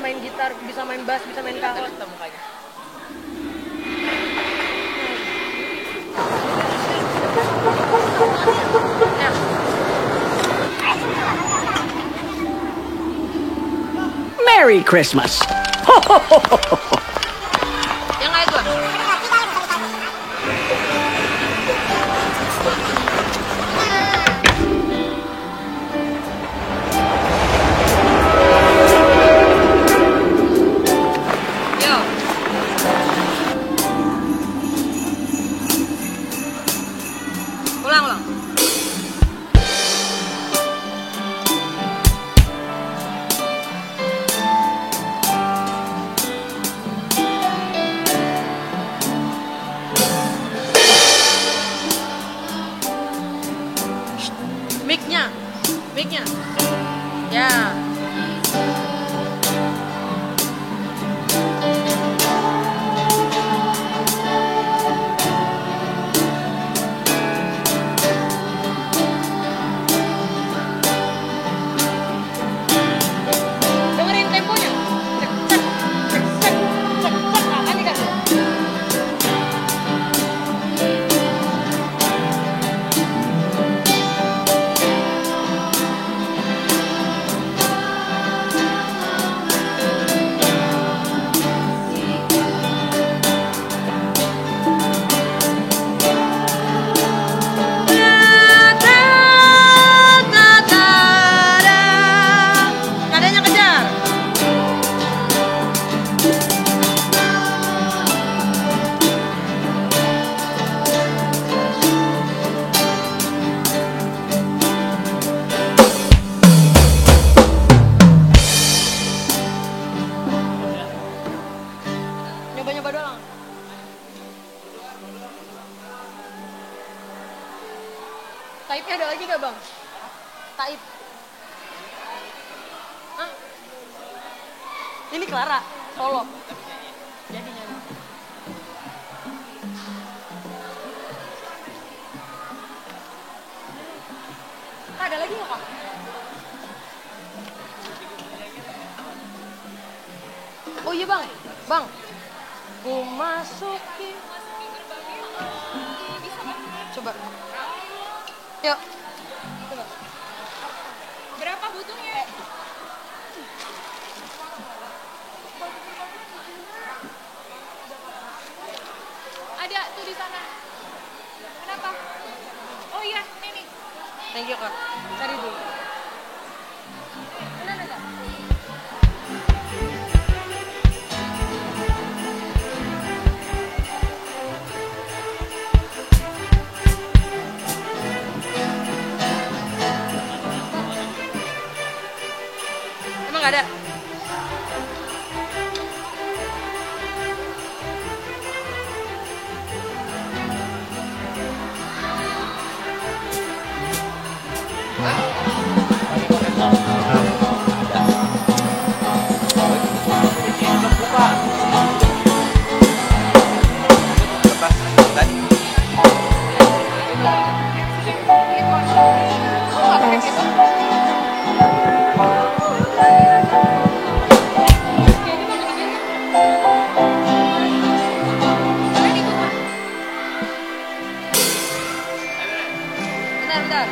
main gitar, bisa main bass, bisa main kahon. Kita mukanya. Ya. Merry Christmas. Yang nggak itu. Yo. Ulang. Mic-nya. Ya. Dengerin temponya. Cek, cek, cek, cek, cek, cek. Nah, kan dikasih. Nadanya kejar. Nyoba-nyoba doang. Taipnya ada lagi gak bang? Taip. Hah? Ini Clara, solo. Jadi nyanyi. Kak, ada lagi nggak kak? Oh iya bang, ku masuki. Coba. Yuk. Coba. Berapa butuhnya? Ada tuh di sana. Kenapa? Oh iya, ini. Thank you kak. Cari dulu. Mana ada? Emang nggak ada? Oh, nggak pakai gitu? Bentar.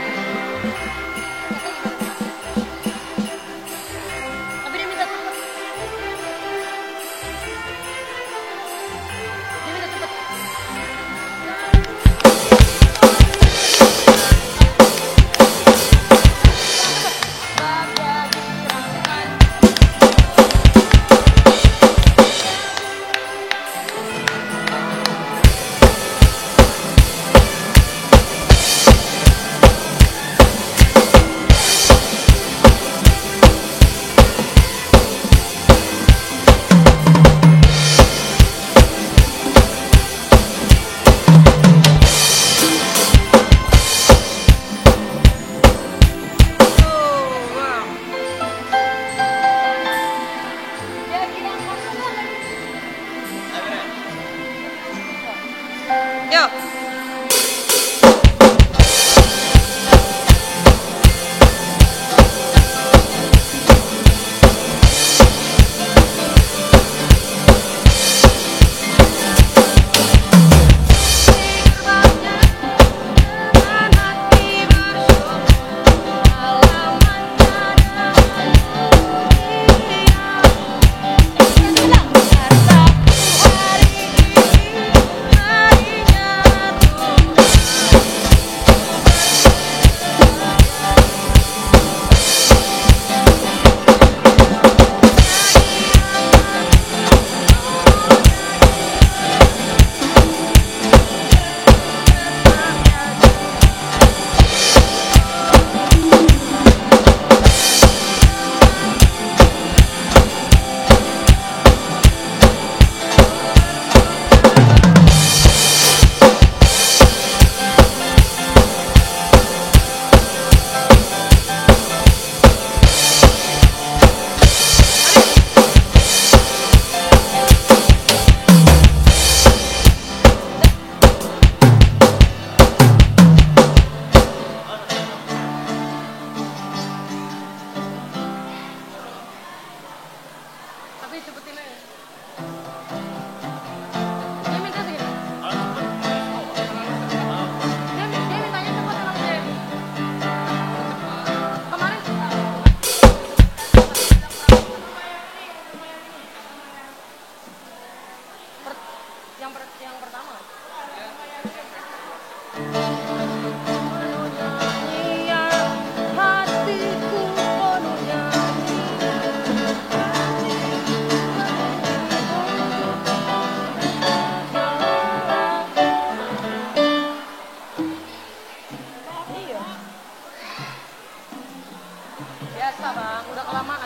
Tapi dia minta cepet. Dia minta cepet.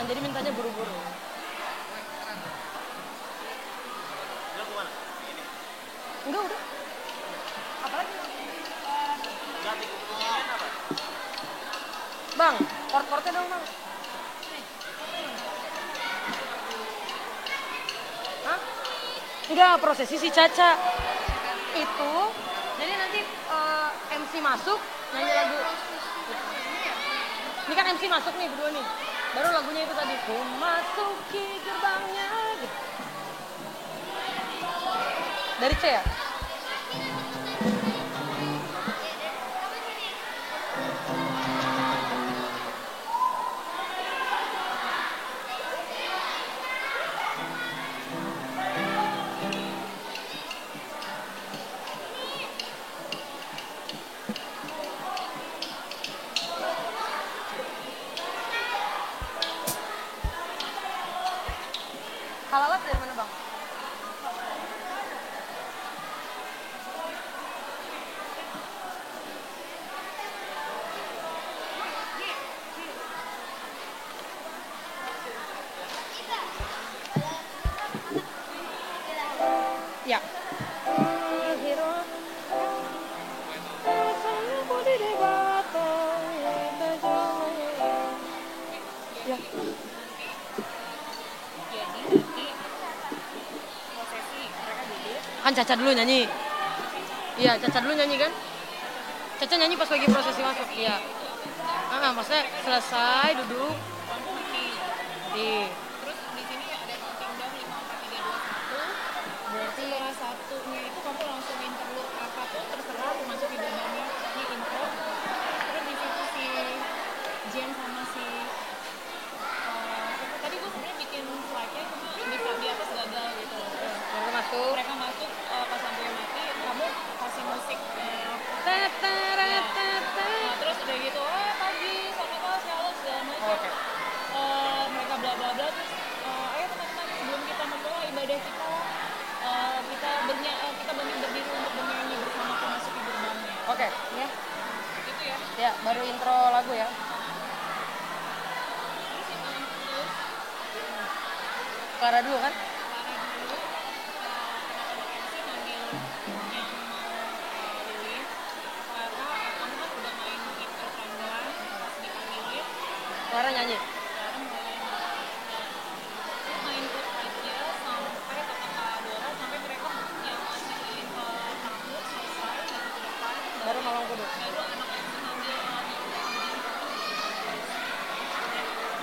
jadi mintanya buru-buru. Enggak udah. Apalagi? Bang, port-portnya dong bang. Hah? Enggak, prosesi si Caca itu. Jadi nanti MC masuk nyanyi lagu. Ini kan MC masuk nih berdua nih. Baru lagunya itu tadi. Ku masuki gerbangnya. Gitu. Dari C ya? Halalat dari mana bang? Ya. Ya. Kan Caca dulu nyanyi. Iya, Caca dulu nyanyi kan? Caca nyanyi pas lagi prosesi masuk. Iya. Maksudnya selesai duduk. Di. Terus di sini ada countdown 5, 4, 3, 2, 1. Berarti setelah satunya itu kamu langsung interlude apapun terserah aku masuk di dalamnya. Ini intro. Terus di situ si Jen sama si tadi gue sebenarnya bikin slide-nya cuma di atas gagal gitu. Mereka masuk pas sampai mati kamu kasih musik. Nah, terus udah gitu, pagi, selamat malam, shalom, segala macam. Mereka bla bla bla terus ayo teman-teman sebelum kita memulai ibadah kita kita berdiri untuk bernyanyi bersama memasuki gerbangnya. Oke. Ya. Gitu ya. Ya, baru intro lagu ya. Terus yang paling terus Clara dulu kan? Clara dulu anak-anak MC manggil yang mau Lilin. Clara, kamu kan udah main intro pelan-pelan pas dipanggilin. Clara nyanyi. Clara mulai main terus aja sampai kata Dora sampai mereka yang masihin tamu selesai gitu ke depan. Baru nolong kudu. Baru anak MC manggil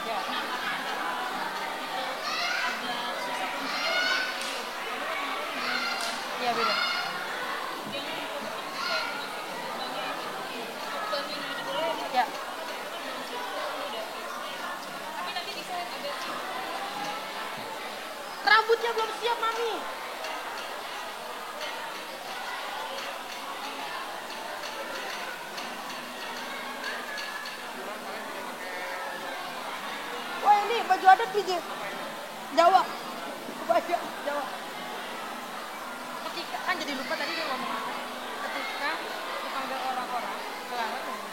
Ya. nah karena itu agak susah kuncinya Iya beda. yang Ya. tapi nanti di slide ada Rambutnya belum siap mami. Wah ini baju adat PJ Jawa. Baju Jawa. Ketika kan jadi lupa tadi dia ngomong apa? Ketika dipanggil orang-orang, Clara nyanyi.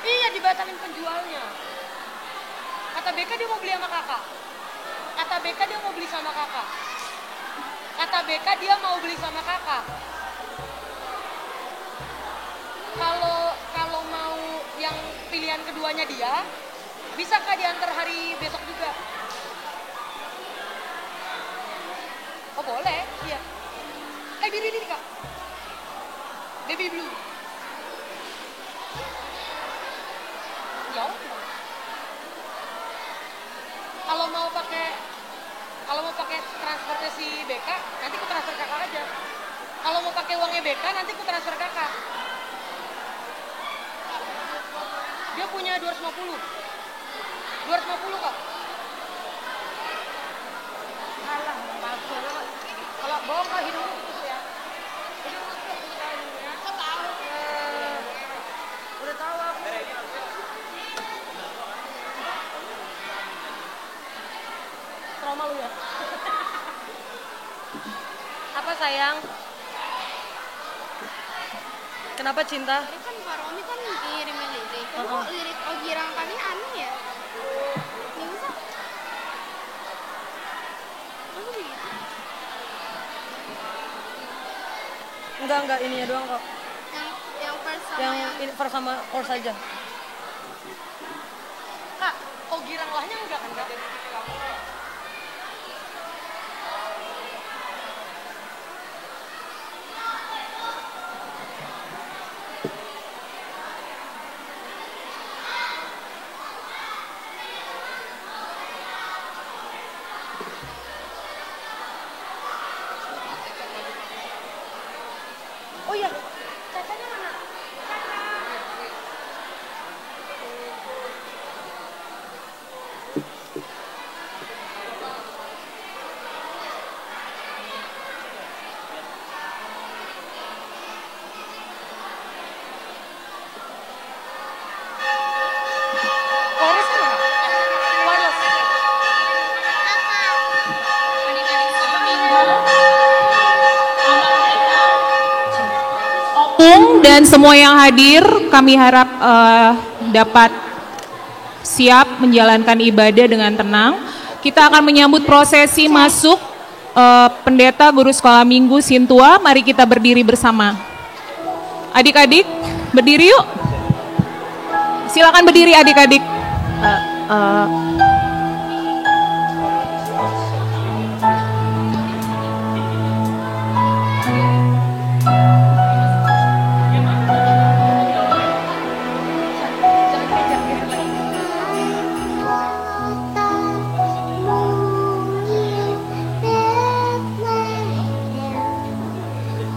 Iya dibatalin penjualnya. Kata BK dia mau beli sama kakak. Kata BK dia mau beli sama kakak. Kata BK dia mau beli sama kakak. Kalau mau yang pilihan keduanya dia, bisakah diantar hari besok juga? Oh boleh, iya. Diri kak. Baby blue. Ya udah. Kalau mau pakai transfernya si BK, nanti ku transfer kakak aja. Kalau mau pakai uangnya BK, nanti ku transfer kakak. Dia punya 250. 250 kak. Alah, palsu. Kalau bohong kak hidung putus ya. Hidung putus ya. Kok tahu? Udah tahu aku. sayang? Kenapa cinta? Tadi kan Kak Romi kan ngirimin lirik. Kok lirik Oh Girang Kami aneh ya? Nggak bisa. Masa begitu? Enggak, ininya doang kok. Yang first sama Yang yang ini first sama chorus aja. Kak, oh girang lahnya enggak kan kak? Oh iya, cacanya mana? Chorusnya mana? Chorus. Opung dan semua yang hadir, kami harap dapat siap menjalankan ibadah dengan tenang. Kita akan menyambut prosesi masuk pendeta guru sekolah minggu Sintua. Mari kita berdiri bersama. Adik-adik, berdiri yuk. Silakan berdiri adik-adik.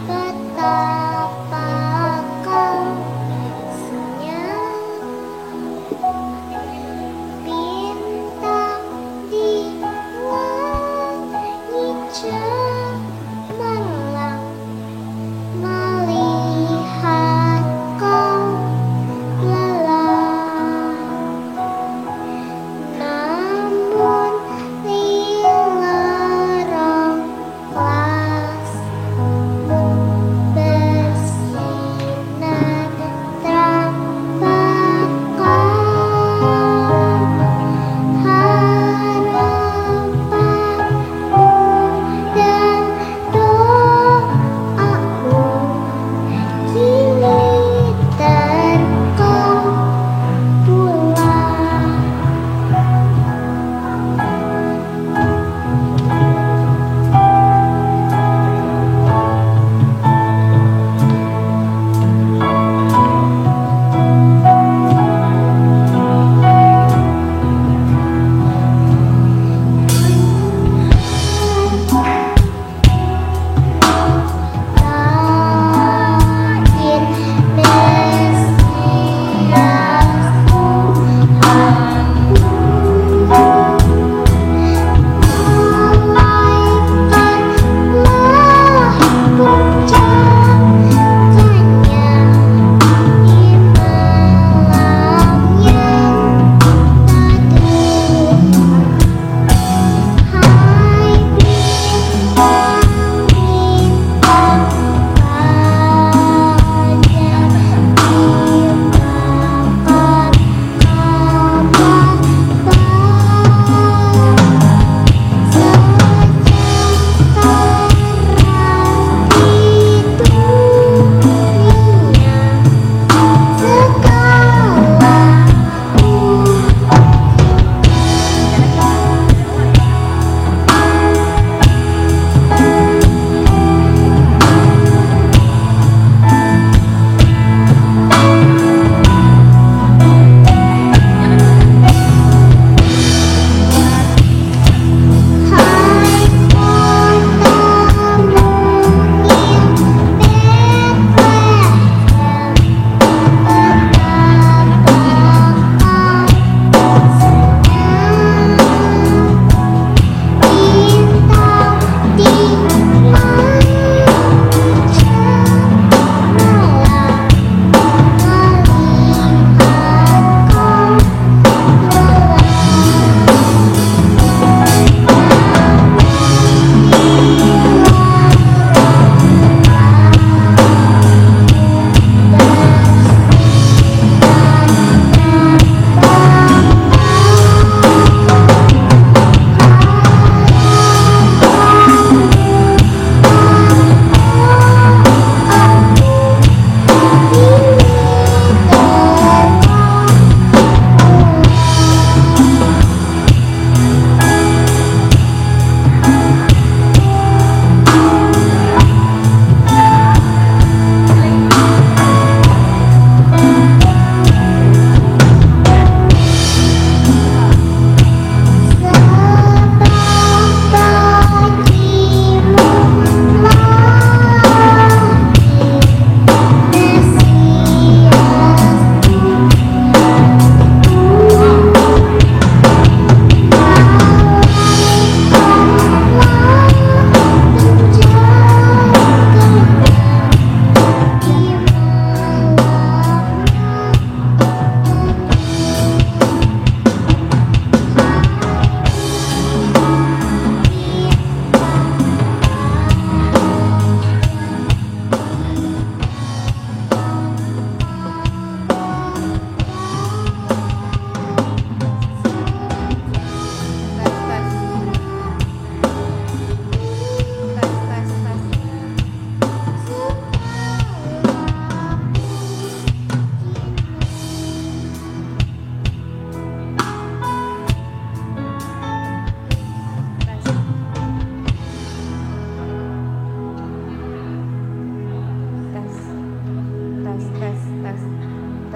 Betapa kau senyum, pintar.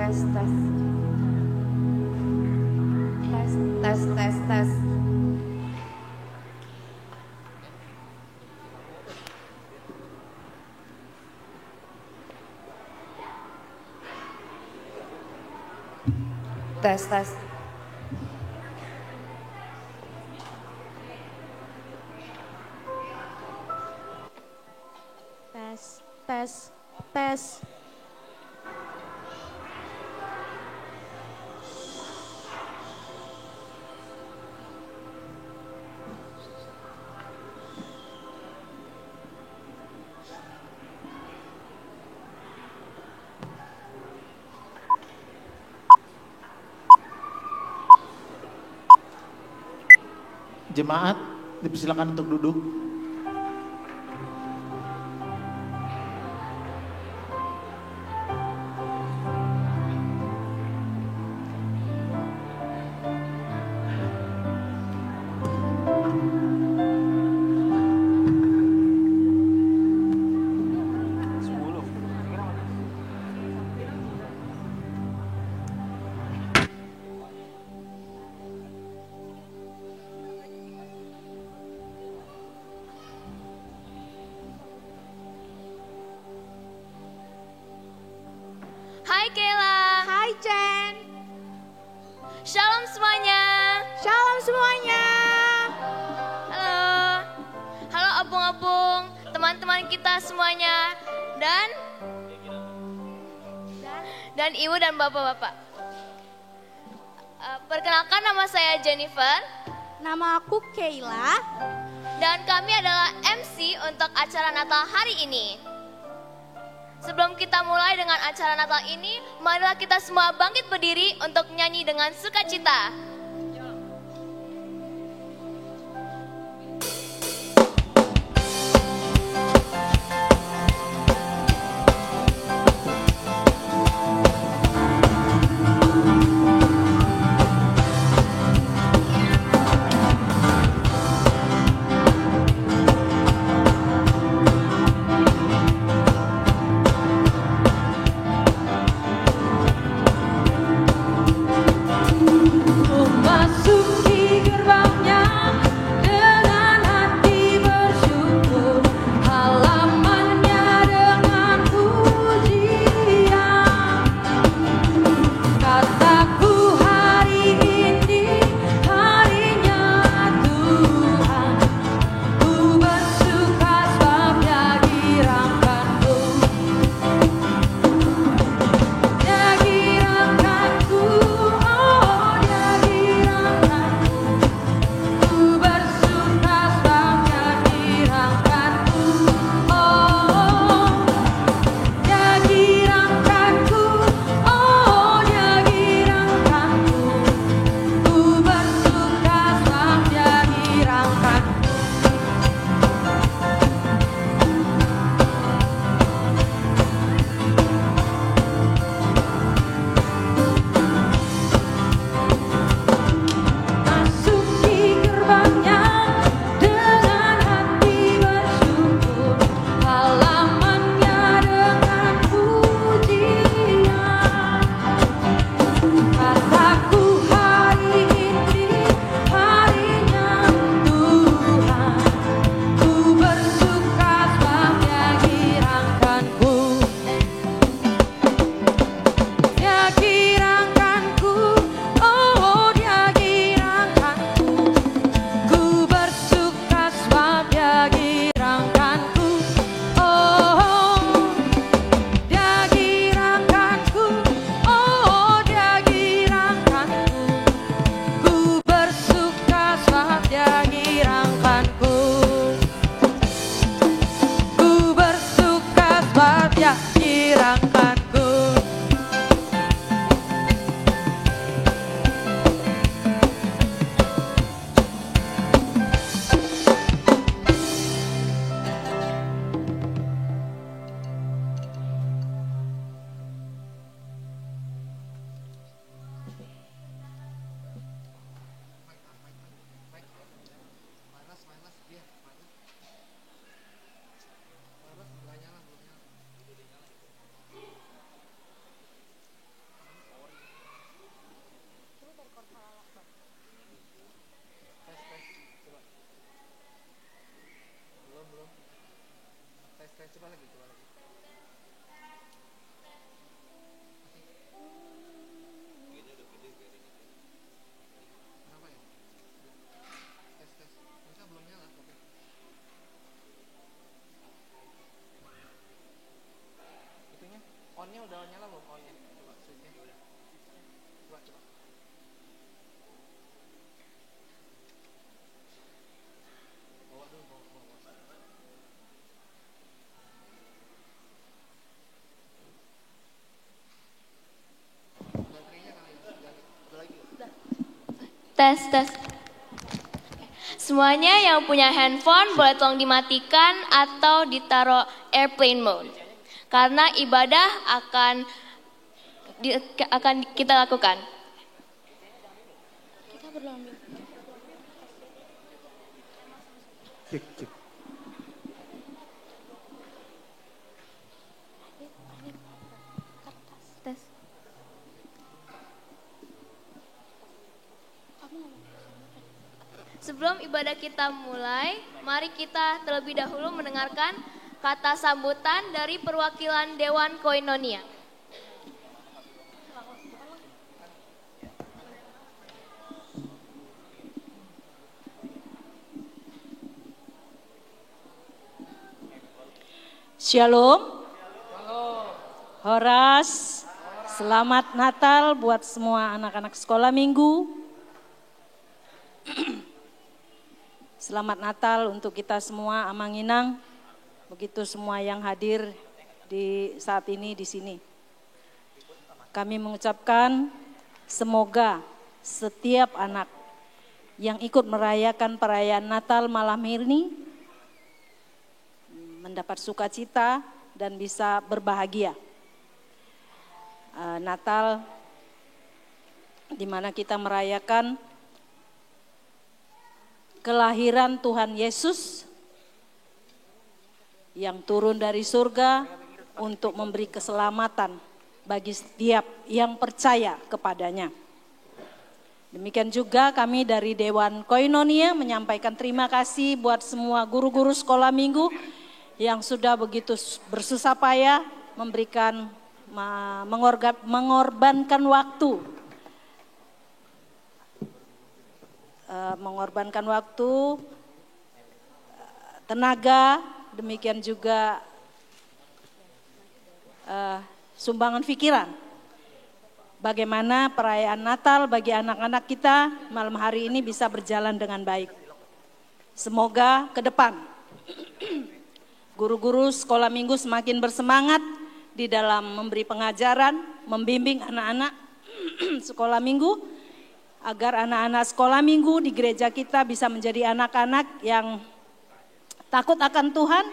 tes tes. Tes tes tes tes. Tes tes. Tes, tes, tes. Jemaat dipersilakan untuk duduk. Hai Kayla. Hai Jen. Shalom semuanya. Shalom semuanya. Halo. Halo abung-abung, teman-teman kita semuanya. Dan ibu dan bapak-bapak. Perkenalkan, nama saya Jennifer. Nama aku Kayla. Dan kami adalah MC untuk acara Natal hari ini. Sebelum kita mulai dengan acara Natal ini, marilah kita semua bangkit berdiri untuk nyanyi dengan sukacita. Oh Tes, tes. Semuanya yang punya handphone boleh tolong dimatikan atau ditaruh airplane mode. Karena ibadah akan kita lakukan. Kita perlu ambil. Cek, cek. Tes. Sebelum ibadah kita mulai, mari kita terlebih dahulu mendengarkan kata sambutan dari perwakilan Dewan Koinonia. Shalom. Horas. Selamat Natal buat semua anak-anak sekolah minggu. Selamat Natal untuk kita semua Amanginang. Begitu semua yang hadir di saat ini di sini. Kami mengucapkan semoga setiap anak yang ikut merayakan perayaan Natal malam ini mendapat sukacita dan bisa berbahagia. Natal di mana kita merayakan kelahiran Tuhan Yesus yang turun dari surga untuk memberi keselamatan bagi setiap yang percaya kepadanya. Demikian juga kami dari Dewan Koinonia menyampaikan terima kasih buat semua guru-guru sekolah minggu yang sudah begitu bersusah payah memberikan mengorbankan waktu, tenaga, demikian juga sumbangan pikiran. Bagaimana perayaan Natal bagi anak-anak kita malam hari ini bisa berjalan dengan baik. Semoga ke depan guru-guru sekolah minggu semakin bersemangat di dalam memberi pengajaran, membimbing anak-anak sekolah minggu, agar anak-anak sekolah minggu di gereja kita bisa menjadi anak-anak yang takut akan Tuhan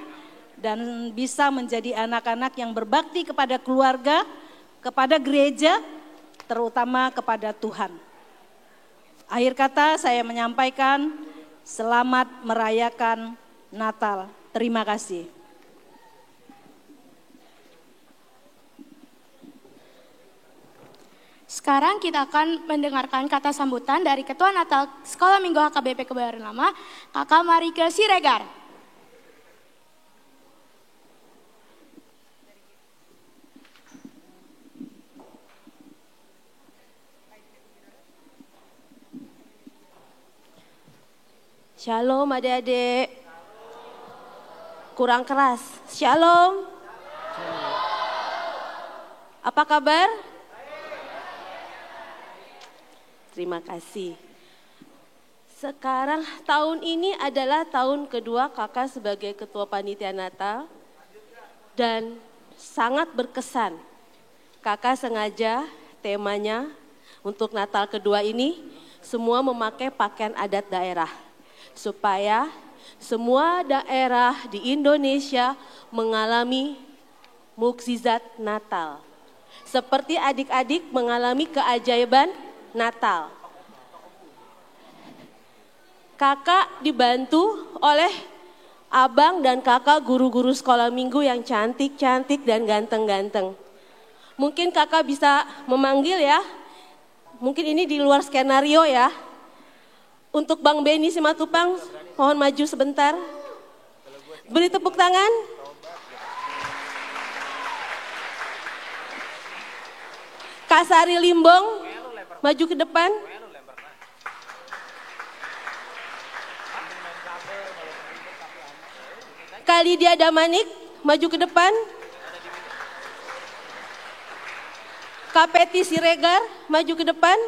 dan bisa menjadi anak-anak yang berbakti kepada keluarga, kepada gereja, terutama kepada Tuhan. Akhir kata saya menyampaikan selamat merayakan Natal. Terima kasih. Sekarang kita akan mendengarkan kata sambutan dari Ketua Natal Sekolah Minggu HKBP Kebayoran Lama, Kakak Marike Siregar. Shalom adik-adik. Kurang keras. Shalom. Apa kabar? Terima kasih. Sekarang tahun ini adalah tahun kedua kakak sebagai ketua panitia Natal dan sangat berkesan. Kakak sengaja temanya untuk Natal kedua ini semua memakai pakaian adat daerah supaya semua daerah di Indonesia mengalami mukjizat Natal. Seperti adik-adik mengalami keajaiban Natal. Kakak dibantu oleh abang dan kakak guru-guru sekolah minggu yang cantik-cantik dan ganteng-ganteng. Mungkin kakak bisa memanggil ya, mungkin ini di luar skenario ya. Untuk Bang Beni Simatupang, mohon maju sebentar. Beri tepuk tangan. Kak Sari Limbong, maju ke depan. Kak Lydia Damanik, maju ke depan. Kak Peti Siregar, maju ke depan.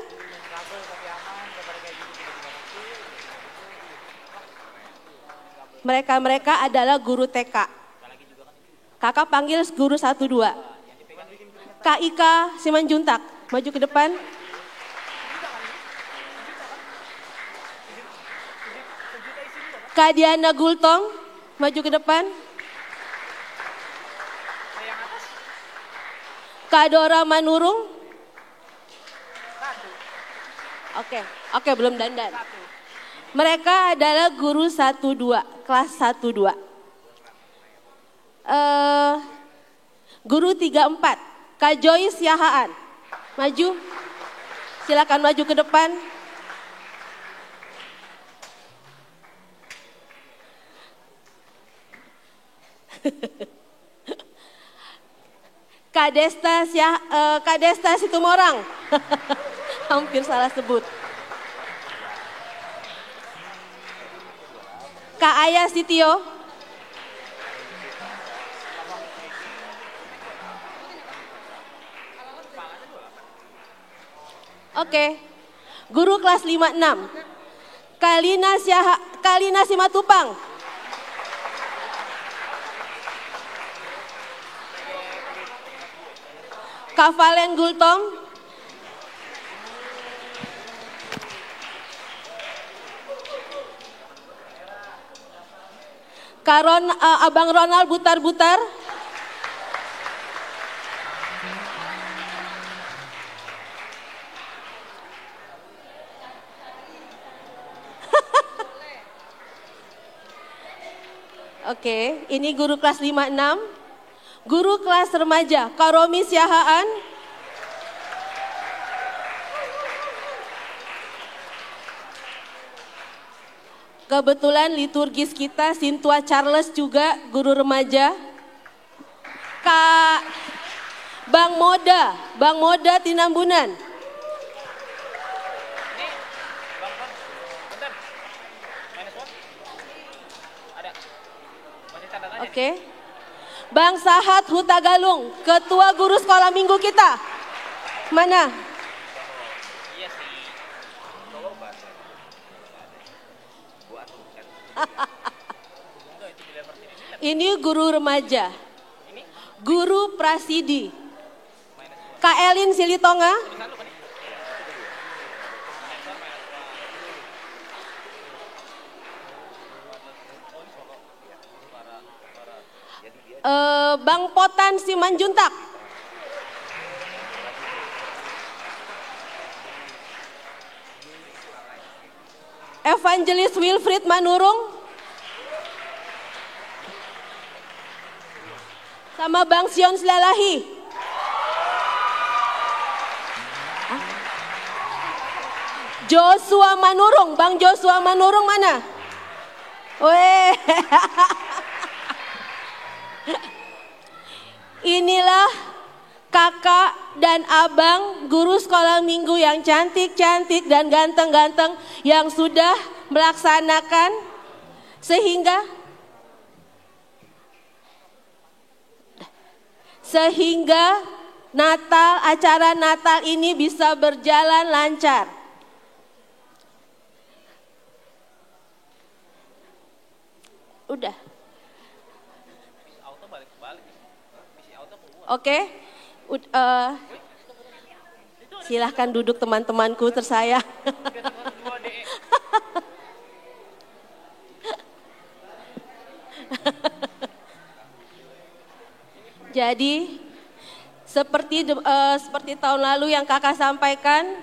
Mereka adalah guru TK. Kakak panggil guru 1-2. Kak Ika Simanjuntak, maju ke depan. Kak Diana Gultong, maju ke depan. Kak Dora Manurung. Oke, belum dandan. Mereka adalah guru 1-2, kelas 1-2. Guru 3-4, Kak Joyce Yahaan. Maju, silakan maju ke depan. Kak Desta Situmorang. Hampir salah sebut. Kak Ayah Sitio. Oke. Guru kelas 5-6. Kalina Simatupang. Kak Valen Gultom. Abang Ronald Butar-Butar. Oke, ini guru kelas 5-6. Guru kelas remaja, Kak Romi Siahaan. Kebetulan liturgis kita Sintua Charles juga guru remaja. Kak Bang Moda Tinambunan. Oke. Bang Sahat Hutagalung, ketua guru sekolah minggu kita. Mana? Ini guru remaja. Guru Prasidi. Kak Elin Silitonga. Bang Potan Simanjuntak. Evangelis Wilfried Manurung. Sama Bang Sion Silalahi. Joshua Manurung, Bang Joshua Manurung mana? Weh. Inilah kakak dan abang guru sekolah minggu yang cantik-cantik dan ganteng-ganteng yang sudah melaksanakan sehingga acara Natal ini bisa berjalan lancar. Udah. Oke, silahkan duduk teman-temanku tersayang. Jadi seperti tahun lalu yang kakak sampaikan,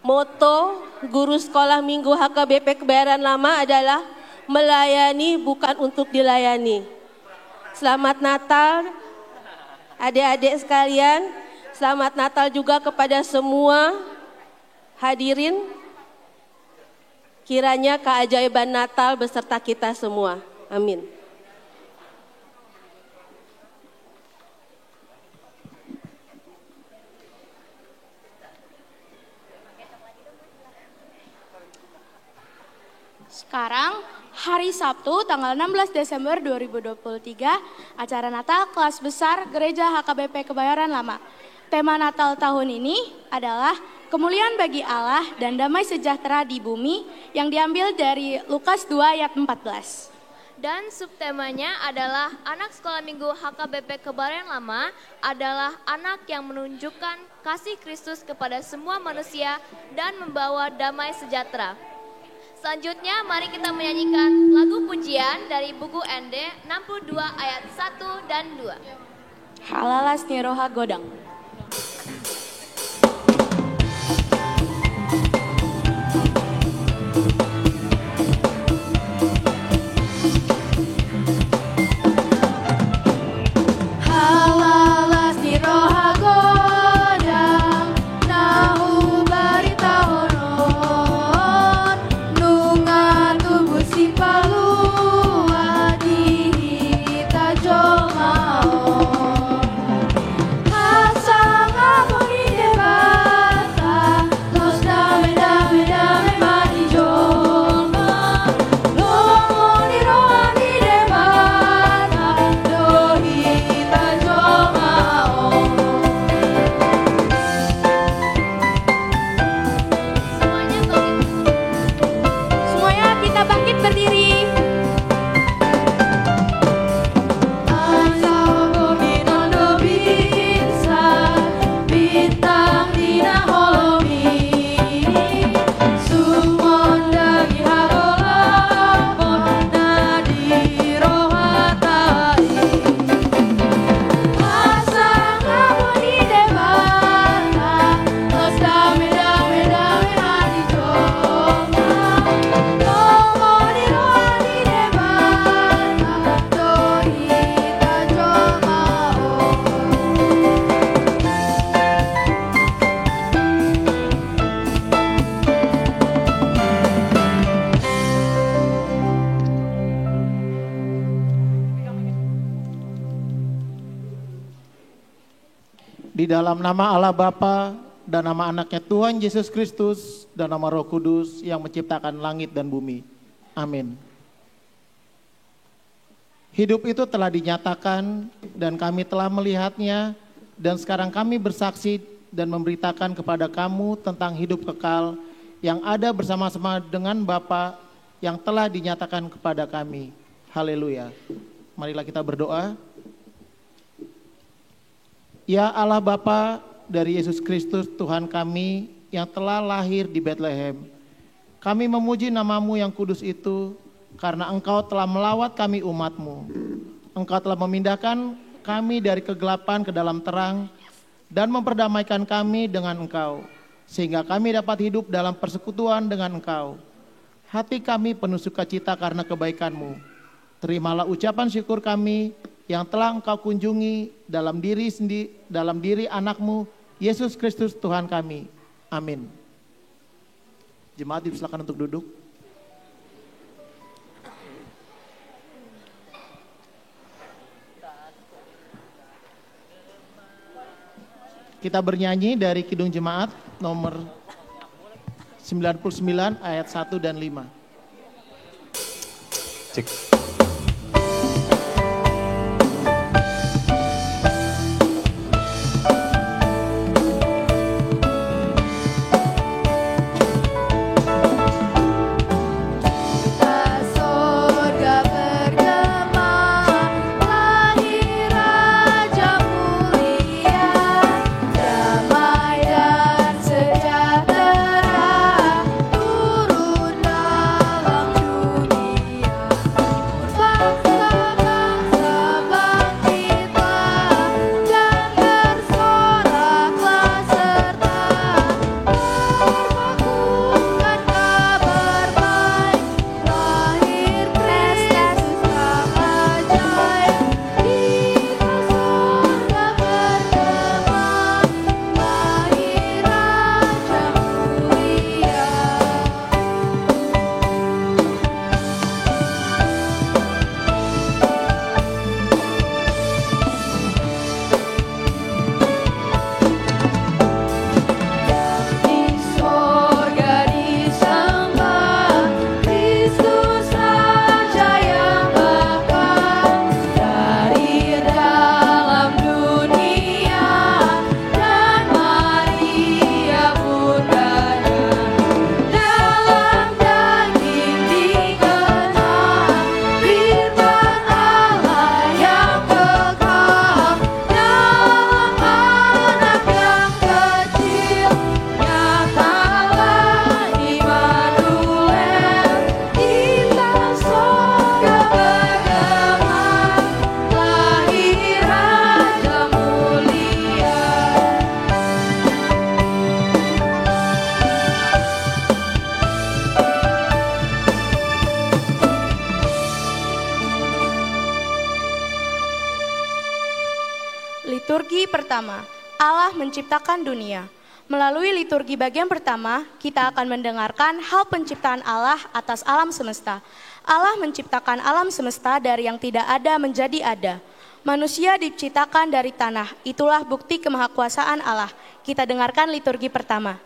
moto guru sekolah minggu HKBP Kebayoran Lama adalah melayani bukan untuk dilayani. Selamat Natal adik-adik sekalian, selamat Natal juga kepada semua hadirin. Kiranya keajaiban Natal beserta kita semua. Amin. Sekarang hari Sabtu tanggal 16 Desember 2023, acara Natal kelas besar Gereja HKBP Kebayoran Lama. Tema Natal tahun ini adalah kemuliaan bagi Allah dan damai sejahtera di bumi yang diambil dari Lukas 2 ayat 14. Dan subtemanya adalah anak sekolah minggu HKBP Kebayoran Lama adalah anak yang menunjukkan kasih Kristus kepada semua manusia dan membawa damai sejahtera. Selanjutnya mari kita menyanyikan lagu pujian dari buku ND 62 ayat 1 dan 2. Halalas Niroha Godang. Halalas Niroha Godang, nahu barita honon, nunga tubuh si palua dihita jolmaon. Hasang amoni debata, los dame dame dame mani jolma, lomo niroha di debata, dohita jolmaon. Semuanya kita bangkit berdiri. Asal binondo bisa bintang dina holomi, sumon dagi hagolapon nadi rohatai. Asang amoni debata, los dame dame dame hadi jolma, lomo di rohani debata, dohita jolmaon. Di dalam nama Allah Bapa dan nama anaknya Tuhan Yesus Kristus dan nama Roh Kudus yang menciptakan langit dan bumi. Amin. Hidup itu telah dinyatakan dan kami telah melihatnya dan sekarang kami bersaksi dan memberitakan kepada kamu tentang hidup kekal yang ada bersama-sama dengan Bapa yang telah dinyatakan kepada kami. Haleluya. Marilah kita berdoa. Ya Allah Bapa dari Yesus Kristus Tuhan kami yang telah lahir di Bethlehem, kami memuji namamu yang kudus itu karena Engkau telah melawat kami umatmu. Engkau telah memindahkan kami dari kegelapan ke dalam terang dan memperdamaikan kami dengan Engkau, sehingga kami dapat hidup dalam persekutuan dengan Engkau. Hati kami penuh sukacita karena kebaikan-Mu. Terimalah ucapan syukur kami yang telah Engkau kunjungi dalam diri anak-Mu, Yesus Kristus Tuhan kami. Amin. Jemaat dipersilakan untuk duduk. Kita bernyanyi dari Kidung Jemaat nomor 99 ayat 1 dan 5. Cek. Sejahtera turun dalam dunia. Liturgi pertama, Allah menciptakan dunia. Melalui liturgi bagian pertama, kita akan mendengarkan hal penciptaan Allah atas alam semesta. Allah menciptakan alam semesta dari yang tidak ada menjadi ada. Manusia diciptakan dari tanah, itulah bukti kemahakuasaan Allah. Kita dengarkan liturgi pertama.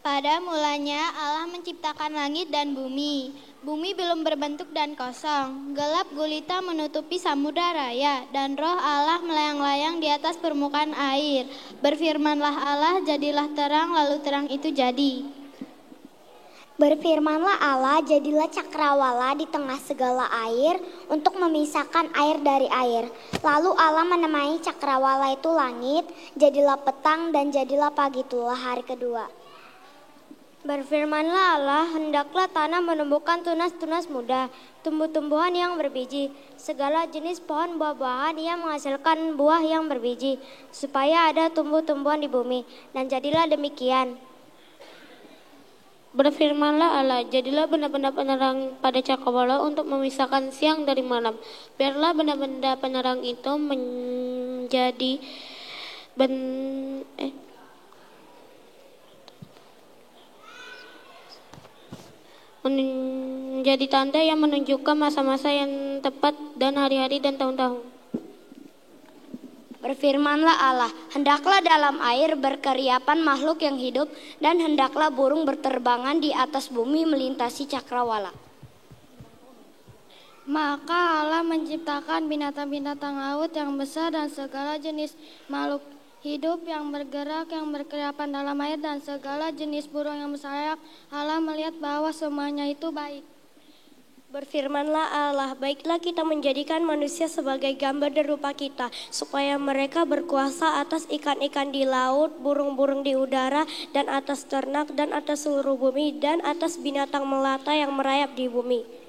Pada mulanya Allah menciptakan langit dan bumi. Bumi belum berbentuk dan kosong. Gelap gulita menutupi samudra raya, dan roh Allah melayang-layang di atas permukaan air. Berfirmanlah Allah, jadilah terang, lalu terang itu jadi. Berfirmanlah Allah, jadilah cakrawala di tengah segala air untuk memisahkan air dari air. Lalu Allah menamai cakrawala itu langit, jadilah petang dan jadilah pagi, itulah hari kedua. Berfirmanlah Allah, hendaklah tanah menumbuhkan tunas-tunas muda, tumbuh-tumbuhan yang berbiji, segala jenis pohon buah-buahan yang menghasilkan buah yang berbiji, supaya ada tumbuh-tumbuhan di bumi, dan jadilah demikian. Berfirmanlah Allah, jadilah benda-benda penerang pada cakrawala untuk memisahkan siang dari malam. Biarlah benda-benda penerang itu menjadi menjadi tanda yang menunjukkan masa-masa yang tepat dan hari-hari dan tahun-tahun. Berfirmanlah Allah, hendaklah dalam air berkeriapan makhluk yang hidup, dan hendaklah burung berterbangan di atas bumi melintasi cakrawala. Maka Allah menciptakan binatang-binatang laut yang besar dan segala jenis makhluk hidup yang bergerak, yang berkeriapan dalam air, dan segala jenis burung yang bersayap. Allah melihat bahwa semuanya itu baik. Berfirmanlah Allah, baiklah kita menjadikan manusia sebagai gambar dan rupa kita, supaya mereka berkuasa atas ikan-ikan di laut, burung-burung di udara, dan atas ternak, dan atas seluruh bumi, dan atas binatang melata yang merayap di bumi.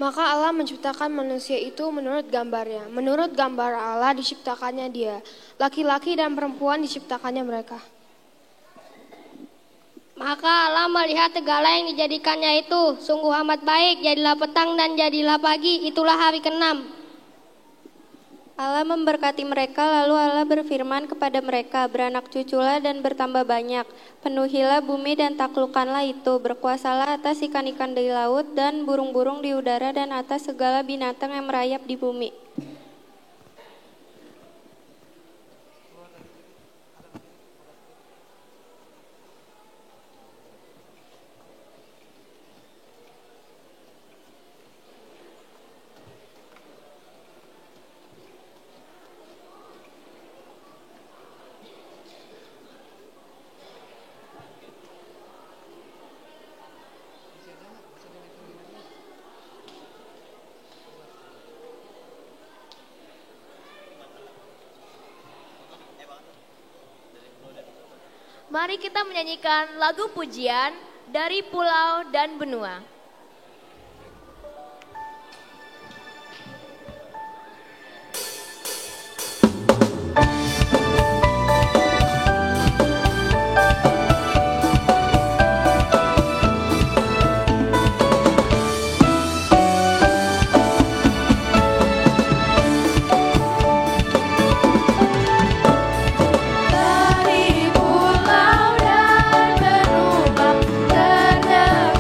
Maka Allah menciptakan manusia itu menurut gambarnya. Menurut gambar Allah diciptakannya dia. Laki-laki dan perempuan diciptakannya mereka. Maka Allah melihat segala yang dijadikannya itu, sungguh amat baik, jadilah petang dan jadilah pagi, itulah hari ke-6. Allah memberkati mereka, lalu Allah berfirman kepada mereka, beranak cuculah dan bertambah banyak, penuhilah bumi dan taklukkanlah itu, berkuasalah atas ikan-ikan di laut dan burung-burung di udara dan atas segala binatang yang merayap di bumi. Mari kita menyanyikan lagu pujian dari pulau dan benua. Dari pulau dan benua terdengar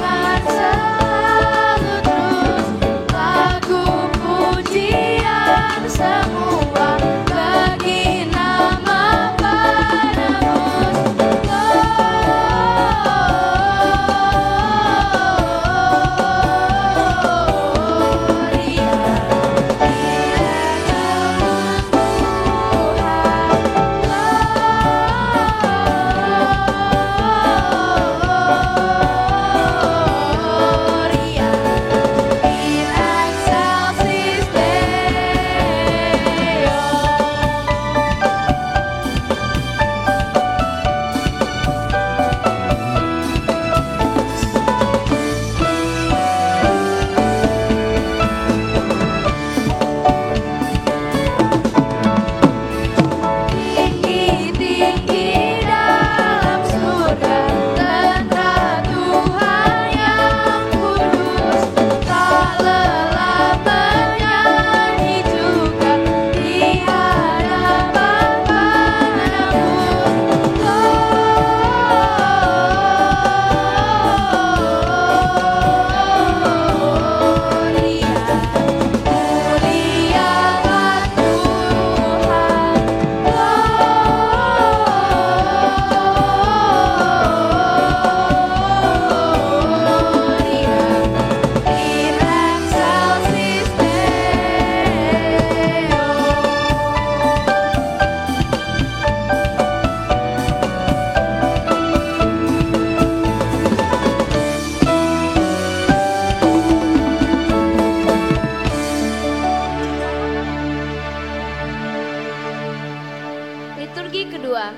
Liturgi kedua,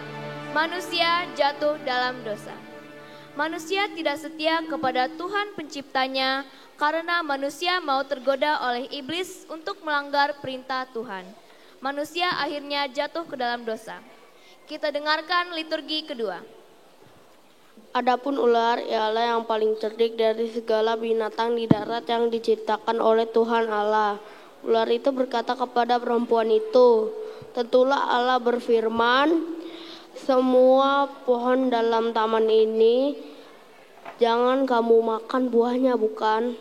manusia jatuh dalam dosa. Manusia tidak setia kepada Tuhan penciptanya karena manusia mau tergoda oleh iblis untuk melanggar perintah Tuhan. Manusia akhirnya jatuh ke dalam dosa. Kita dengarkan liturgi kedua. Adapun ular ialah yang paling cerdik dari segala binatang di darat yang diciptakan oleh Tuhan Allah. Ular itu berkata kepada perempuan itu, "Tentulah Allah berfirman, semua pohon dalam taman ini jangan kamu makan buahnya, bukan?"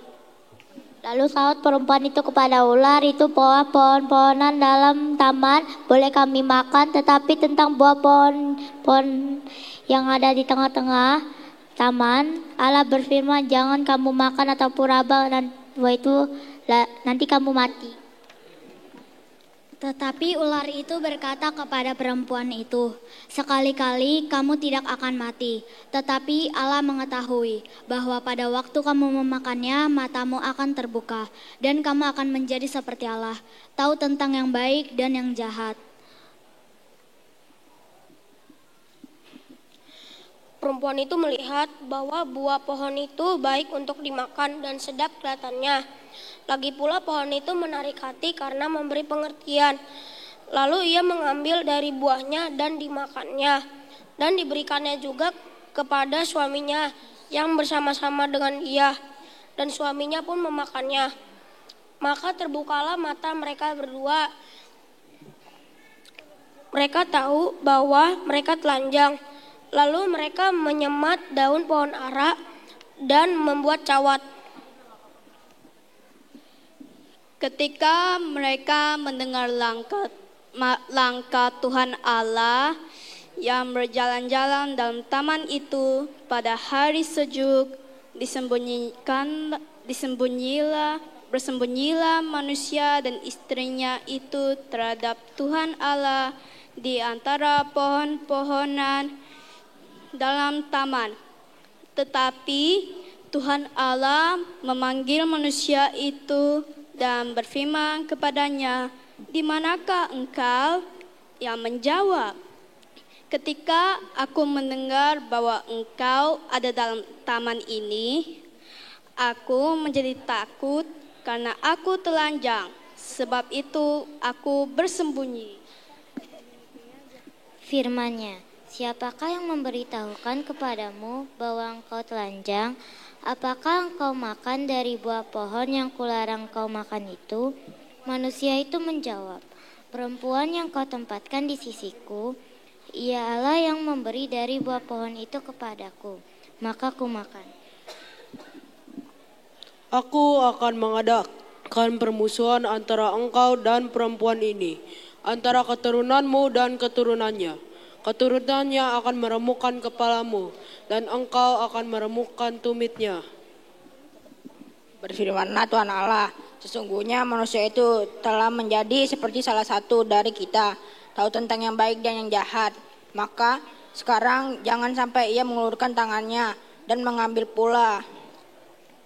Lalu sahut perempuan itu kepada ular, "Itu pohon-pohonan dalam taman boleh kami makan, tetapi tentang buah pohon yang ada di tengah-tengah taman, Allah berfirman, jangan kamu makan ataupun raba, dan buah itu nanti kamu mati." Tetapi ular itu berkata kepada perempuan itu, "Sekali-kali kamu tidak akan mati, tetapi Allah mengetahui bahwa pada waktu kamu memakannya, matamu akan terbuka, dan kamu akan menjadi seperti Allah, tahu tentang yang baik dan yang jahat." Perempuan itu melihat bahwa buah pohon itu baik untuk dimakan dan sedap kelihatannya. Lagi pula pohon itu menarik hati karena memberi pengertian. Lalu ia mengambil dari buahnya dan dimakannya. Dan diberikannya juga kepada suaminya yang bersama-sama dengan ia. Dan suaminya pun memakannya. Maka terbukalah mata mereka berdua. Mereka tahu bahwa mereka telanjang. Lalu mereka menyemat daun pohon ara dan membuat cawat. Ketika mereka mendengar langkah Tuhan Allah yang berjalan-jalan dalam taman itu pada hari sejuk, bersembunyilah manusia dan istrinya itu terhadap Tuhan Allah di antara pohon-pohonan dalam taman. Tetapi Tuhan Allah memanggil manusia itu dan berfirman kepadanya, "Di manakah engkau?" Yang menjawab, "Ketika aku mendengar bahwa engkau ada dalam taman ini, aku menjadi takut karena aku telanjang. Sebab itu aku bersembunyi." Firman-Nya, "Siapakah yang memberitahukan kepadamu bahwa engkau telanjang? Apakah engkau makan dari buah pohon yang kularang kau makan itu?" Manusia itu menjawab, "Perempuan yang kau tempatkan di sisiku, ialah yang memberi dari buah pohon itu kepadaku, maka ku makan." Aku akan mengadakan permusuhan antara engkau dan perempuan ini, antara keturunanmu dan keturunannya. Keturunannya akan meremukkan kepalamu, dan engkau akan meremukkan tumitnya. Berfirmanlah Tuhan Allah, sesungguhnya manusia itu telah menjadi seperti salah satu dari kita, tahu tentang yang baik dan yang jahat. Maka sekarang jangan sampai ia mengulurkan tangannya dan mengambil pula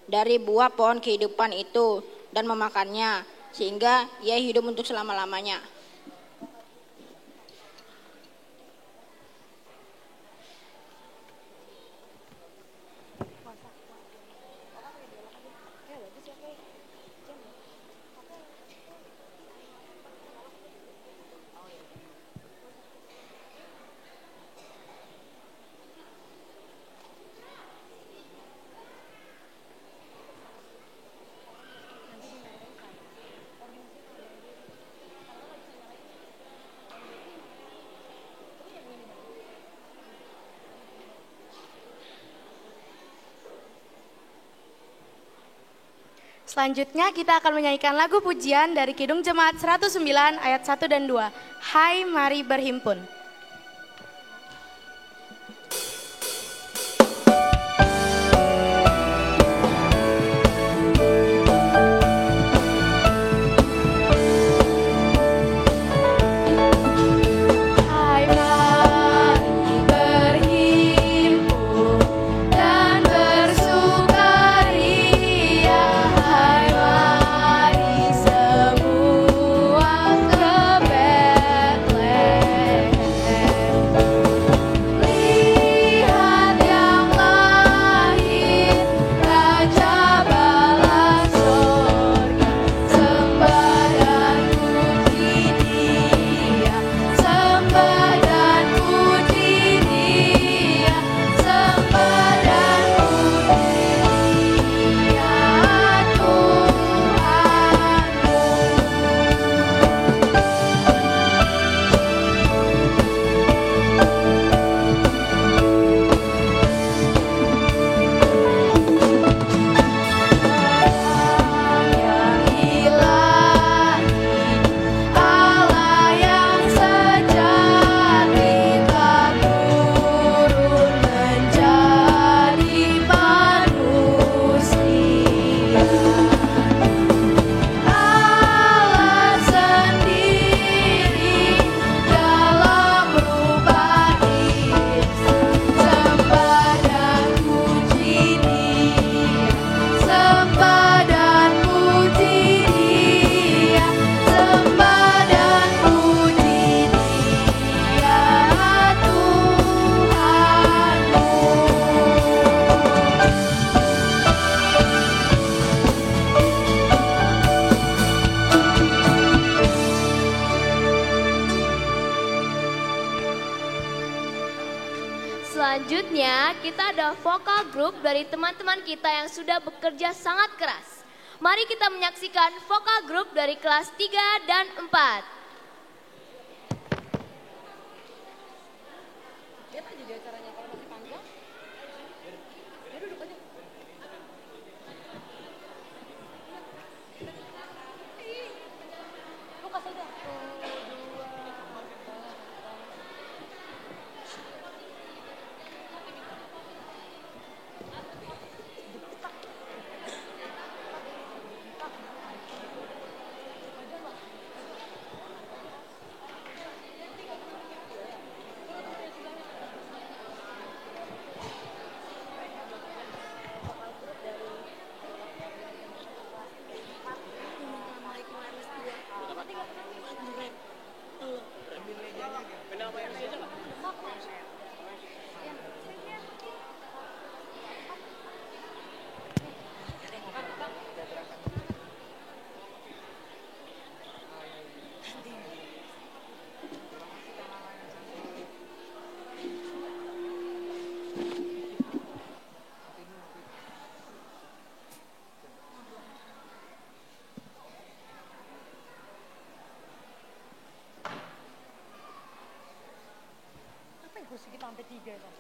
dari buah pohon kehidupan itu dan memakannya, sehingga ia hidup untuk selama-lamanya. Selanjutnya kita akan menyanyikan lagu pujian dari Kidung Jemaat 109 ayat 1 dan 2. Hai mari berhimpun. Semua ke Bethlehem. Selanjutnya, kita ada vokal group dari teman-teman kita yang sudah bekerja sangat keras. Mari kita menyaksikan vokal group dari kelas 3 dan 4. Kursi kita sampai 3 kan.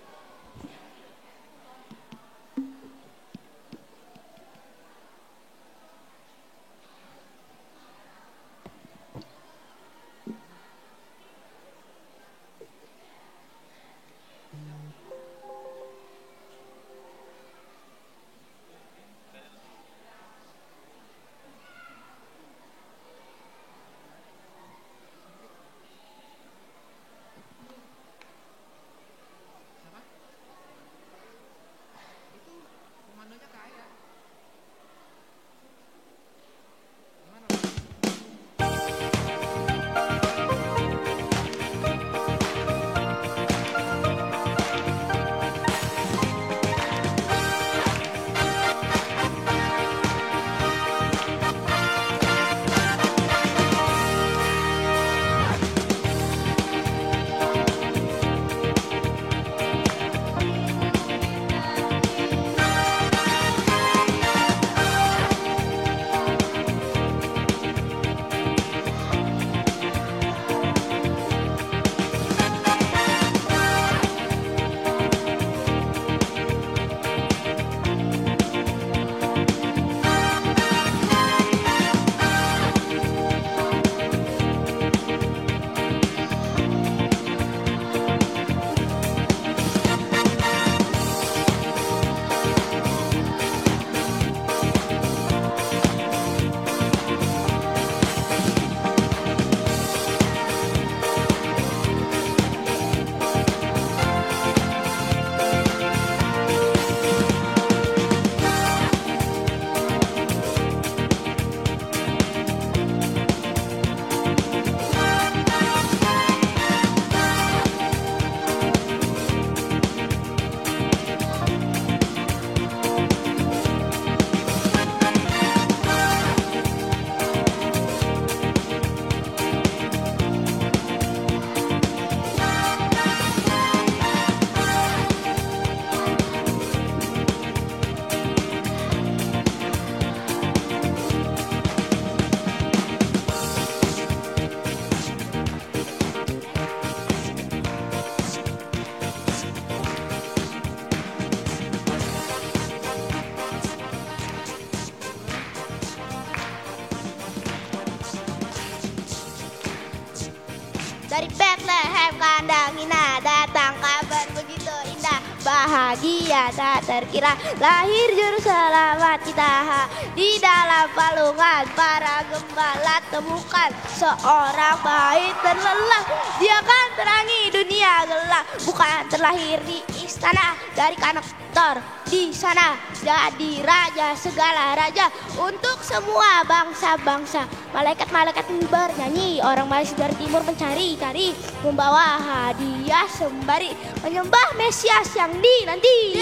Dari Bethlehem kandang Ina datang kabar begitu indah, bahagia tak terkira, lahir juru selamat kita. Di dalam palungan para gembala temukan seorang bayi terlelap, dia kan terangi dunia gelap. Bukan terlahir di istana dari kantor, di sana jadi raja segala raja untuk semua bangsa-bangsa. Malaikat-malaikat bernyanyi, orang Malaysia dari timur mencari-cari, membawa hadiah sembari menyembah Mesias yang dinanti.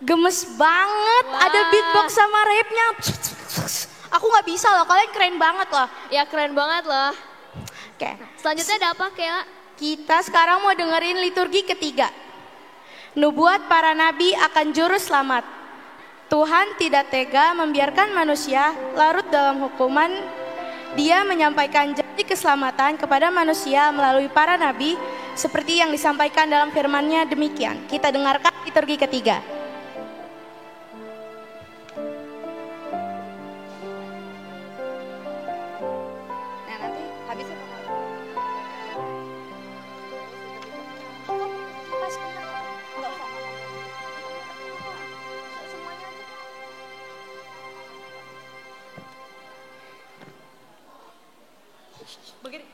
Gemes banget, ada beatbox sama rapnya. Aku nggak bisa loh, kalian keren banget loh. Ya keren banget loh. Oke. Selanjutnya ada apa Kela? Kita sekarang mau dengerin liturgi ketiga. Nubuat para nabi akan juru selamat. Tuhan tidak tega membiarkan manusia larut dalam hukuman. Dia menyampaikan janji keselamatan kepada manusia melalui para nabi seperti yang disampaikan dalam firman-Nya demikian. Kita dengarkan liturgi ketiga. Begini.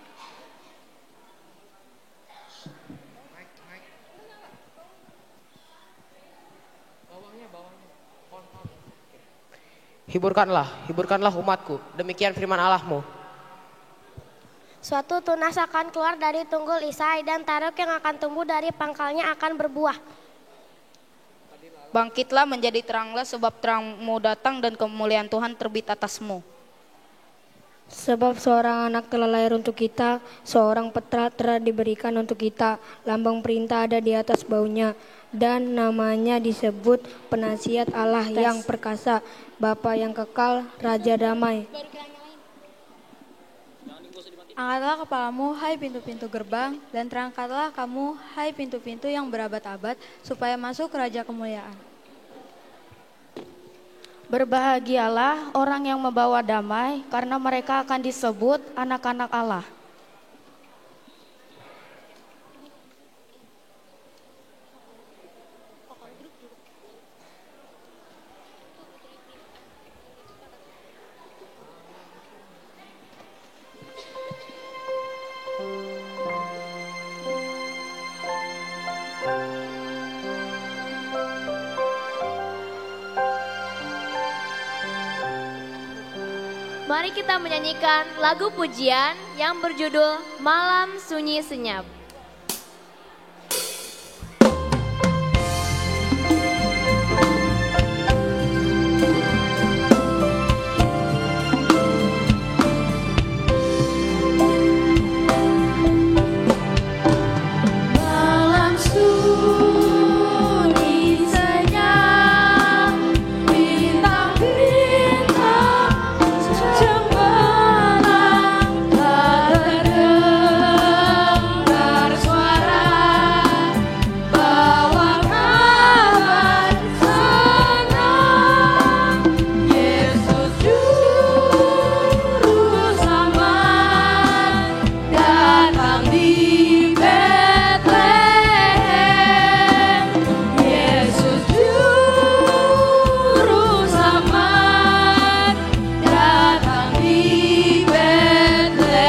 Hiburkanlah umatku, demikian firman Allahmu. Suatu tunas akan keluar dari tunggul Isai dan taruk yang akan tumbuh dari pangkalnya akan berbuah. Bangkitlah menjadi teranglah sebab terangmu datang dan kemuliaan Tuhan terbit atasmu. Sebab seorang anak telah lahir untuk kita, seorang putra telah diberikan untuk kita, lambang perintah ada di atas baunya, dan namanya disebut Penasihat Allah yang perkasa, Bapa yang kekal, Raja damai. Angkatlah kepalamu, hai pintu-pintu gerbang, dan terangkatlah kamu, hai pintu-pintu yang berabad-abad, supaya masuk Raja kemuliaan. Berbahagialah orang yang membawa damai, karena mereka akan disebut anak-anak Allah. Mari kita menyanyikan lagu pujian yang berjudul Malam Sunyi Senyap. Malam sunyi senyap, bintang-bintang cemerlang, tak terdengar suara bawa kabar senang. Yesus Juru Selamat datang di Betlehem. Yesus Juru Selamat datang di Betlehem.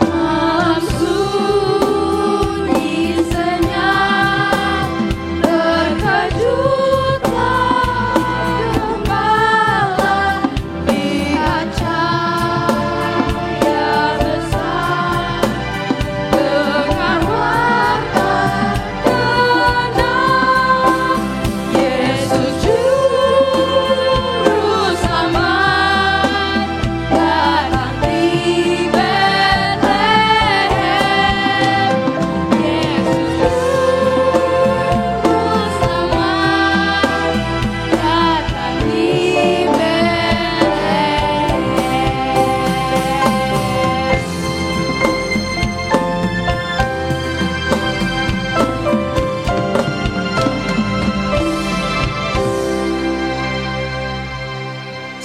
Malam sunyi senyap, terkejutlah gembala, lihat cahaya besar, dengar warta tenang. Yesus Juru Selamat datang di Betlehem. Yesus Juru Selamat datang di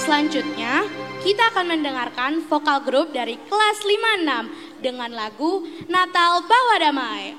Selanjutnya, kita akan mendengarkan vokal grup dari kelas 5-6 dengan lagu Natal Bawa Damai.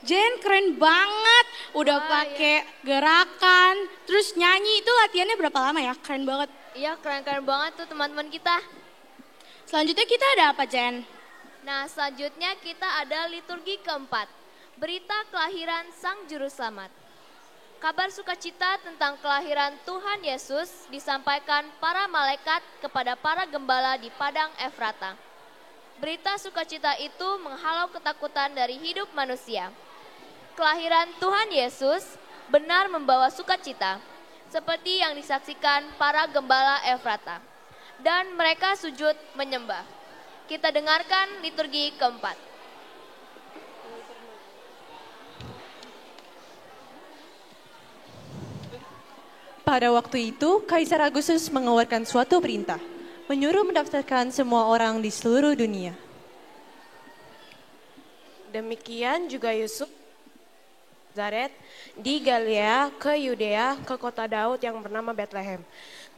Jen keren banget, udah pakai gerakan, terus nyanyi itu latihannya berapa lama ya? Keren banget. Iya, keren-keren banget tuh teman-teman kita. Selanjutnya kita ada apa, Jen? Nah, selanjutnya kita ada liturgi keempat. Berita kelahiran Sang Juru Selamat. Kabar sukacita tentang kelahiran Tuhan Yesus disampaikan para malaikat kepada para gembala di padang Efrata. Berita sukacita itu menghalau ketakutan dari hidup manusia. Kelahiran Tuhan Yesus benar membawa sukacita, seperti yang disaksikan para gembala Efrata. Dan mereka sujud menyembah. Kita dengarkan liturgi keempat. Pada waktu itu, Kaisar Agustus mengeluarkan suatu perintah, menyuruh mendaftarkan semua orang di seluruh dunia. Demikian juga Yusuf Nazaret di Galilea ke Yudea ke kota Daud yang bernama Bethlehem,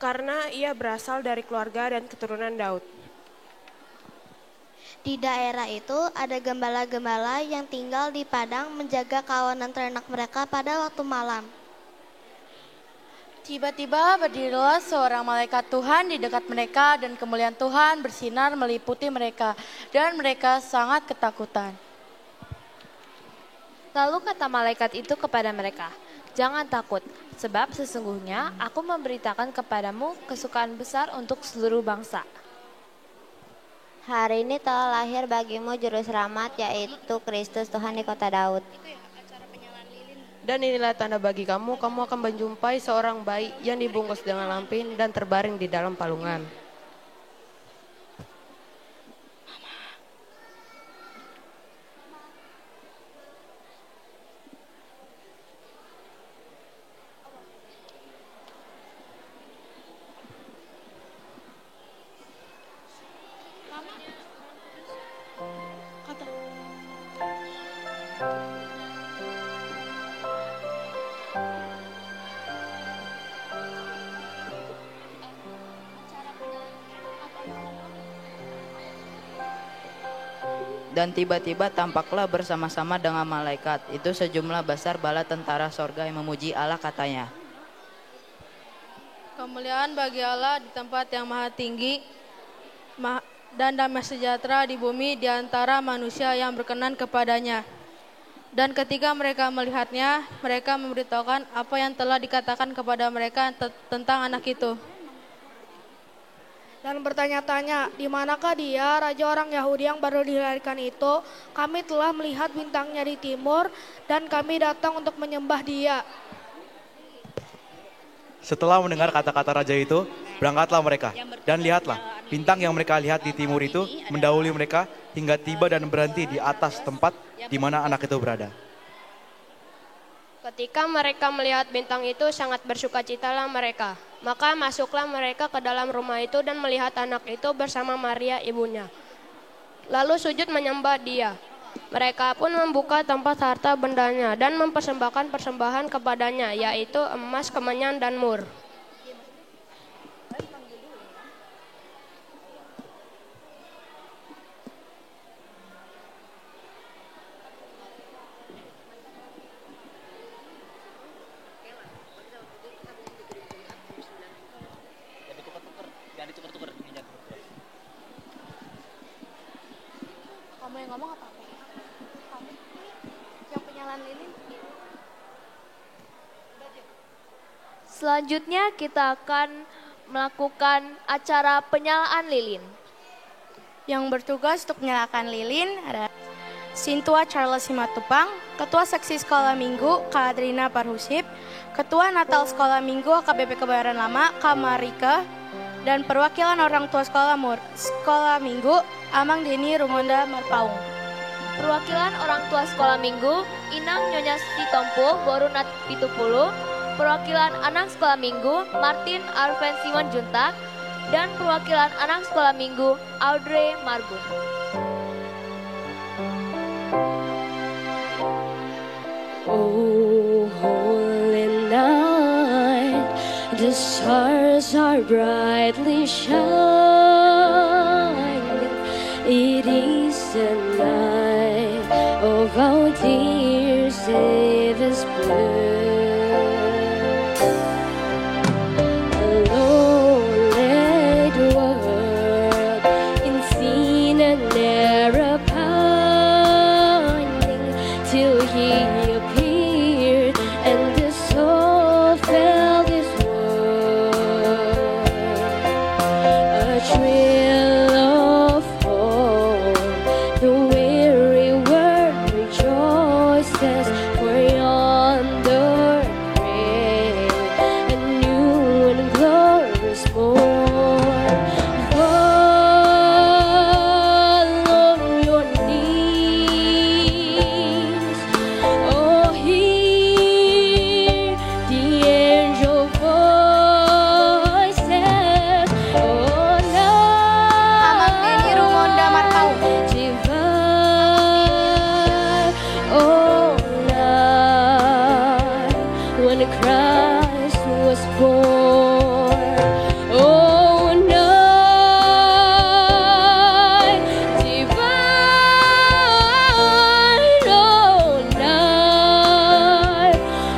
karena ia berasal dari keluarga dan keturunan Daud. Di daerah itu ada gembala-gembala yang tinggal di padang menjaga kawanan ternak mereka pada waktu malam. Tiba-tiba berdirilah seorang malaikat Tuhan di dekat mereka dan kemuliaan Tuhan bersinar meliputi mereka dan mereka sangat ketakutan. Lalu kata malaikat itu kepada mereka, "Jangan takut, sebab sesungguhnya aku memberitakan kepadamu kesukaan besar untuk seluruh bangsa. Hari ini telah lahir bagimu juru selamat, yaitu Kristus Tuhan di kota Daud. Dan inilah tanda bagi kamu, kamu akan menjumpai seorang bayi yang dibungkus dengan lampin dan terbaring di dalam palungan." Dan tiba-tiba tampaklah bersama-sama dengan malaikat itu sejumlah besar bala tentara sorga yang memuji Allah, katanya, Kemuliaan bagi Allah di tempat yang maha tinggi dan damai sejahtera di bumi di antara manusia yang berkenan kepadanya. Dan ketika mereka melihatnya, mereka memberitahukan apa yang telah dikatakan kepada mereka tentang anak itu. Dan bertanya-tanya, di manakah dia, raja orang Yahudi yang baru dilahirkan itu? Kami telah melihat bintangnya di timur dan kami datang untuk menyembah dia. Setelah mendengar kata-kata raja itu, berangkatlah mereka. Dan lihatlah, bintang yang mereka lihat di timur itu mendahului mereka hingga tiba dan berhenti di atas tempat di mana anak itu berada. Ketika mereka melihat bintang itu, sangat bersukacitalah mereka. Maka masuklah mereka ke dalam rumah itu dan melihat anak itu bersama Maria ibunya. Lalu sujud menyembah dia. Mereka pun membuka tempat harta bendanya dan mempersembahkan persembahan kepadanya, yaitu emas, kemenyan, dan mur. Kamu yang ngomong apa? Kamu yang penyalaan lilin? Selanjutnya kita akan melakukan acara penyalaan lilin. Yang bertugas untuk menyalakan lilin adalah Sintua Charles Simatupang, Ketua Seksi Sekolah Minggu Kak Adrina Parhusip, Ketua Natal Sekolah Minggu AKBP Kebayoran Lama Kak Marika, dan perwakilan orang tua sekolah Minggu Amang Deni Rumonda Marpaung. Perwakilan orang tua sekolah Minggu Inang Nyonya Sitompo Borunat Pitupulu, perwakilan anak sekolah Minggu Martin Arven Simon Juntak, dan perwakilan anak sekolah Minggu Audrey Marbun. Oh, holy night, the stars are brightly shining. It is the night of our dear Savior's blood. A lonely world in sin and error pining till He appeared and the soul felt His word. A thrill of hope, the weary world rejoices, for yonder great and new and glorious morn. Fall on your knees, oh hear the angel voices, oh night divine, oh night when Christ was born, oh night divine,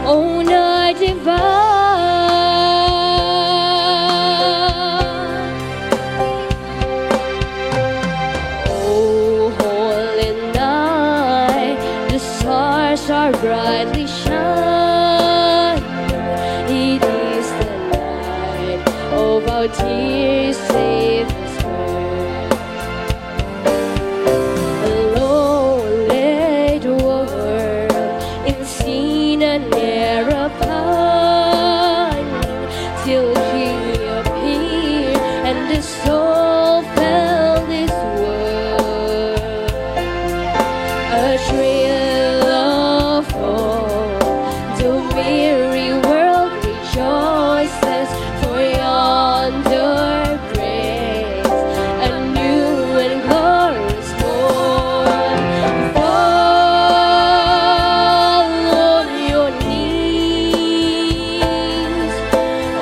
oh night divine. Oh, holy night, the stars are brightly shining. It is the night of our dear Savior's birth. A lonely world in sin and error pining till He appeared and the soul felt His word. A thrill of hope, the weary world rejoices, for yonder grace a new and glorious morn. Fall on your knees,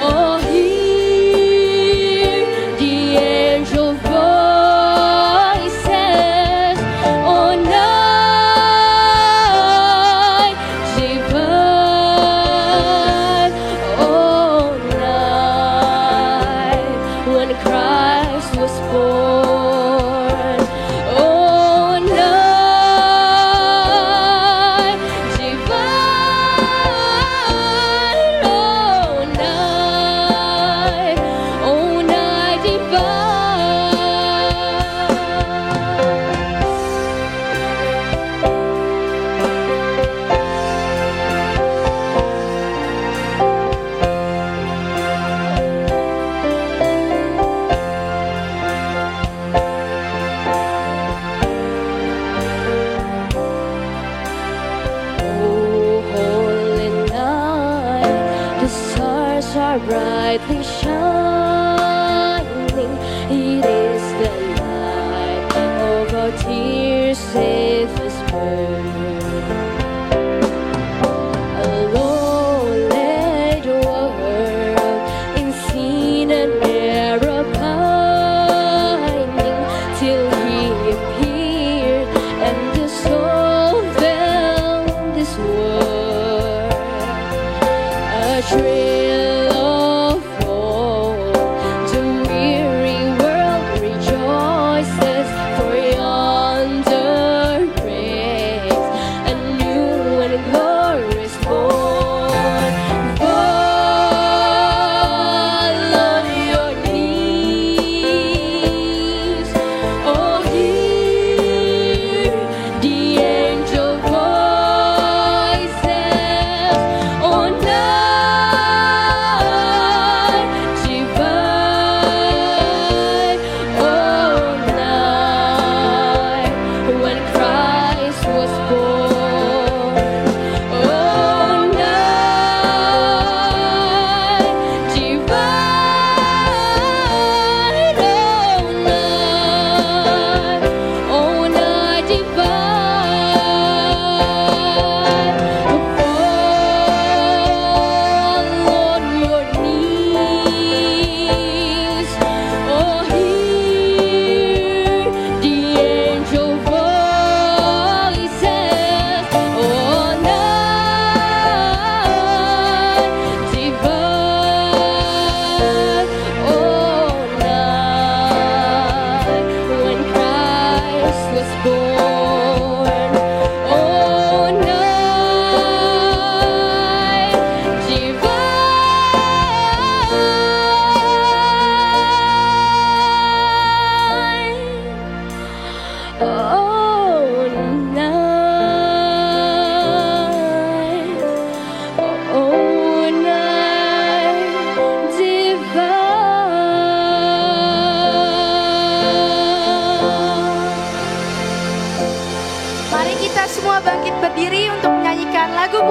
oh hear the angel voices, oh night divine, oh night when Christ was born, oh night divine, oh night divine.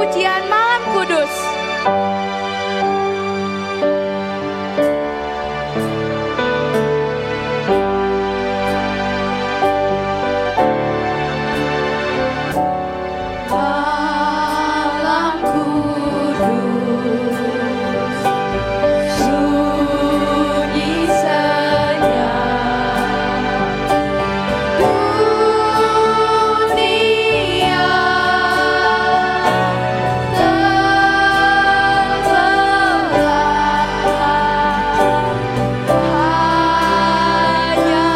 pujian Malam Kudus. Malam kudus, sunyi senyap, dunia hanya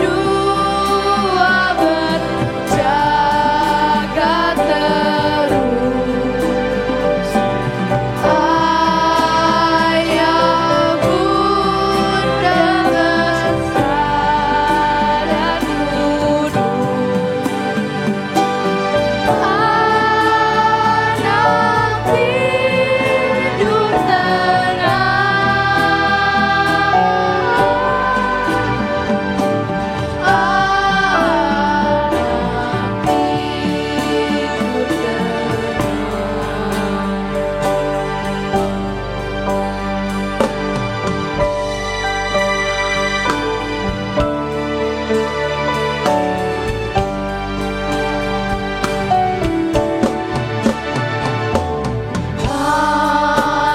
dua berjaga terus, ayah bunda mesra dan kudus, anak tidur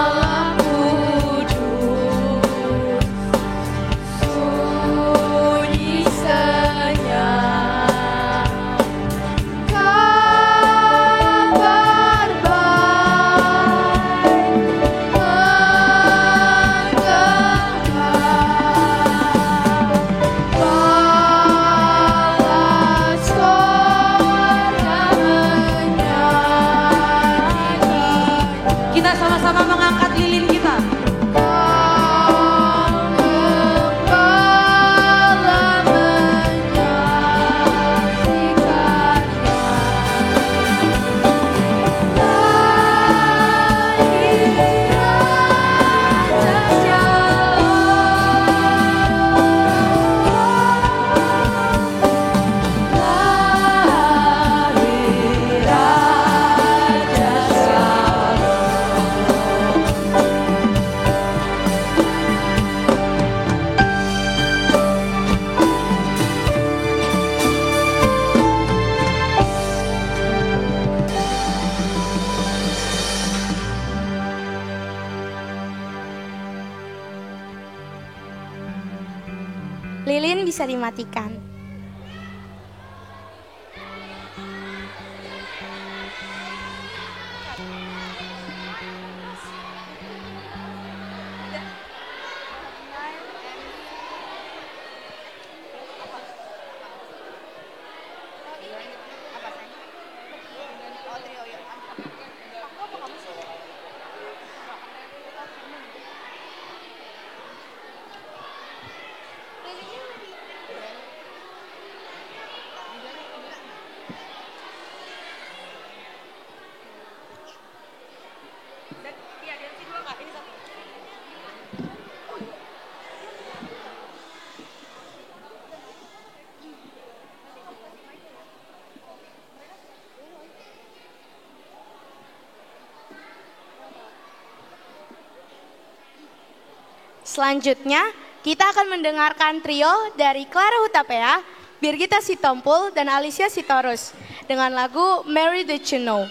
malam kudus, sunyi senyap, kabar baik menggema, balas sorga menyanyikan. Kita sama-sama mengangkat lilin kita. Gembala menyaksikannya, lahir Raja Lilin bisa dimatikan. Selanjutnya, kita akan mendengarkan trio dari Clara Hutapea, Birgita Sitompul, dan Alicia Sitorus dengan lagu Mary Did You Know.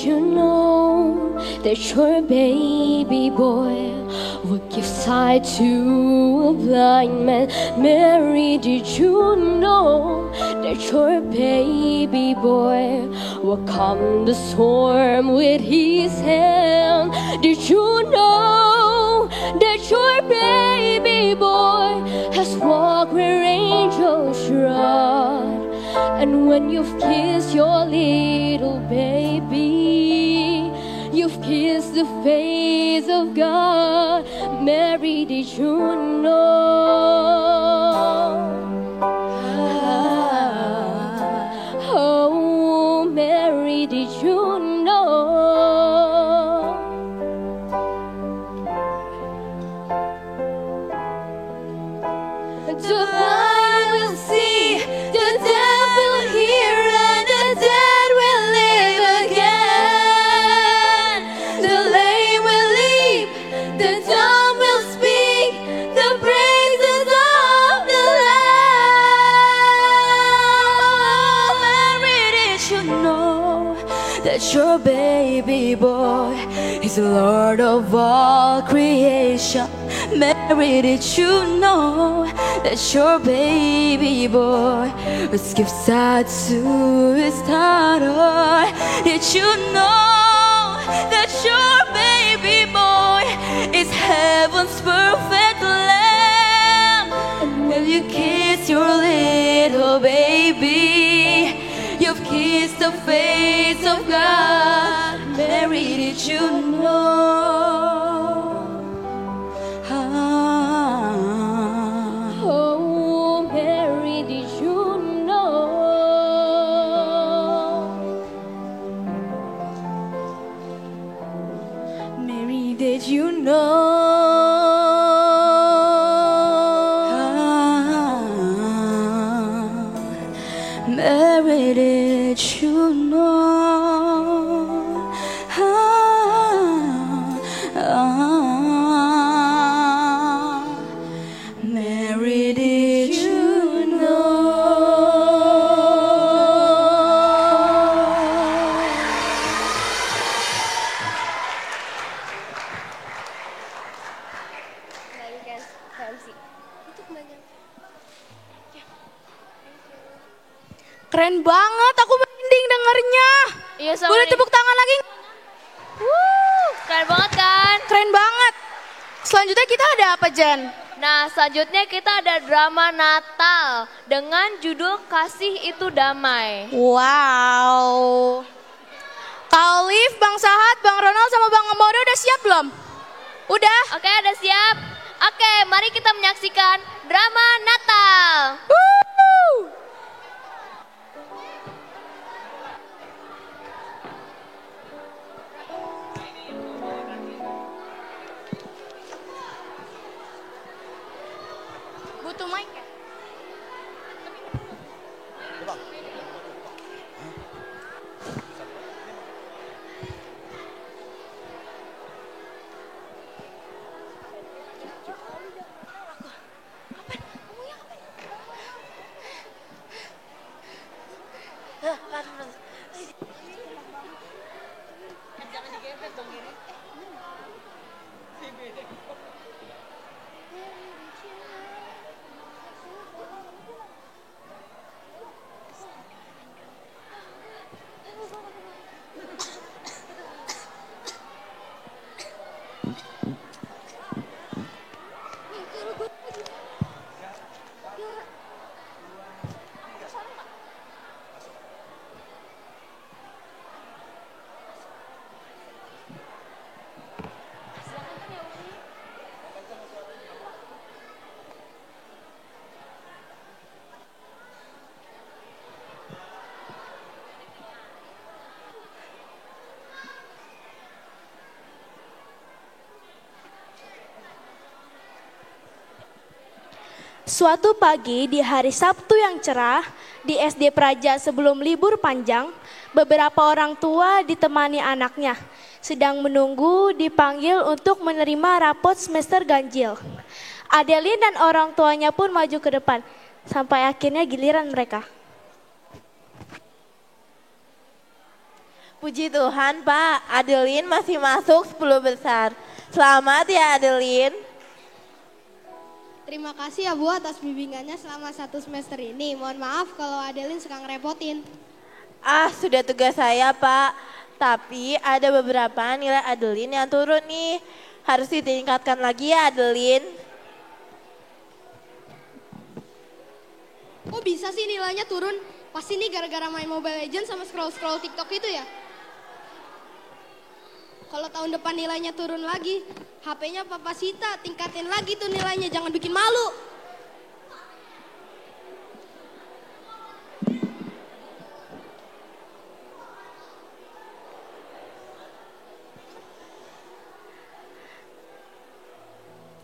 you know that your baby boy would give sight to a blind man? Mary, did you know that your baby boy will calm the storm with his hand? Did you know that your baby boy has walked where angels trod? And when you've kissed your little baby, you've kissed the face of God. Mary, did you know? Oh, Mary, did you know? The blind will see, the deaf will hear, and the dead will live again. The lame will leap, the dumb will speak, the praises of the Lamb. Mary, did you know that your baby boy is the Lord of all creation? Mary, did you know that your baby boy was given sight to his daughter? Did you know that your baby boy is heaven's perfect lamb? And when you kiss your little baby, you've kissed the face of God. Mary, did you know? Oh, Mary, did you know? Mary, did you know? Mary, did you know? Mary, did you know? Keren banget, aku merinding dengernya. Iya, sama Boleh nih. tepuk tangan lagi? Keren banget kan? Keren banget. Selanjutnya kita ada apa, Jen? Nah, selanjutnya kita ada drama Natal dengan judul Kasih Itu Damai. Wow. Kak Olive, Bang Sahat, Bang Ronald, sama Bang Amodo udah siap belum? Udah? Oke, udah siap. Oke, mari kita menyaksikan drama Natal. Butuh mic ya? Jangan digebet dong ini. Suatu pagi di hari Sabtu yang cerah, di SD Praja sebelum libur panjang, beberapa orang tua ditemani anaknya, sedang menunggu dipanggil untuk menerima rapot semester ganjil. Adeline dan orang tuanya pun maju ke depan, sampai akhirnya giliran mereka. Puji Tuhan Pak, Adeline masih masuk 10 besar. Selamat ya Adeline. Terima kasih ya Bu atas bimbingannya selama 1 semester ini. Mohon maaf kalau Adeline suka ngerepotin. Sudah tugas saya Pak. Tapi ada beberapa nilai Adeline yang turun nih. Harus ditingkatkan lagi ya Adeline. Kok bisa sih nilainya turun? Pasti nih gara-gara main Mobile Legends sama scroll-scroll TikTok itu ya? Kalau tahun depan nilainya turun lagi, HP-nya Papa Sita tingkatin lagi tuh nilainya, jangan bikin malu.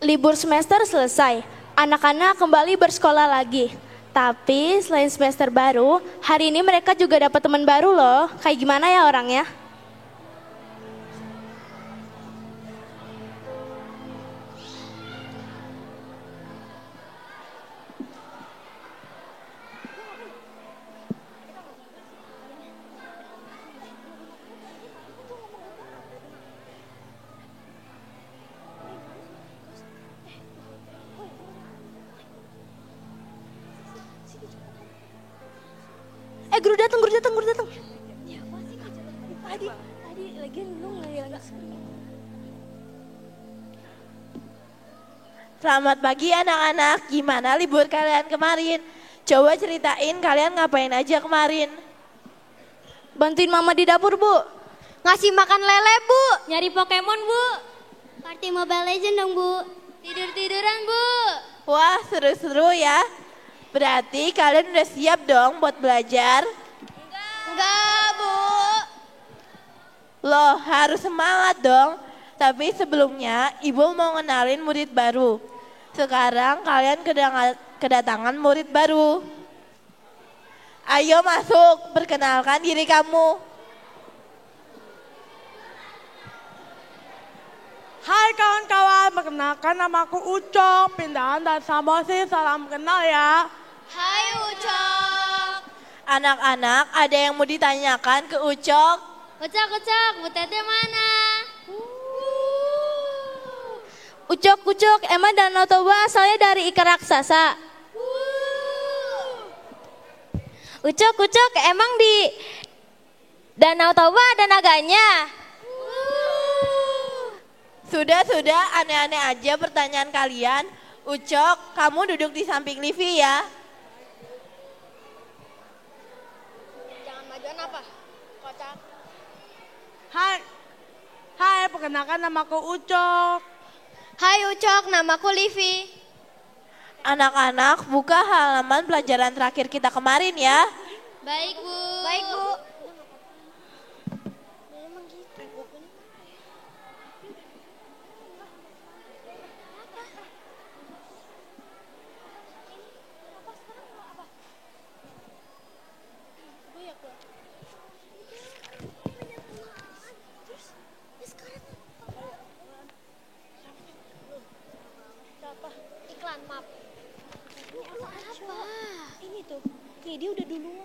Libur semester selesai, anak-anak kembali bersekolah lagi. Tapi selain semester baru, hari ini mereka juga dapat teman baru loh. Kayak gimana ya orangnya? Guru datang. Tadi lagi nung lagi. Selamat pagi anak-anak, gimana libur kalian kemarin? Coba ceritain kalian ngapain aja kemarin? Bantuin mama di dapur Bu. Ngasih makan lele Bu. Nyari Pokemon Bu. Party Mobile Legends dong Bu. Tidur-tiduran Bu. Wah seru-seru ya. Berarti kalian udah siap dong buat belajar? Enggak Bu. Loh harus semangat dong. Tapi sebelumnya ibu mau ngenalin murid baru. Sekarang kalian kedatangan murid baru. Ayo masuk, perkenalkan diri kamu. Hai kawan-kawan, perkenalkan namaku Ucok, pindahan dari Samosir, salam kenal ya. Hai Ucok. Anak-anak, ada yang mau ditanyakan ke Ucok? Ucok, Bu Tete mana? Ucok, emang Danau Toba asalnya dari ikan raksasa? Ucok, emang di Danau Toba ada naganya? Sudah, aneh-aneh aja pertanyaan kalian. Ucok, kamu duduk di samping Livi ya. Jangan majuan apa? Kocak. Hai, perkenalkan namaku Ucok. Hai Ucok, namaku Livi. Anak-anak, buka halaman pelajaran terakhir kita kemarin ya. Baik Bu. Iklan map. Apa? Ini tuh. Nih dia udah duluan.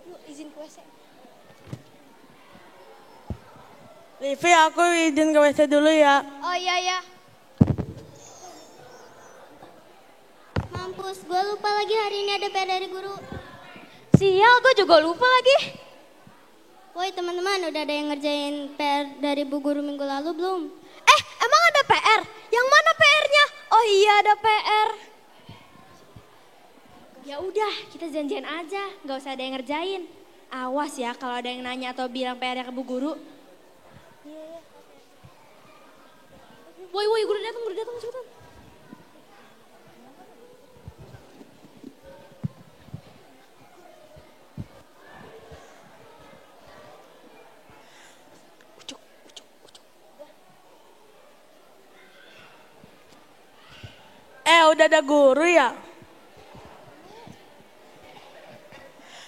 Yuk izin ke WC. Livi, aku izin ke WC dulu ya. Oh iya. Mampus, gue lupa lagi hari ini ada PR dari guru. Sial, gue juga lupa lagi. Woi teman-teman, udah ada yang ngerjain PR dari Bu Guru minggu lalu belum? Emang ada PR? Yang mana PR-nya? Oh iya ada PR. Ya udah, kita janjian aja, nggak usah ada yang ngerjain. Awas ya kalau ada yang nanya atau bilang PR-nya ke Bu Guru. Woi, guru datang cepetan. Udah ada guru ya?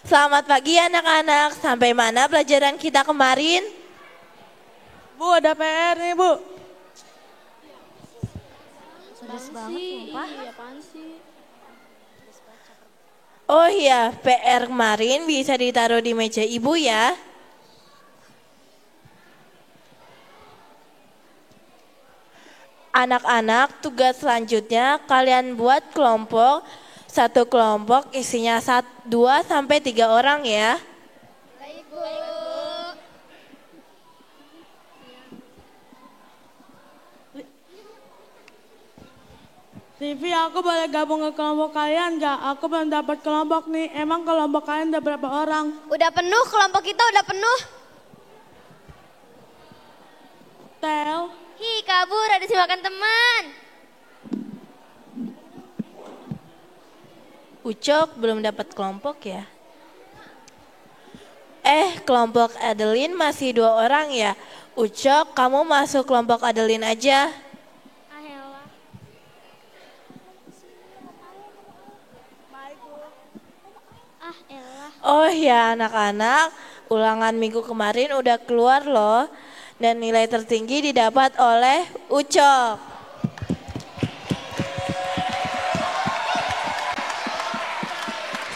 Selamat pagi anak-anak, sampai mana pelajaran kita kemarin? Bu, ada PR nih Bu. Pedas banget, sumpah. Oh iya, PR kemarin bisa ditaruh di meja ibu ya. Anak-anak, tugas selanjutnya kalian buat kelompok. Satu kelompok isinya 2 sampai 3 orang ya. Baik, Bu. Vivi, aku boleh gabung ke kelompok kalian nggak? Aku belum dapat kelompok nih. Emang kelompok kalian udah berapa orang? Udah penuh, kelompok kita udah penuh. Tel. Hi, kabur, ada makan teman. Ucok belum dapat kelompok ya? Kelompok Adeline masih 2 orang ya? Ucok, kamu masuk kelompok Adeline aja. Oh ya anak-anak, ulangan minggu kemarin udah keluar loh. Dan nilai tertinggi didapat oleh Ucok.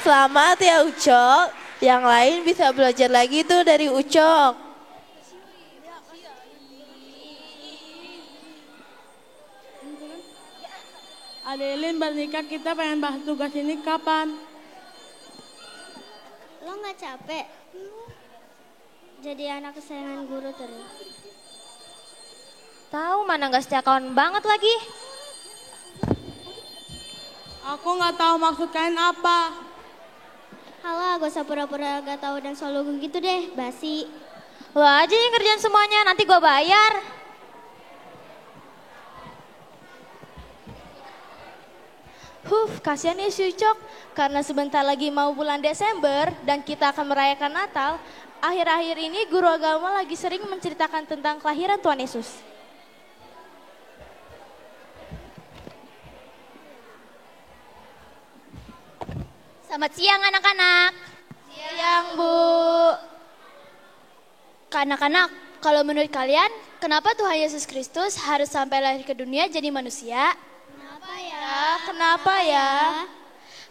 Selamat ya Ucok. Yang lain bisa belajar lagi tuh dari Ucok. Adeline bernikah, kita pengen bahas tugas ini kapan? Lo nggak capek? Jadi anak kesayangan guru terus. Tahu mana nggak setia kawan banget lagi. Aku nggak tahu maksud kalian apa. Halah, gak usah pura-pura gak tahu dan selalu gitu deh, basi. Lo aja yang kerjaan semuanya, nanti gue bayar. Kasihan ya si Ucok, karena sebentar lagi mau bulan Desember dan kita akan merayakan Natal. Akhir-akhir ini guru agama lagi sering menceritakan tentang kelahiran Tuhan Yesus. Selamat siang anak-anak. Siang, Bu. Anak-anak, kalau menurut kalian, kenapa Tuhan Yesus Kristus harus sampai lahir ke dunia jadi manusia? Kenapa ya?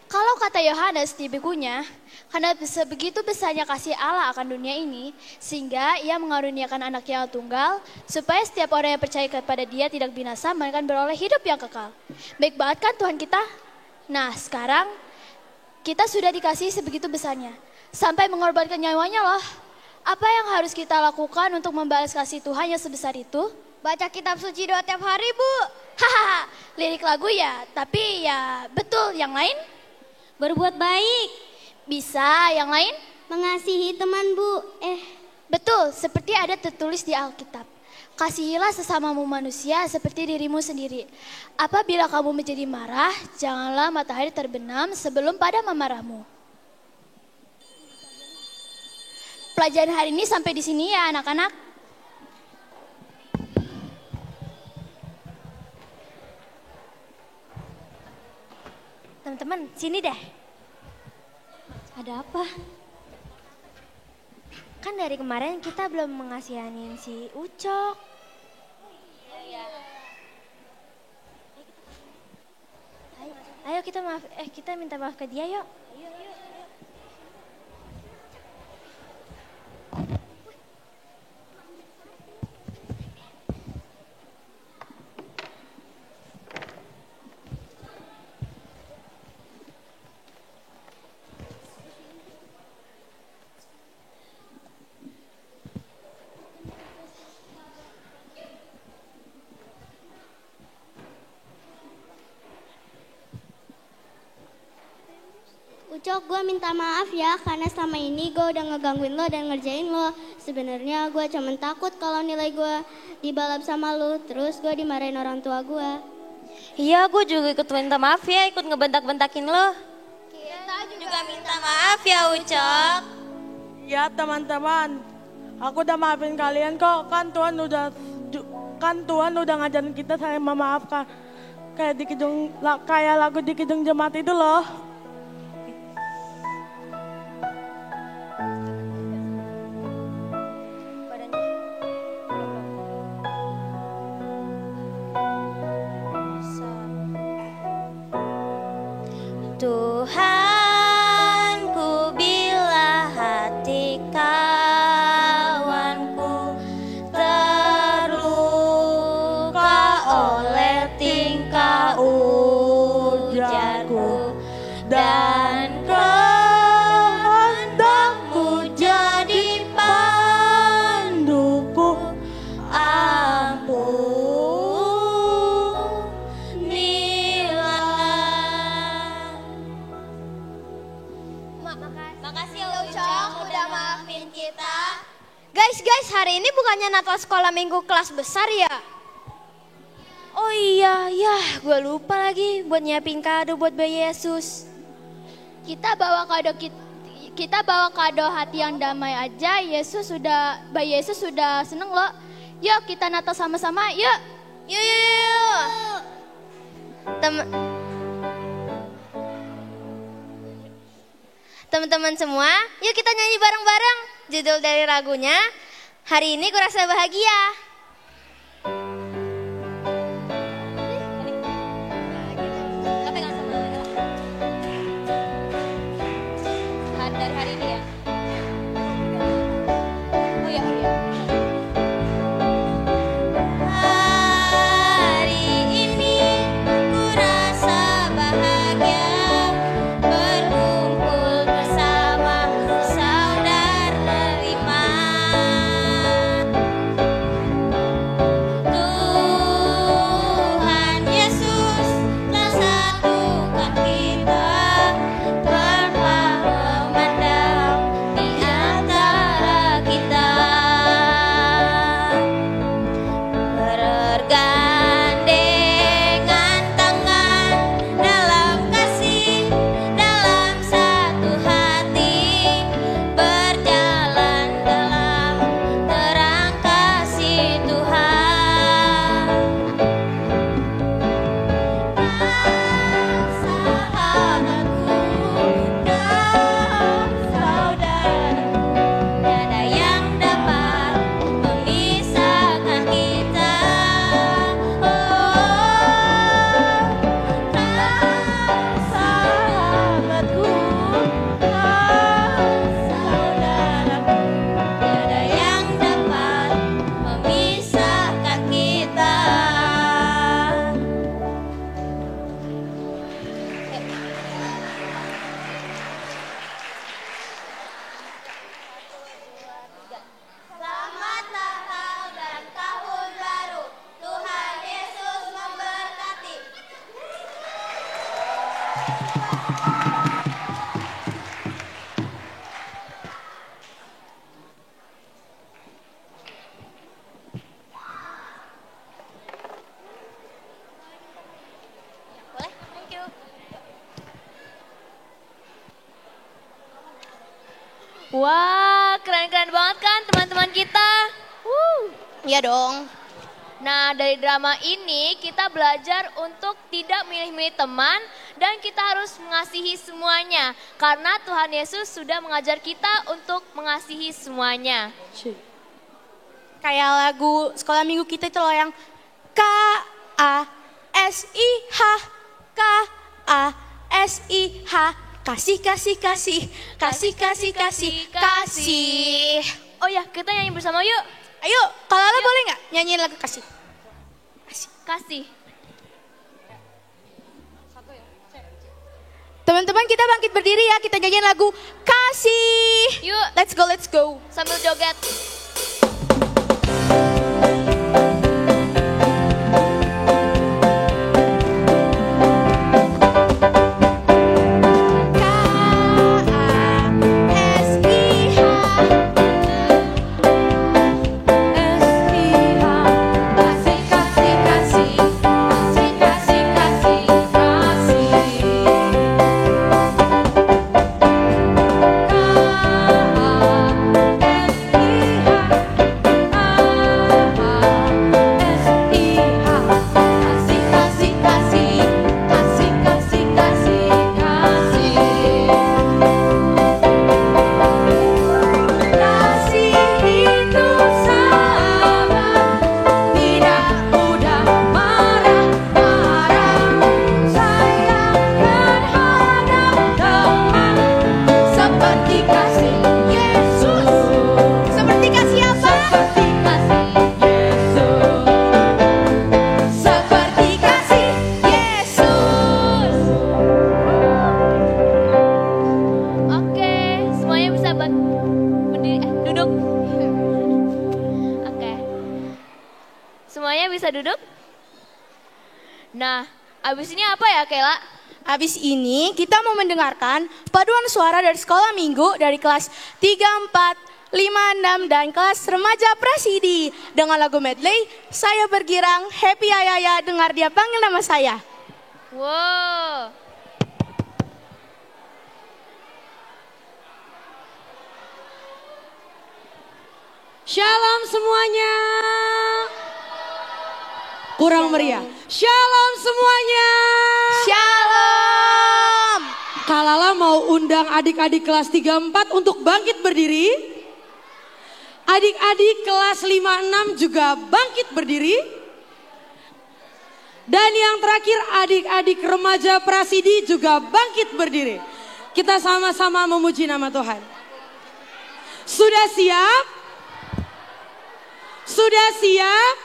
Kalau kata Yohanes di bukunya, karena sebegitu besarnya kasih Allah akan dunia ini, sehingga ia mengaruniakan anak yang tunggal, supaya setiap orang yang percaya kepada dia tidak binasa, melainkan beroleh hidup yang kekal. Baik banget kan Tuhan kita? Nah sekarang, kita sudah dikasih sebegitu besarnya, sampai mengorbankan nyawanya loh. Apa yang harus kita lakukan untuk membalas kasih Tuhan yang sebesar itu? Baca kitab suci doa tiap hari, Bu. Hahaha, lirik lagu ya, tapi ya betul. Yang lain? Berbuat baik. Bisa, yang lain? Mengasihi teman, Bu. Betul, seperti ada tertulis di Alkitab. Kasihilah sesamamu manusia seperti dirimu sendiri. Apabila kamu menjadi marah, janganlah matahari terbenam sebelum pada memarahmu. Pelajaran hari ini sampai di sini ya anak-anak. Teman-teman, sini deh. Ada apa? Kan dari kemarin kita belum mengasihanin si Ucok. Ayo kita minta maaf ke dia yuk. Ucok, gue minta maaf ya karena selama ini gue udah ngegangguin lo dan ngerjain lo. Sebenarnya gue cuma takut kalau nilai gue dibalap sama lo, terus gue dimarahin orang tua gue. Iya, gue juga ikut minta maaf ya, ikut ngebentak-bentakin lo. Kita juga minta maaf ya Ucok. Ya teman-teman, aku udah maafin kalian kok. Kan Tuhan udah ngajarin kita saling memaafkan. Kayak lagu di Kidung Jemaat itu loh. Tuhanku, bila hati kawanku terluka oleh Guys, hari ini bukannya Natal sekolah minggu kelas besar ya? Oh iya, gue lupa lagi buat nyiapin kado buat Bayi Yesus. Kita bawa kado hati yang damai aja. Bayi Yesus sudah seneng loh. Yuk kita Natal sama-sama, yuk. Yuk. Teman-teman semua, yuk kita nyanyi bareng-bareng. Judul dari lagunya, Hari Ini Kurasa Bahagia. Dari hari ini ya. Oh ya. Hari ini kurasa bahagia, berkumpul bersama saudara beriman. Tuhan Yesus telah satukan kita, memandang di antara kita, bergandengan tangan dalam kasih, dalam satu hati, berjalan dalam terang kasih Tuhan. Sahabatku dan saudaraku, tiada yang dapat memisahkan kita. Sahabatku dan saudaraku, tiada yang dapat memisahkan kita. Selamat Natal dan Tahun Baru. Tuhan Yesus memberkati. Boleh? Thank you. Wah, keren-keren banget kan teman-teman kita? Iya dong. Nah, dari drama ini kita belajar untuk tidak milih-milih teman dan kita harus mengasihi semuanya. Karena Tuhan Yesus sudah mengajar kita untuk mengasihi semuanya. Kayak lagu sekolah minggu kita itu loh yang K-A-S-I-H, K-A-S-I-H, kasih, kasih, kasih, kasih, kasih, kasih, kasih. Oh ya, kita nyanyi bersama yuk. Ayo, kalau Lala boleh nggak nyanyiin lagu kasih? Kasih. Teman-teman kita bangkit berdiri ya, kita nyanyiin lagu kasih. Yuk. Let's go, let's go. Sambil joget. duduk. Nah, abis ini apa ya Kela? Abis ini kita mau mendengarkan paduan suara dari sekolah minggu dari kelas 3, 4, 5, 6, dan kelas remaja Prasidi. Dengan lagu medley, Saya Bergirang, Happy Ayaya, dengar dia panggil nama saya. Wow. Shalom semuanya. Kurang meriah. Shalom semuanya. Shalom. Kalala mau undang adik-adik kelas 3-4 untuk bangkit berdiri. Adik-adik kelas 5-6 juga bangkit berdiri. Dan yang terakhir adik-adik remaja Prasidi juga bangkit berdiri. Kita sama-sama memuji nama Tuhan. Sudah siap? Sudah siap?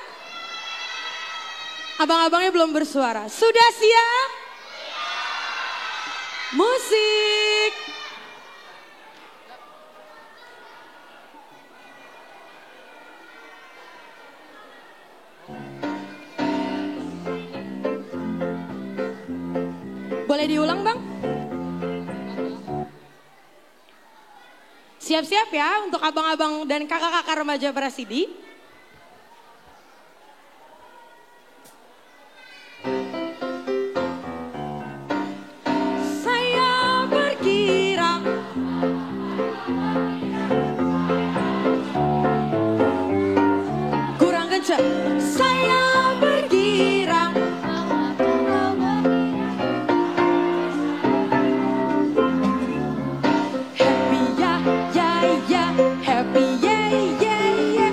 Abang-abangnya belum bersuara. Sudah siap? Musik. Boleh diulang, Bang? Siap-siap ya untuk abang-abang dan kakak-kakak remaja Prasidi. Saya bergirang. Happy ya, ya, ya. Happy ya, ya, ya.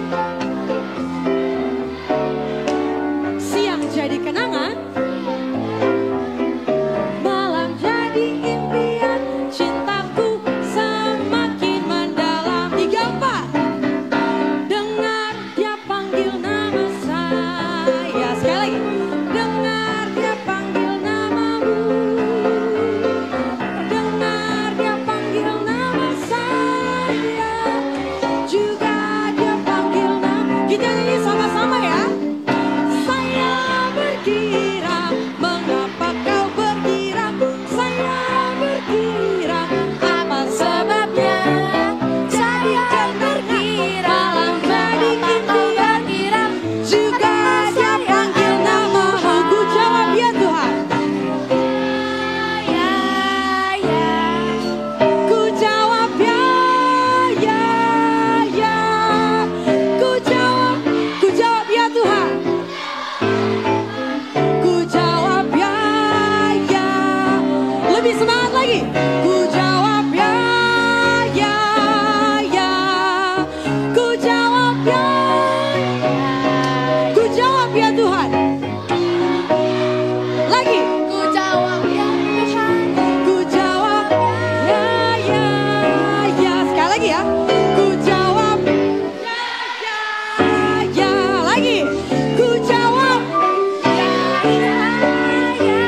Siang jadi kenangan, malam jadi impian. Cintaku semakin mendalam. 3, 4. Dengar dia panggil nama saya. Sekali lagi. Dengar dia panggil namamu. Dengar dia panggil nama saya. Juga dia panggil nama. Kita nyanyi sama-sama ya. Saya bergirang. Mengapa kau bergirang? Saya bergirang. Apa sebabnya? Saya bergirang. Malam jadi impian. Juga dia panggil namamu. Ku jawab ya Tuhan. Ya, ya. Ku jawab ya, ya, ya. Ku jawab ya Tuhan. Ku jawab ya, ya. Lebih semangat lagi. Ku jawab ya, ya, ya. Ku jawab ya, ku jawab ya Tuhan. Lagi. Ku jawab ya Tuhan. Ku jawab ya, ya, ya. Sekali lagi ya. Ku jawab ya, ya, ya. Lagi. Ku jawab ya, ya, ya.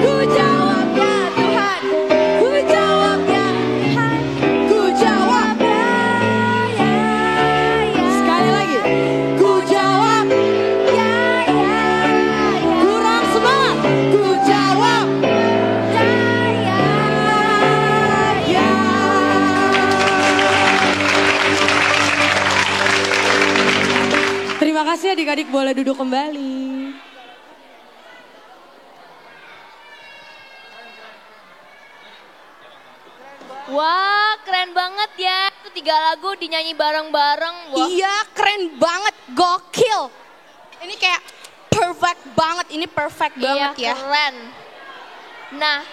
Ku jawab ya Tuhan. Ku jawab ya Tuhan. Ku jawab ya, ya, ya. Sekali lagi. Ku jawab ya, ya, ya. Kurang semangat. Ku jawab ya, ya, ya. Terima kasih adik-adik, boleh duduk kembali. Wah, keren banget ya. Itu 3 lagu dinyanyi bareng-bareng. Wah. Iya, keren banget, gokil. Ini kayak perfect banget, ini perfect banget ya. Keren. Nah,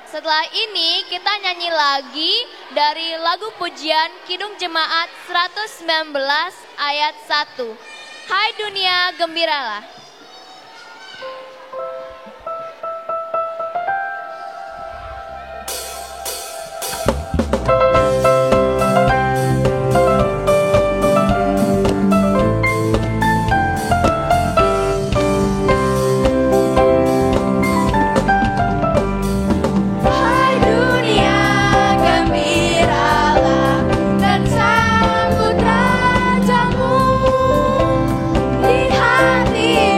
setelah ini kita nyanyi lagi dari lagu pujian Kidung Jemaat 119 ayat 1. Hai dunia, gembiralah. Hai dunia, gembiralah dan sambut rajamu di hati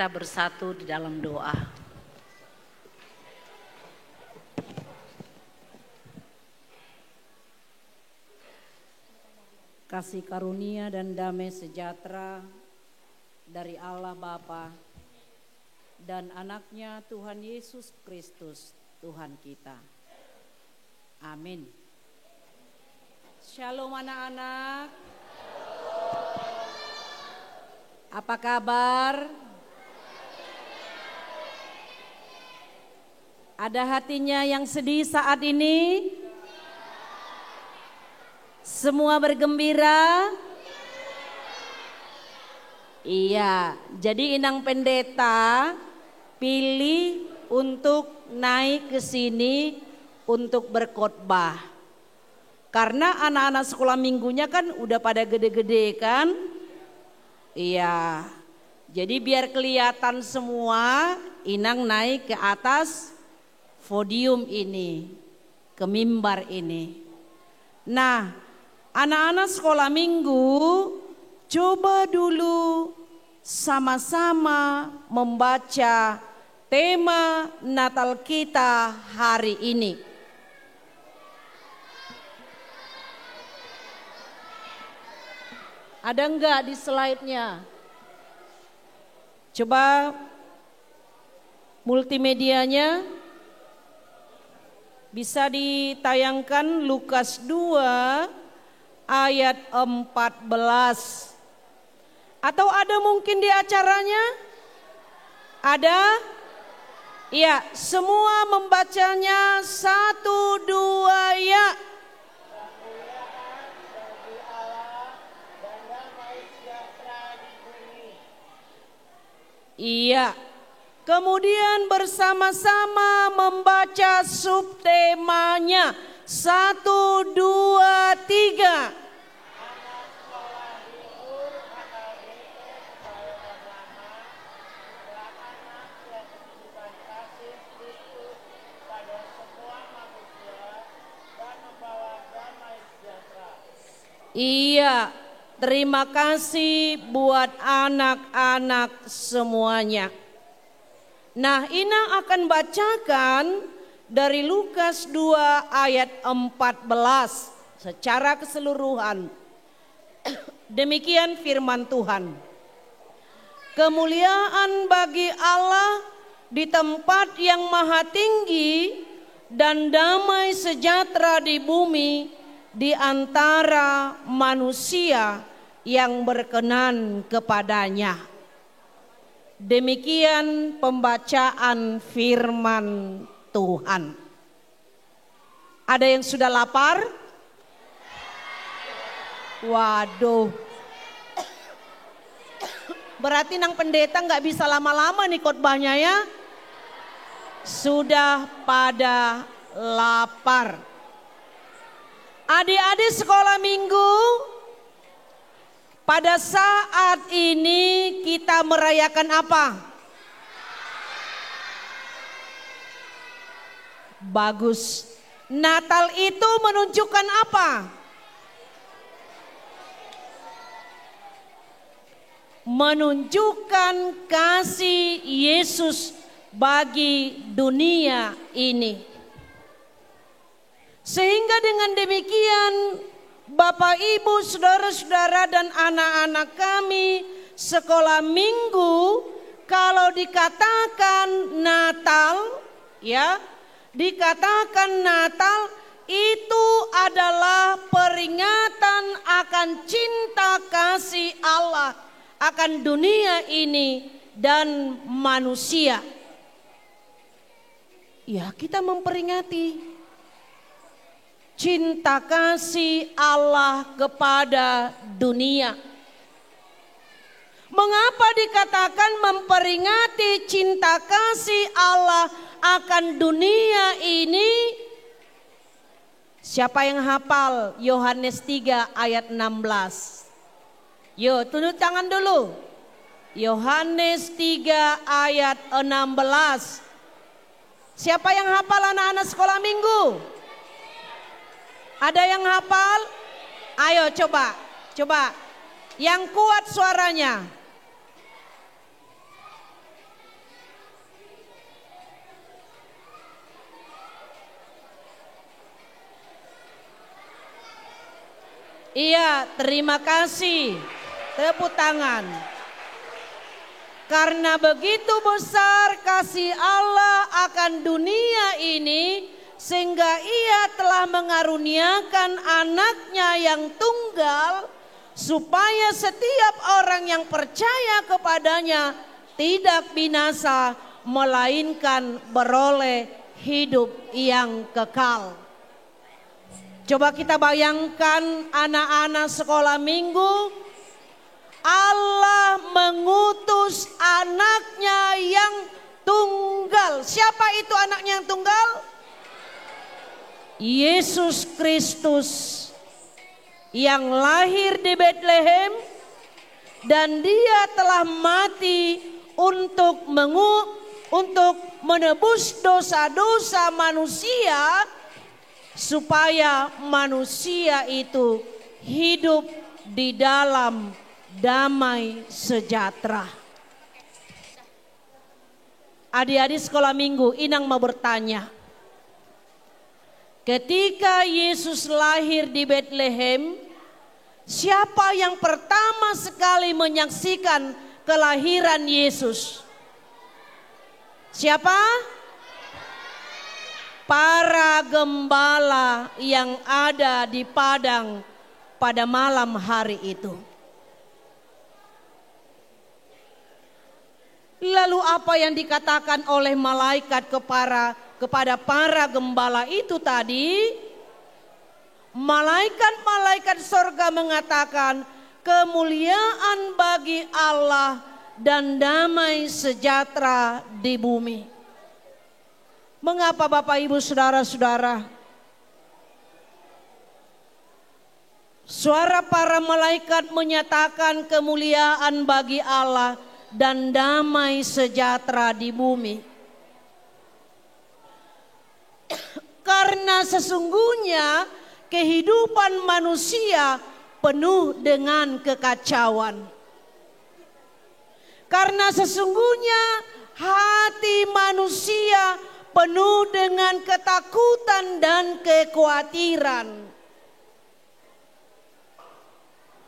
kita bersatu di dalam doa. Kasih karunia dan damai sejahtera dari Allah Bapa dan anaknya Tuhan Yesus Kristus Tuhan kita. Amin. Shalom anak-anak. Apa kabar? Ada hatinya yang sedih saat ini? Semua bergembira? Iya, jadi Inang Pendeta pilih untuk naik ke sini untuk berkhotbah. Karena anak-anak sekolah minggunya kan udah pada gede-gede kan? Iya, jadi biar kelihatan semua, Inang naik ke atas podium ini, ke mimbar ini. Nah, anak-anak sekolah minggu, coba dulu sama-sama membaca tema Natal kita hari ini. Ada enggak di slide-nya? Coba multimedianya bisa ditayangkan Lukas 2 ayat 14. Atau ada mungkin di acaranya? Ada? Iya, semua membacanya 1, 2, ya. Iya. Kemudian bersama-sama membaca subtemanya 1, 2, 3. Iya, terima kasih buat anak-anak semuanya. Nah, Inang akan bacakan dari Lukas 2 ayat 14 secara keseluruhan. Demikian firman Tuhan. Kemuliaan bagi Allah di tempat yang maha tinggi dan damai sejahtera di bumi di antara manusia yang berkenan kepadanya. Demikian pembacaan firman Tuhan. Ada yang sudah lapar? Waduh. Berarti Nang Pendeta nggak bisa lama-lama nih khotbahnya ya. Sudah pada lapar. Adik-adik sekolah minggu, pada saat ini kita merayakan apa? Bagus. Natal itu menunjukkan apa? Menunjukkan kasih Yesus bagi dunia ini. Sehingga dengan demikian Bapak Ibu, saudara-saudara dan anak-anak kami sekolah minggu, kalau dikatakan Natal, ya, dikatakan Natal itu adalah peringatan akan cinta kasih Allah akan dunia ini dan manusia. Ya, kita memperingati cinta kasih Allah kepada dunia. Mengapa dikatakan memperingati cinta kasih Allah akan dunia ini? Siapa yang hafal Yohanes 3 ayat 16? Yo, tunduk tangan dulu. Yohanes 3 ayat 16. Siapa yang hafal anak-anak sekolah minggu? Ada yang hafal? Ayo coba. Yang kuat suaranya. Iya, terima kasih. Tepuk tangan. Karena begitu besar kasih Allah akan dunia ini, sehingga ia telah mengaruniakan anaknya yang tunggal, supaya setiap orang yang percaya kepadanya tidak binasa, melainkan beroleh hidup yang kekal. Coba kita bayangkan anak-anak sekolah minggu, Allah mengutus anaknya yang tunggal. Siapa itu anaknya yang tunggal? Yesus Kristus yang lahir di Bethlehem, dan dia telah mati untuk menebus dosa-dosa manusia, supaya manusia itu hidup di dalam damai sejahtera. Adik-adik sekolah minggu, Inang mau bertanya. Ketika Yesus lahir di Bethlehem, siapa yang pertama sekali menyaksikan kelahiran Yesus? Siapa? Para gembala yang ada di padang pada malam hari itu. Lalu apa yang dikatakan oleh malaikat kepada para gembala itu tadi? Malaikat-malaikat sorga mengatakan, kemuliaan bagi Allah dan damai sejahtera di bumi. Mengapa Bapak Ibu Saudara-saudara? Suara para malaikat menyatakan kemuliaan bagi Allah dan damai sejahtera di bumi. Karena sesungguhnya kehidupan manusia penuh dengan kekacauan. Karena sesungguhnya hati manusia penuh dengan ketakutan dan kekhawatiran.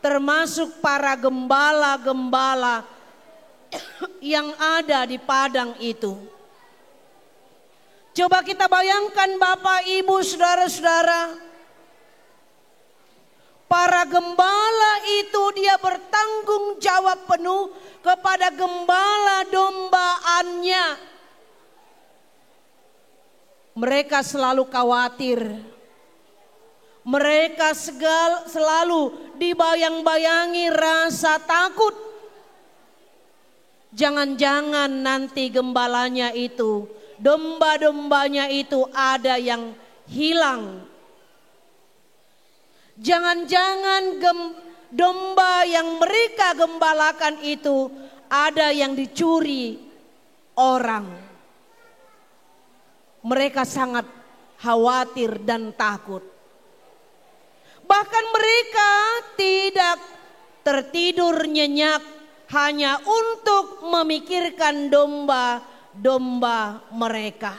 Termasuk para gembala-gembala yang ada di padang itu. Coba kita bayangkan Bapak, Ibu, Saudara-saudara. Para gembala itu dia bertanggung jawab penuh kepada gembala dombaannya. Mereka selalu khawatir. Mereka selalu dibayang-bayangi rasa takut. Jangan-jangan nanti gembalanya itu, domba-dombanya itu ada yang hilang. Jangan-jangan domba yang mereka gembalakan itu ada yang dicuri orang. Mereka sangat khawatir dan takut. Bahkan mereka tidak tertidur nyenyak hanya untuk memikirkan domba-domba mereka.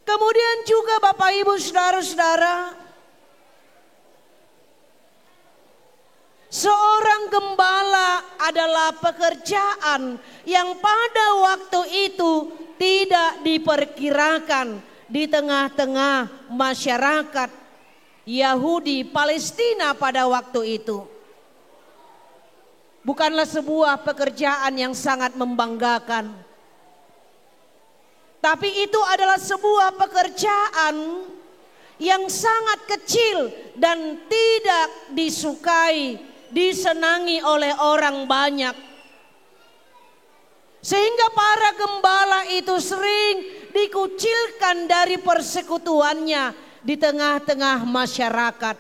Kemudian juga Bapak Ibu Saudara-saudara, seorang gembala adalah pekerjaan yang pada waktu itu tidak diperkirakan di tengah-tengah masyarakat Yahudi Palestina pada waktu itu. Bukanlah sebuah pekerjaan yang sangat membanggakan. Tapi itu adalah sebuah pekerjaan yang sangat kecil dan tidak disukai, disenangi oleh orang banyak. Sehingga para gembala itu sering dikucilkan dari persekutuannya di tengah-tengah masyarakat.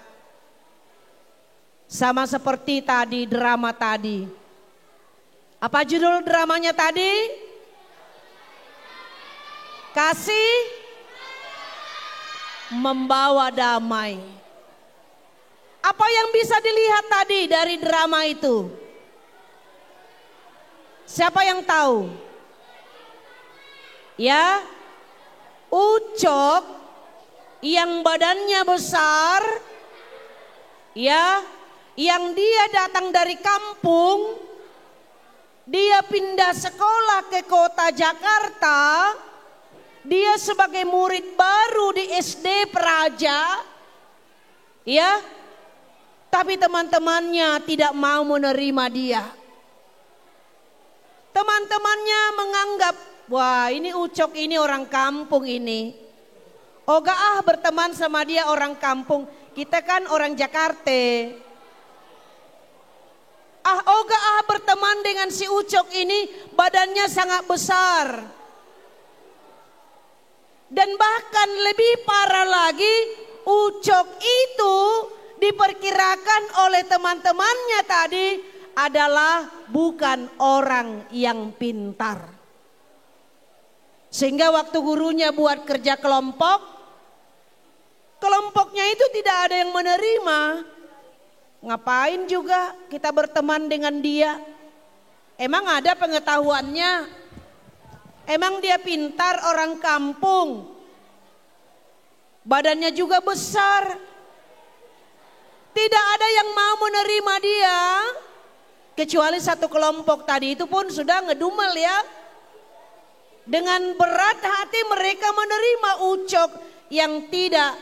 Sama seperti tadi drama tadi. Apa judul dramanya tadi? Kasih membawa damai. Apa yang bisa dilihat tadi dari drama itu? Siapa yang tahu? Ya, Ucok yang badannya besar Ya, yang dia datang dari kampung, dia pindah sekolah ke kota Jakarta, dia sebagai murid baru di SD Praja, ya, tapi teman-temannya tidak mau menerima dia. Teman-temannya menganggap, wah ini Ucok ini orang kampung ini. Oga berteman sama dia orang kampung, kita kan orang Jakarta. Oga berteman dengan si Ucok ini, badannya sangat besar. Dan bahkan lebih parah lagi, Ucok itu diperkirakan oleh teman-temannya tadi adalah bukan orang yang pintar. Sehingga waktu gurunya buat kerja kelompok, kelompoknya itu tidak ada yang menerima. Ngapain juga kita berteman dengan dia? Emang ada pengetahuannya? Emang dia pintar orang kampung? Badannya juga besar. Tidak ada yang mau menerima dia. Kecuali satu kelompok tadi itu pun sudah ngedumel ya. Dengan berat hati mereka menerima Ucok yang tidak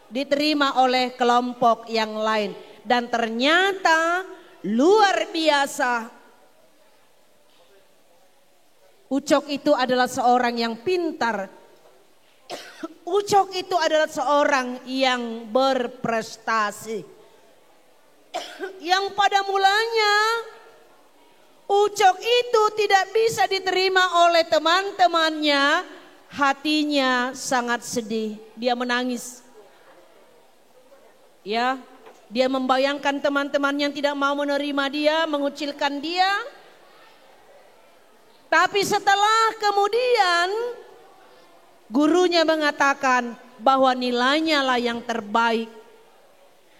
diterima oleh kelompok yang lain. Dan ternyata luar biasa. Ucok itu adalah seorang yang pintar. Ucok itu adalah seorang yang berprestasi. Yang pada mulanya Ucok itu tidak bisa diterima oleh teman-temannya, hatinya sangat sedih, dia menangis. Ya, dia membayangkan teman-teman yang tidak mau menerima dia, mengucilkan dia. Tapi setelah kemudian gurunya mengatakan bahwa nilainya lah yang terbaik.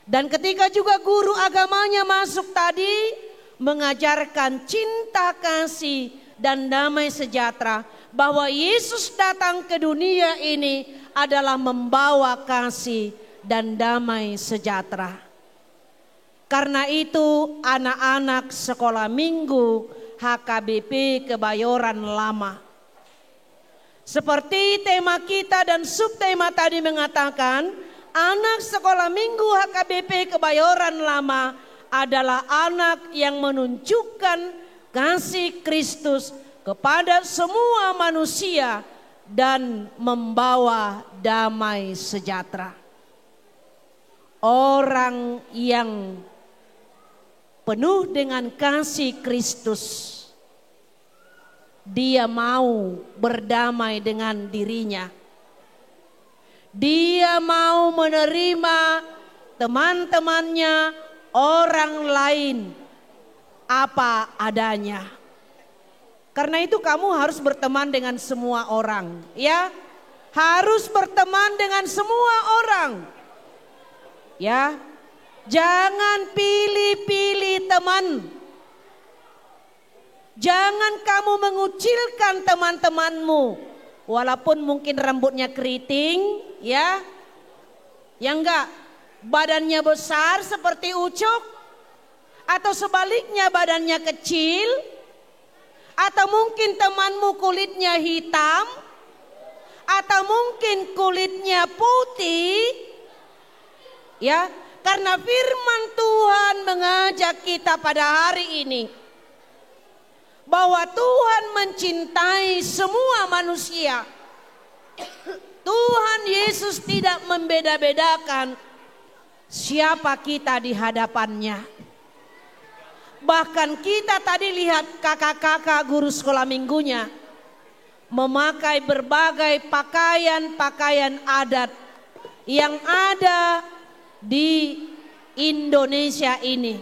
Dan ketika juga guru agamanya masuk tadi, mengajarkan cinta kasih dan damai sejahtera, bahwa Yesus datang ke dunia ini adalah membawa kasih dan damai sejahtera. Karena itu anak-anak sekolah minggu HKBP Kebayoran Lama, seperti tema kita dan subtema tadi mengatakan, anak sekolah minggu HKBP Kebayoran Lama adalah anak yang menunjukkan kasih Kristus kepada semua manusia dan membawa damai sejahtera. Orang yang penuh dengan kasih Kristus, dia mau berdamai dengan dirinya. Dia mau menerima teman-temannya, orang lain apa adanya. Karena itu kamu harus berteman dengan semua orang, ya. Harus berteman dengan semua orang. Ya. Jangan pilih-pilih teman. Jangan kamu mengucilkan teman-temanmu. Walaupun mungkin rambutnya keriting, ya. Ya enggak, badannya besar seperti Ucok, atau sebaliknya badannya kecil, atau mungkin temanmu kulitnya hitam, atau mungkin kulitnya putih, ya. Karena firman Tuhan mengajak kita pada hari ini bahwa Tuhan mencintai semua manusia. Tuhan Yesus tidak membeda-bedakan siapa kita di hadapannya. Bahkan kita tadi lihat kakak-kakak guru sekolah minggunya memakai berbagai pakaian-pakaian adat yang ada di Indonesia ini.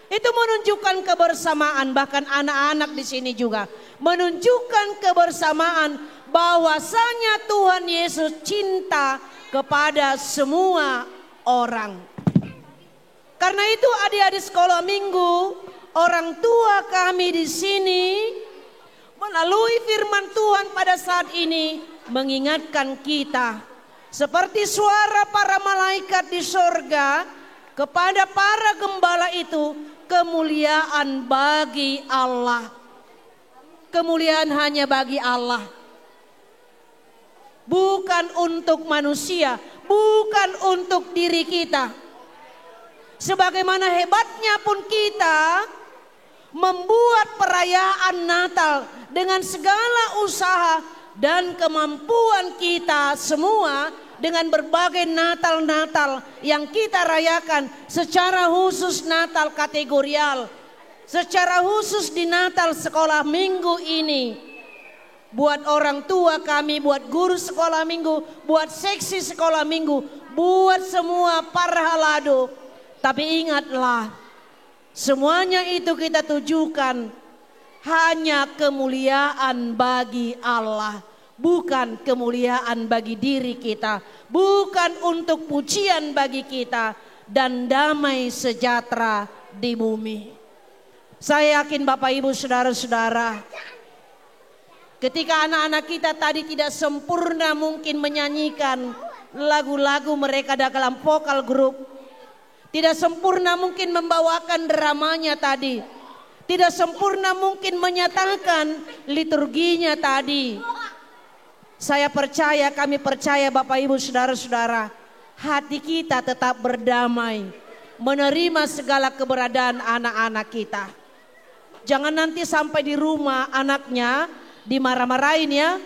Itu menunjukkan kebersamaan, bahkan anak-anak di sini juga menunjukkan kebersamaan bahwasanya Tuhan Yesus cinta kepada semua orang. Karena itu adik-adik sekolah minggu, orang tua kami di sini melalui firman Tuhan pada saat ini mengingatkan kita seperti suara para malaikat di sorga kepada para gembala itu kemuliaan bagi Allah. Kemuliaan hanya bagi Allah. Bukan untuk manusia, bukan untuk diri kita. Sebagaimana hebatnya pun kita membuat perayaan Natal dengan segala usaha dan kemampuan kita semua, dengan berbagai Natal-Natal yang kita rayakan, secara khusus Natal kategorial, secara khusus di Natal sekolah minggu ini. Buat orang tua kami, buat guru sekolah minggu, buat seksi sekolah minggu, buat semua para halado. Tapi ingatlah, semuanya itu kita tujukan hanya kemuliaan bagi Allah. Bukan kemuliaan bagi diri kita, bukan untuk pujian bagi kita, dan damai sejahtera di bumi. Saya yakin Bapak Ibu Saudara-saudara, ketika anak-anak kita tadi tidak sempurna mungkin menyanyikan lagu-lagu mereka dalam vokal group, tidak sempurna mungkin membawakan dramanya tadi, tidak sempurna mungkin menyatakan liturginya tadi. Saya percaya, kami percaya Bapak Ibu Saudara-saudara, hati kita tetap berdamai, menerima segala keberadaan anak-anak kita. Jangan nanti sampai di rumah anaknya dimarah-marahin ya.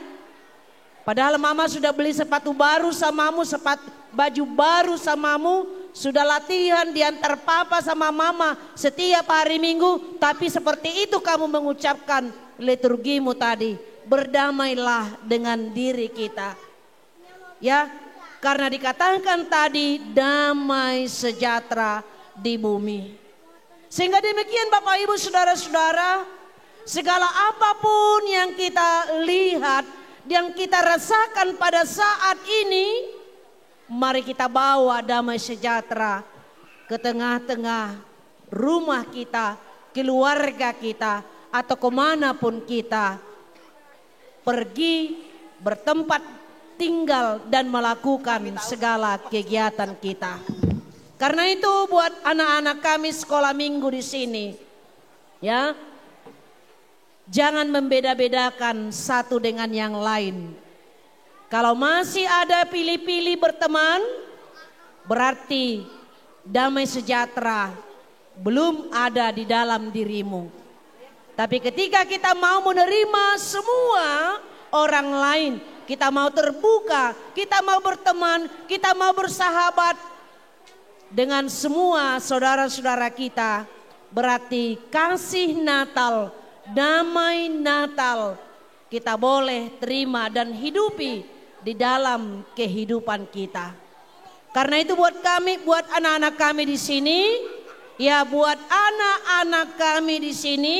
Padahal mama sudah beli sepatu baru samamu, baju baru samamu, sudah latihan diantar papa sama mama setiap hari Minggu, tapi seperti itu kamu mengucapkan liturgimu tadi. Berdamailah dengan diri kita. Ya, karena dikatakan tadi damai sejahtera di bumi. Sehingga demikian Bapak Ibu Saudara-saudara, segala apapun yang kita lihat, yang kita rasakan pada saat ini, mari kita bawa damai sejahtera ke tengah-tengah rumah kita, keluarga kita, atau kemanapun kita pergi, bertempat tinggal, dan melakukan segala kegiatan kita. Karena itu buat anak-anak kami sekolah minggu di sini, ya, jangan membeda-bedakan satu dengan yang lain. Kalau masih ada pilih-pilih berteman, berarti damai sejahtera belum ada di dalam dirimu. Tapi ketika kita mau menerima semua orang lain, kita mau terbuka, kita mau berteman, kita mau bersahabat dengan semua saudara-saudara kita, berarti kasih Natal, damai Natal kita boleh terima dan hidupi di dalam kehidupan kita. Karena itu buat kami, buat anak-anak kami di sini, ya buat anak-anak kami di sini,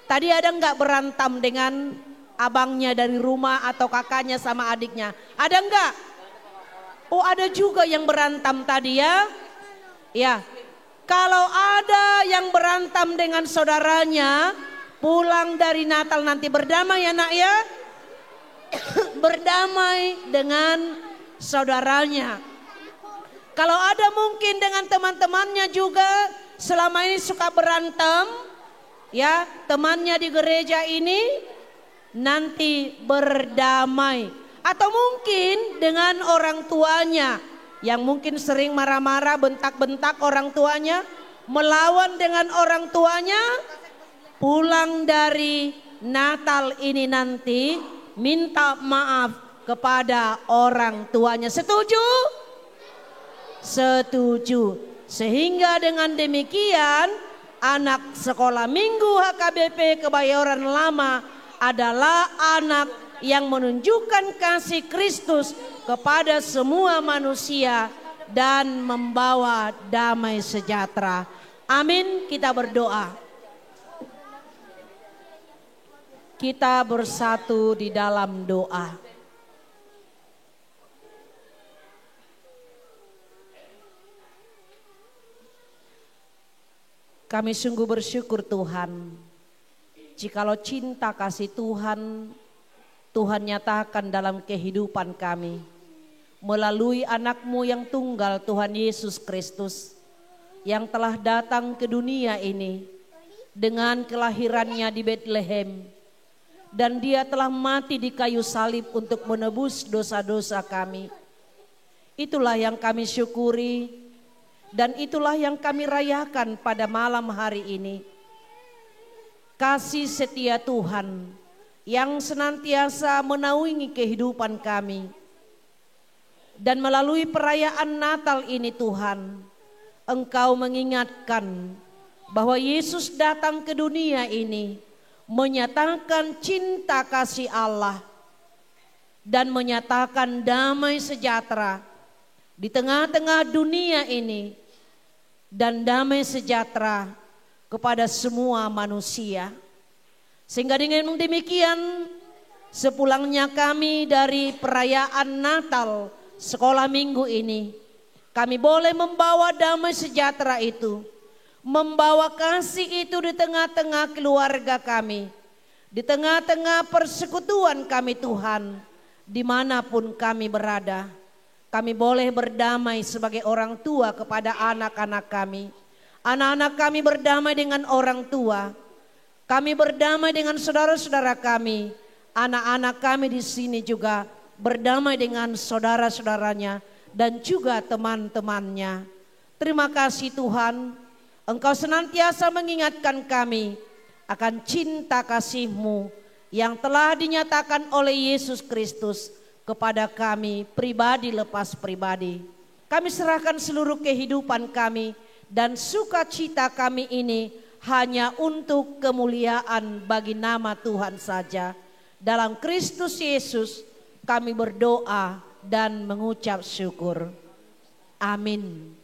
tadi ada nggak berantem dengan abangnya dari rumah atau kakaknya sama adiknya? Ada nggak? Oh ada juga yang berantem tadi ya. Ya, kalau ada yang berantem dengan saudaranya, pulang dari Natal nanti berdamai ya nak ya. Berdamai dengan saudaranya. Kalau ada mungkin dengan teman-temannya juga selama ini suka berantem, ya, temannya di gereja ini nanti berdamai. Atau mungkin dengan orang tuanya yang mungkin sering marah-marah, bentak-bentak orang tuanya, melawan dengan orang tuanya, pulang dari Natal ini nanti minta maaf kepada orang tuanya. Setuju? Setuju. Sehingga dengan demikian anak sekolah minggu HKBP Kebayoran Lama adalah anak yang menunjukkan kasih Kristus kepada semua manusia dan membawa damai sejahtera. Amin, kita berdoa. Kita bersatu di dalam doa. Kami sungguh bersyukur Tuhan, jikalau cinta kasih Tuhan, Tuhan nyatakan dalam kehidupan kami, melalui anak-Mu yang tunggal Tuhan Yesus Kristus, yang telah datang ke dunia ini dengan kelahirannya di Bethlehem. Dan dia telah mati di kayu salib untuk menebus dosa-dosa kami. Itulah yang kami syukuri dan itulah yang kami rayakan pada malam hari ini. Kasih setia Tuhan yang senantiasa menaungi kehidupan kami. Dan melalui perayaan Natal ini Tuhan, Engkau mengingatkan bahwa Yesus datang ke dunia ini menyatakan cinta kasih Allah dan menyatakan damai sejahtera di tengah-tengah dunia ini dan damai sejahtera kepada semua manusia. Sehingga dengan demikian sepulangnya kami dari perayaan Natal sekolah minggu ini, kami boleh membawa damai sejahtera itu, membawa kasih itu di tengah-tengah keluarga kami, di tengah-tengah persekutuan kami Tuhan, dimanapun kami berada. Kami boleh berdamai sebagai orang tua kepada anak-anak kami. Anak-anak kami berdamai dengan orang tua. Kami berdamai dengan saudara-saudara kami. Anak-anak kami di sini juga berdamai dengan saudara-saudaranya dan juga teman-temannya. Terima kasih Tuhan. Engkau senantiasa mengingatkan kami akan cinta kasih-Mu yang telah dinyatakan oleh Yesus Kristus kepada kami pribadi lepas pribadi. Kami serahkan seluruh kehidupan kami dan sukacita kami ini hanya untuk kemuliaan bagi nama Tuhan saja. Dalam Kristus Yesus kami berdoa dan mengucap syukur. Amin.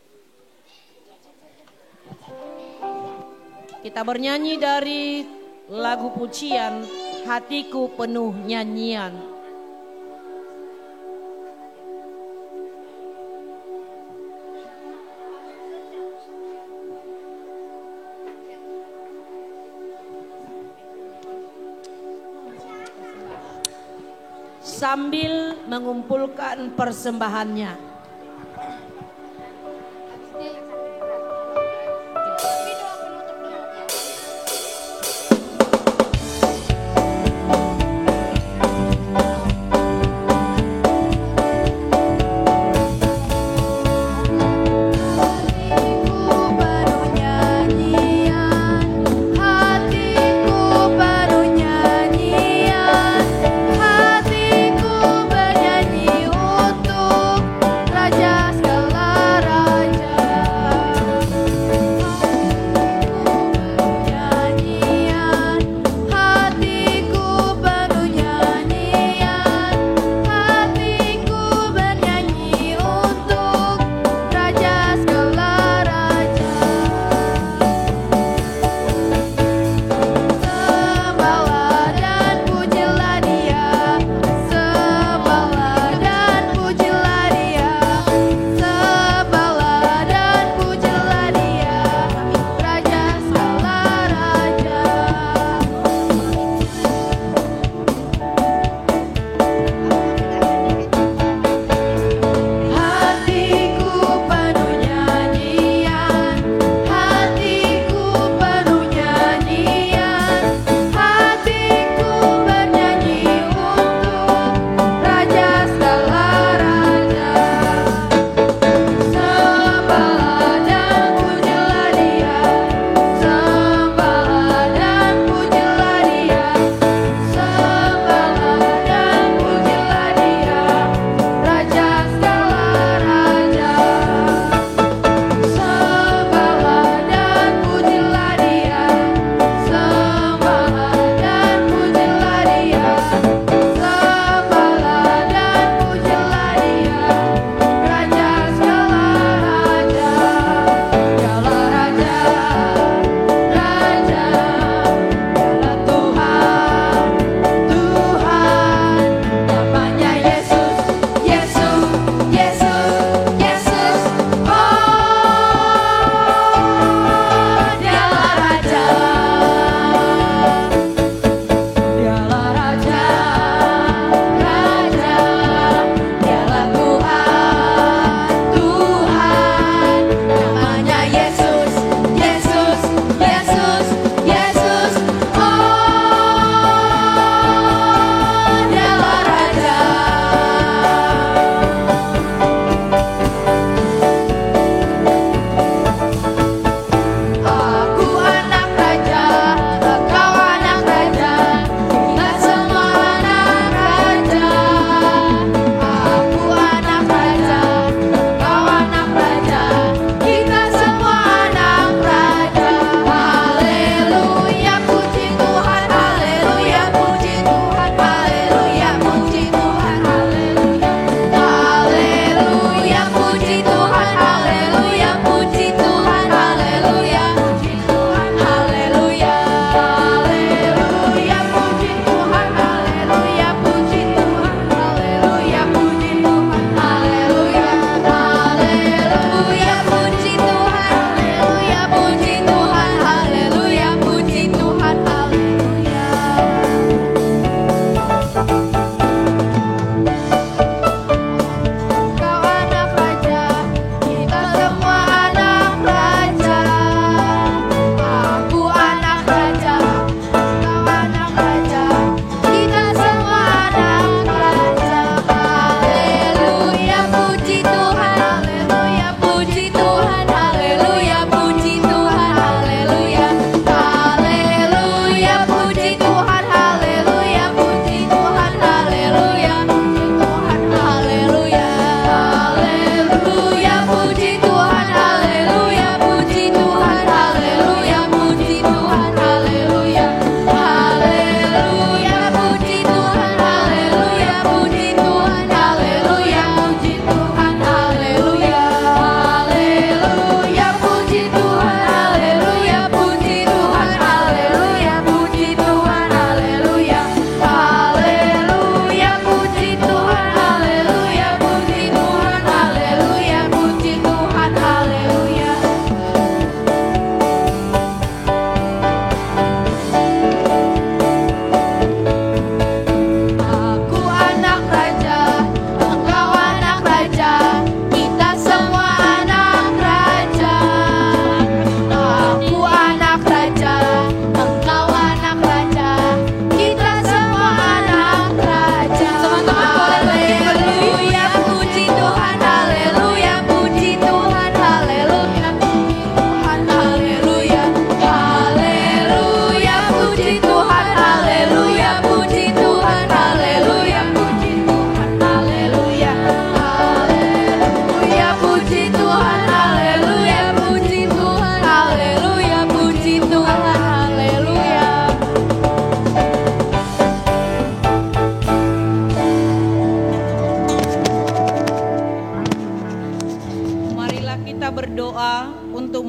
Kita bernyanyi dari lagu pujian Hatiku Penuh Nyanyian. Sambil mengumpulkan persembahannya. Hatiku bernyanyi untuk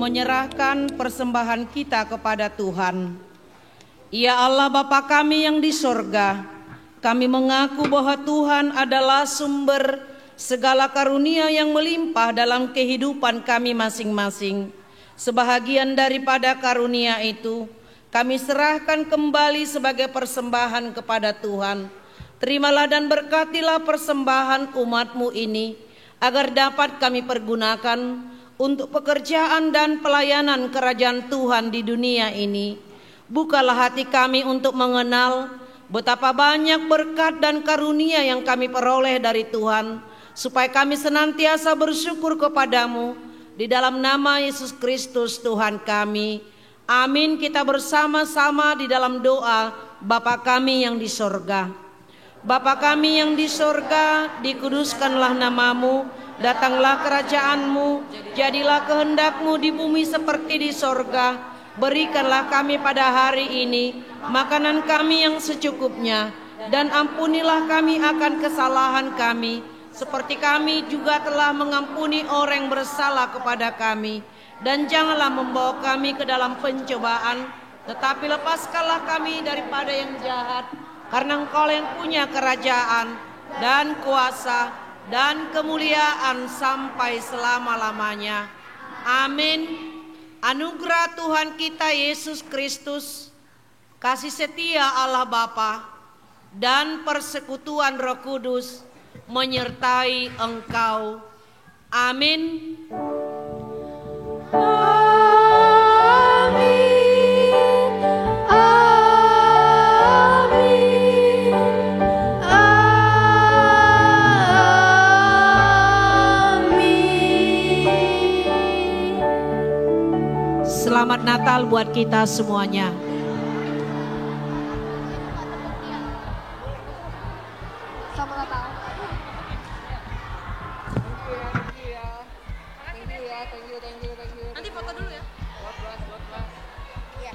menyerahkan persembahan kita kepada Tuhan. Ya Allah Bapa kami yang di sorga, kami mengaku bahwa Tuhan adalah sumber segala karunia yang melimpah dalam kehidupan kami masing-masing. Sebahagian daripada karunia itu kami serahkan kembali sebagai persembahan kepada Tuhan. Terimalah dan berkatilah persembahan umat-Mu ini, agar dapat kami pergunakan untuk pekerjaan dan pelayanan kerajaan Tuhan di dunia ini. Bukalah hati kami untuk mengenal betapa banyak berkat dan karunia yang kami peroleh dari Tuhan, supaya kami senantiasa bersyukur kepadamu di dalam nama Yesus Kristus Tuhan kami. Amin. Kita bersama-sama di dalam doa Bapa kami yang di sorga. Bapa kami yang di sorga, dikuduskanlah namamu, datanglah kerajaanmu, jadilah kehendakmu di bumi seperti di sorga. Berikanlah kami pada hari ini makanan kami yang secukupnya, dan ampunilah kami akan kesalahan kami, seperti kami juga telah mengampuni orang yang bersalah kepada kami. Dan janganlah membawa kami ke dalam pencobaan, tetapi lepaskanlah kami daripada yang jahat. Karena Engkau yang punya kerajaan dan kuasa dan kemuliaan sampai selama-lamanya. Amin. Anugerah Tuhan kita Yesus Kristus, kasih setia Allah Bapa, dan persekutuan Roh Kudus menyertai engkau. Amin. Selamat Natal buat kita semuanya. Selamat Natal. Thank you. Nanti foto dulu ya. Iya.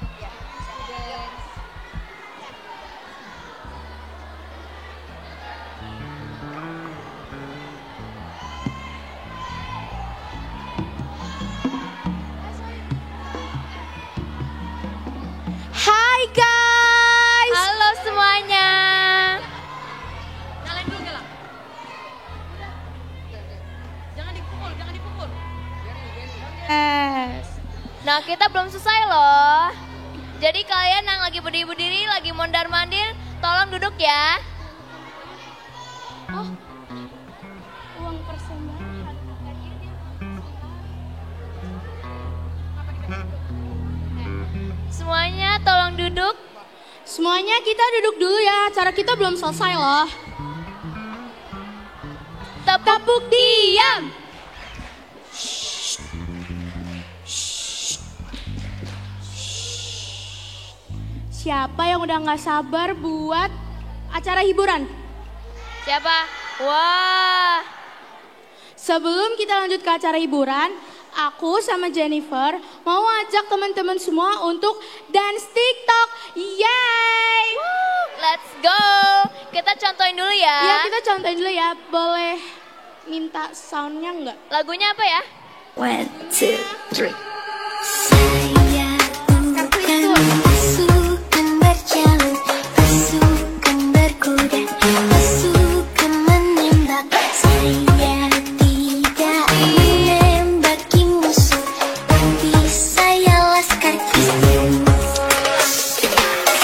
Hai guys. Halo semuanya. Nyalain dulu Galang. Jangan dipukul. Nah, kita belum selesai loh. Jadi kalian yang lagi berdiri-berdiri, lagi mondar-mandir, tolong duduk ya. Oh, uang persembahan. Semuanya tolong duduk. Semuanya kita duduk dulu ya, acara kita belum selesai loh. Tepuk diam. Siapa yang udah gak sabar buat acara hiburan? Siapa? Wah. Sebelum kita lanjut ke acara hiburan, aku sama Jennifer mau ajak teman-teman semua untuk dance TikTok. Yay! Let's go. Kita contohin dulu ya. Iya, kita contohin dulu ya. Boleh minta soundnya nggak? Lagunya apa ya? 1, 2, 3. Pasukan berjalan, pasukan berkuda, pasukan menembak. Saya tidak menembaki musuh, tapi saya laskar Kristus.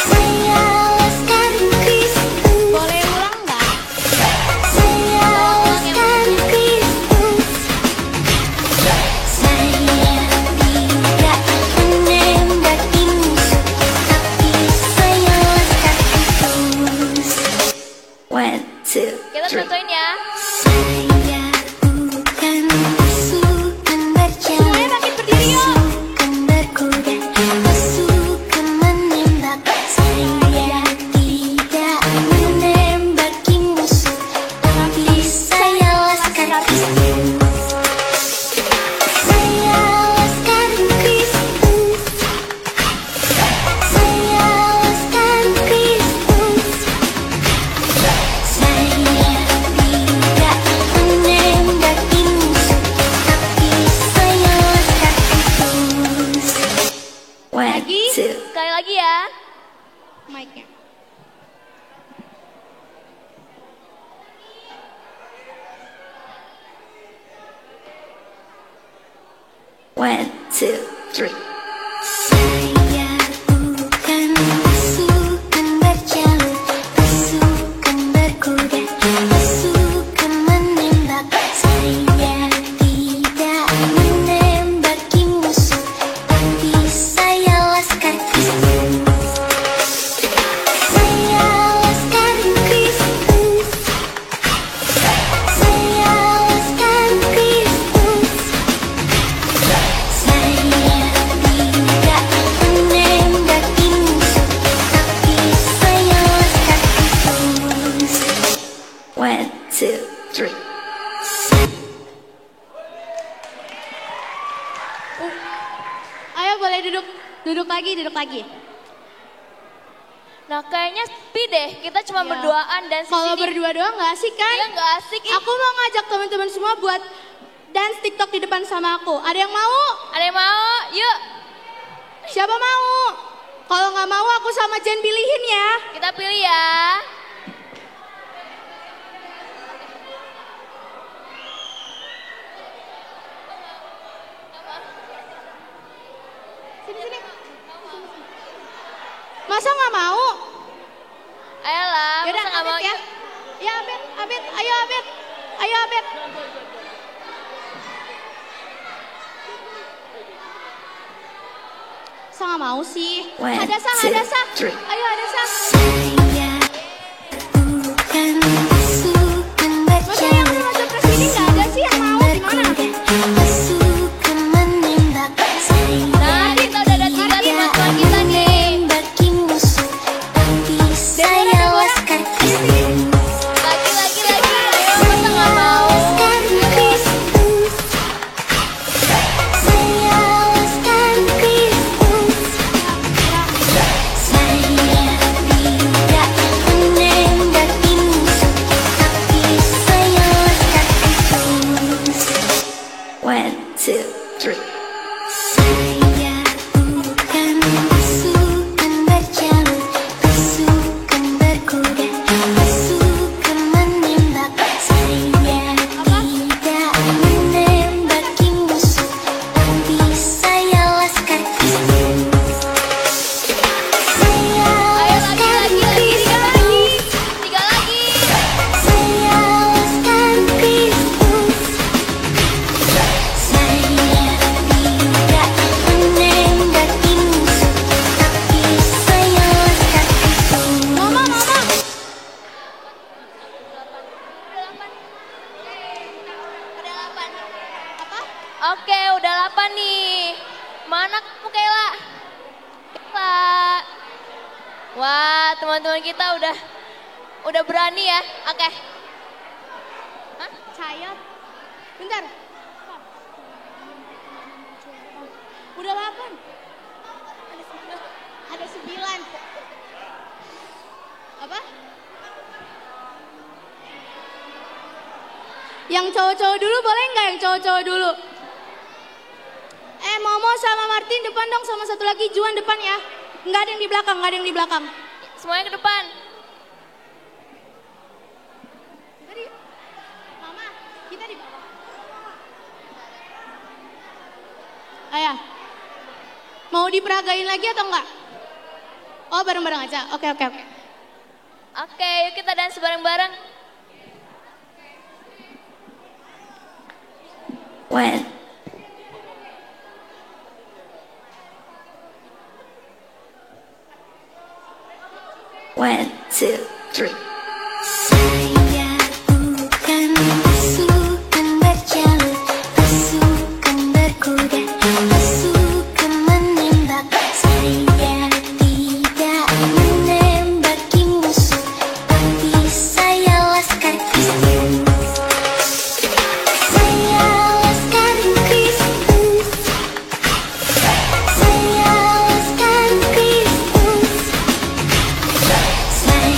Saya laskar Kristus. Boleh ulang nggak? Saya laskar Kristus. Saya tidak menembaki musuh, tapi saya laskar Kristus. 1, 2, Kita contohin ya. Bukan pasukan berjalan, pasukan berkuda, pasukan menembak. Saya tidak menembaki musuh, tapi saya laskar Kristus. Saya laskar Kristus. Saya laskar Kristus. Saya tidak menembaki 1, 2, 3. Saya bukan pasukan berjalur, pasukan berkuda, pasukan menembak. Saya tidak menembaki musuh, tapi saya laskar Kristus. Saya laskar Kristus. Saya laskar Kristus. Saya tidak menembaki musuh, tapi saya laskar Kristus. 1, 2, 3. Ayo boleh duduk lagi. Nah kayaknya sepi deh, kita cuma Iya. berduaan dan Kalau berdua doang nggak asik kan? Iya nggak asik. Aku mau ngajak teman-teman semua buat dance TikTok di depan sama aku. Ada yang mau? Ada yang mau? Yuk. Siapa mau? Kalau nggak mau aku sama Jen pilihin ya. Kita pilih ya. Sini. Masa nggak mau? Ayolah, Yaudah, masa nggak mau? Abed ya. Ya Abed, ayo Abed. Masa nggak mau sih? Hadasa. Ayo Hadasa. Bukan pasukan berjalur, pasukan berkuda, pasukan menembak. Saya kita udah ada 3 teman-teman kita nih. menembaki musuh, tapi saya laskar Kristus. Lagi. Masa nggak mau? Laskar Kristus. Saya laskar Kristus. Saya tidak menembaki musuh, tapi saya laskar Kristus. 1, 2, 3. Saya bukan pasukan berjalur, pasukan berkuda, pasukan menembak. Saya tidak menembaki musuh, tapi saya laskar Kristus. Saya laskar Kristus. 3 lagi. Saya laskar Kristus. Saya tidak menembaki musuh, tapi saya laskar Kristus. Mama. Oke, udah 8 nih. Mana kamu Kayla? Kayla. Wah, teman-teman kita udah berani ya. Oke. Hah? Cayat. Bentar. Udah 8. Ada 9. Apa? Yang cowok-cowok dulu boleh nggak yang cowok-cowok dulu? Momo sama Martin depan dong, sama satu lagi Juan depan ya. Nggak ada yang di belakang, Semuanya ke depan. Mama, kita di bawah. Ayah, mau diperagain lagi atau enggak? Oh bareng-bareng aja, oke. Oke, yuk kita dance bareng-bareng. 1. One, two, three. Saya bukan pasukan berjalur, pasukan berkuda, pasukan menembak. Saya tidak menembaki musuh, tapi saya laskar Kristus. Saya laskar Kristus. Saya laskar Kristus. Saya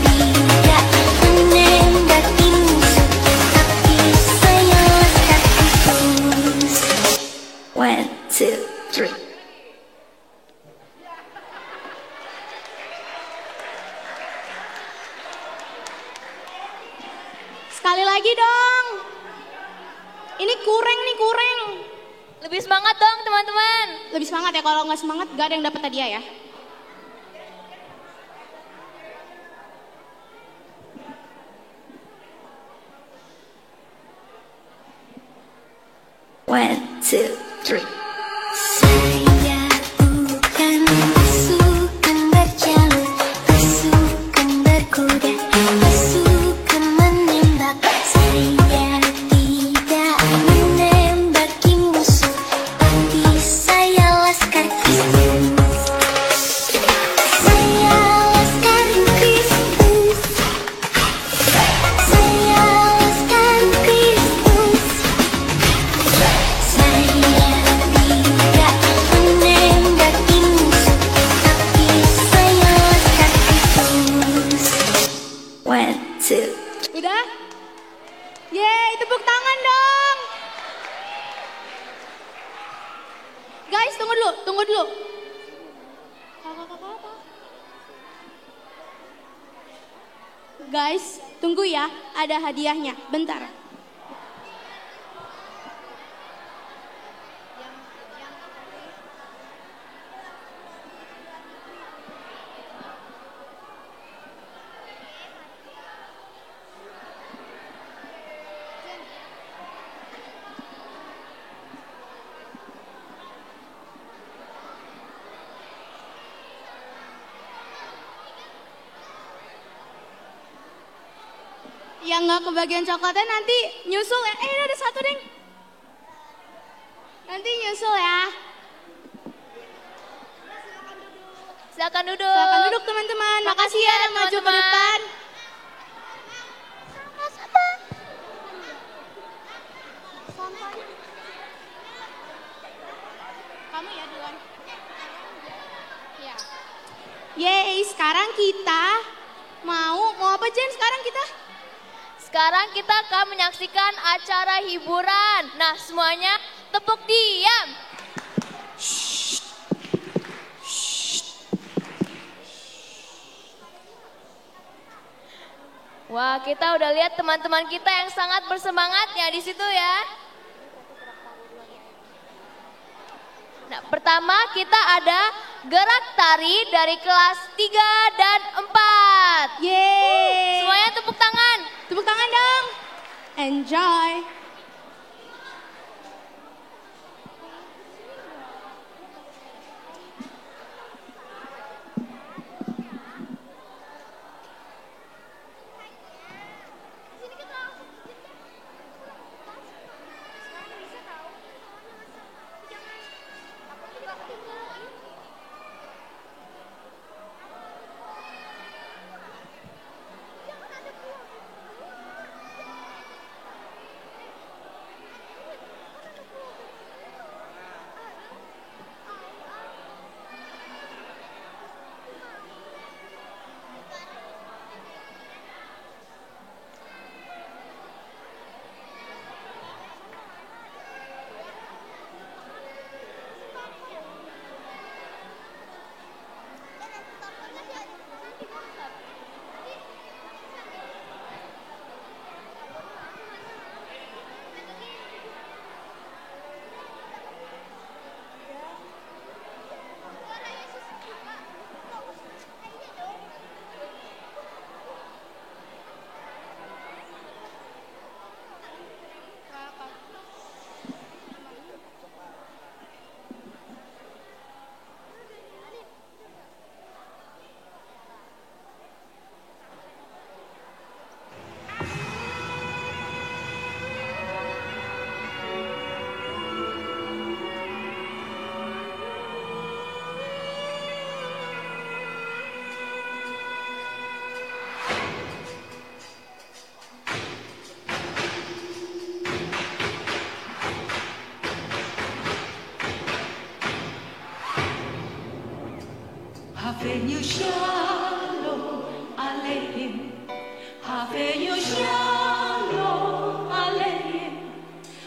tidak menembaki musuh, tapi saya laskar Kristus. 1, 2, 3. Sekali lagi dong. Ini kurang nih, kurang. 5 Lebih semangat dong teman-teman. Lebih semangat ya, kalau nggak semangat gak ada yang dapat hadiah ya. One, two, three. Saya bukan pasukan berjalur, pasukan berkuda, pasukan menembak. Saya tidak menembaki musuh, tapi saya laskar Kristus. Saya laskar Kristus. Saya laskar Kristus. Saya tidak menembaki musuh, tapi saya laskar Kristus. One, two. Udah? Yeay, tepuk tangan dong. Guys, tunggu dulu. Guys, tunggu ya, ada hadiahnya. Bentar. Yang nggak kebagian coklatnya nanti nyusul ya. Ini ada satu deng. Nanti nyusul ya. Silakan duduk. Silakan duduk teman-teman. Makasih ya yang maju ke depan. Kamu ya duluan. Ya. Yeay, sekarang kita mau apa Jen sekarang kita? Sekarang kita akan menyaksikan acara hiburan. Nah, semuanya tepuk diam. Wah, kita udah lihat teman-teman kita yang sangat bersemangatnya di situ ya. Nah, pertama kita ada gerak tari dari kelas 3 dan 4. Yeay. Semuanya tepuk tangan. Tepuk tangan dong. Enjoy. Havenu shalom aleichem, Havenu shalom aleichem,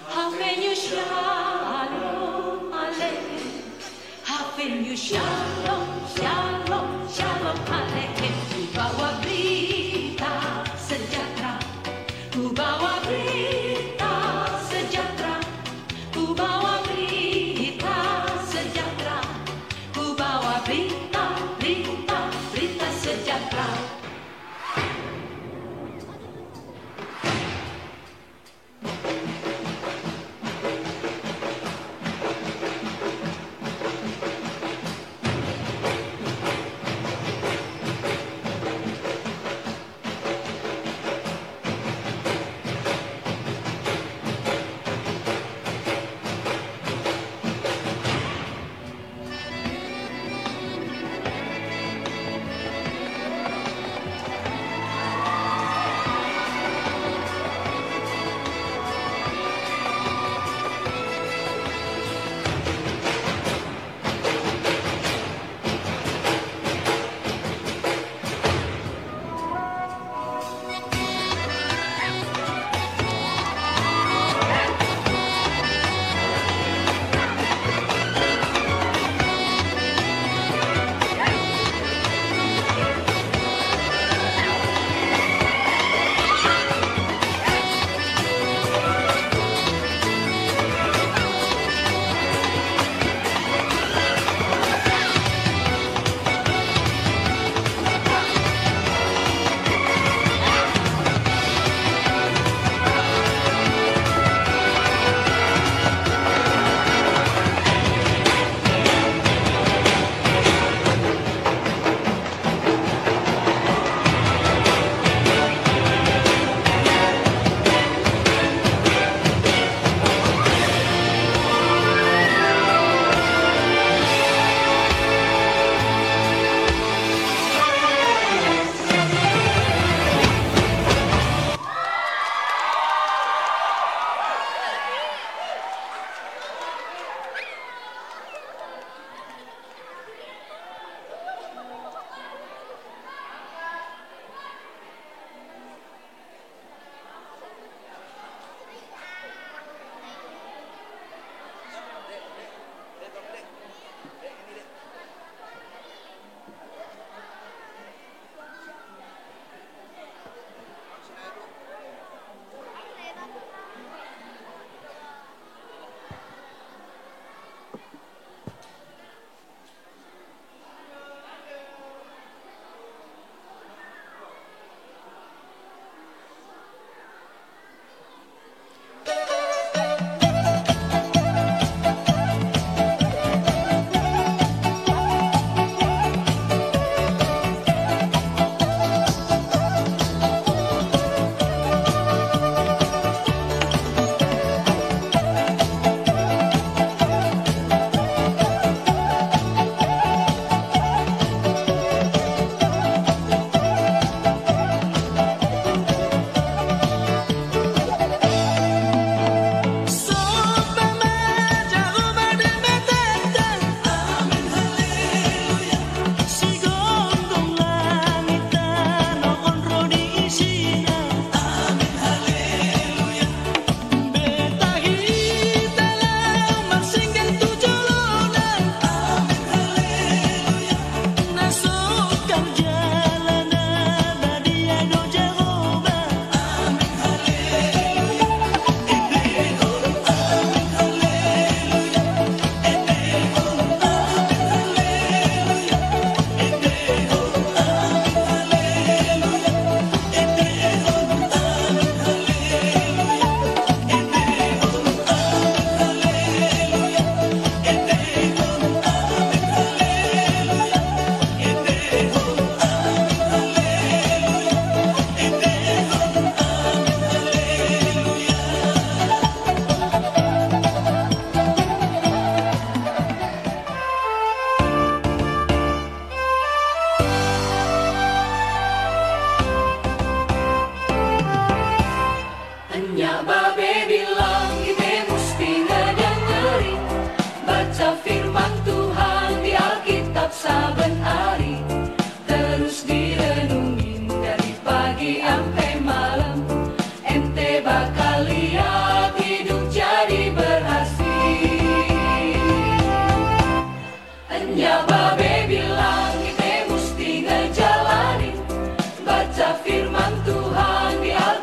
Havenu shalom aleichem, Havenu shalom, shalom, shalom aleichem. Ku bawa berita sejahtera, ku bawa berita sejahtera, ku bawa berita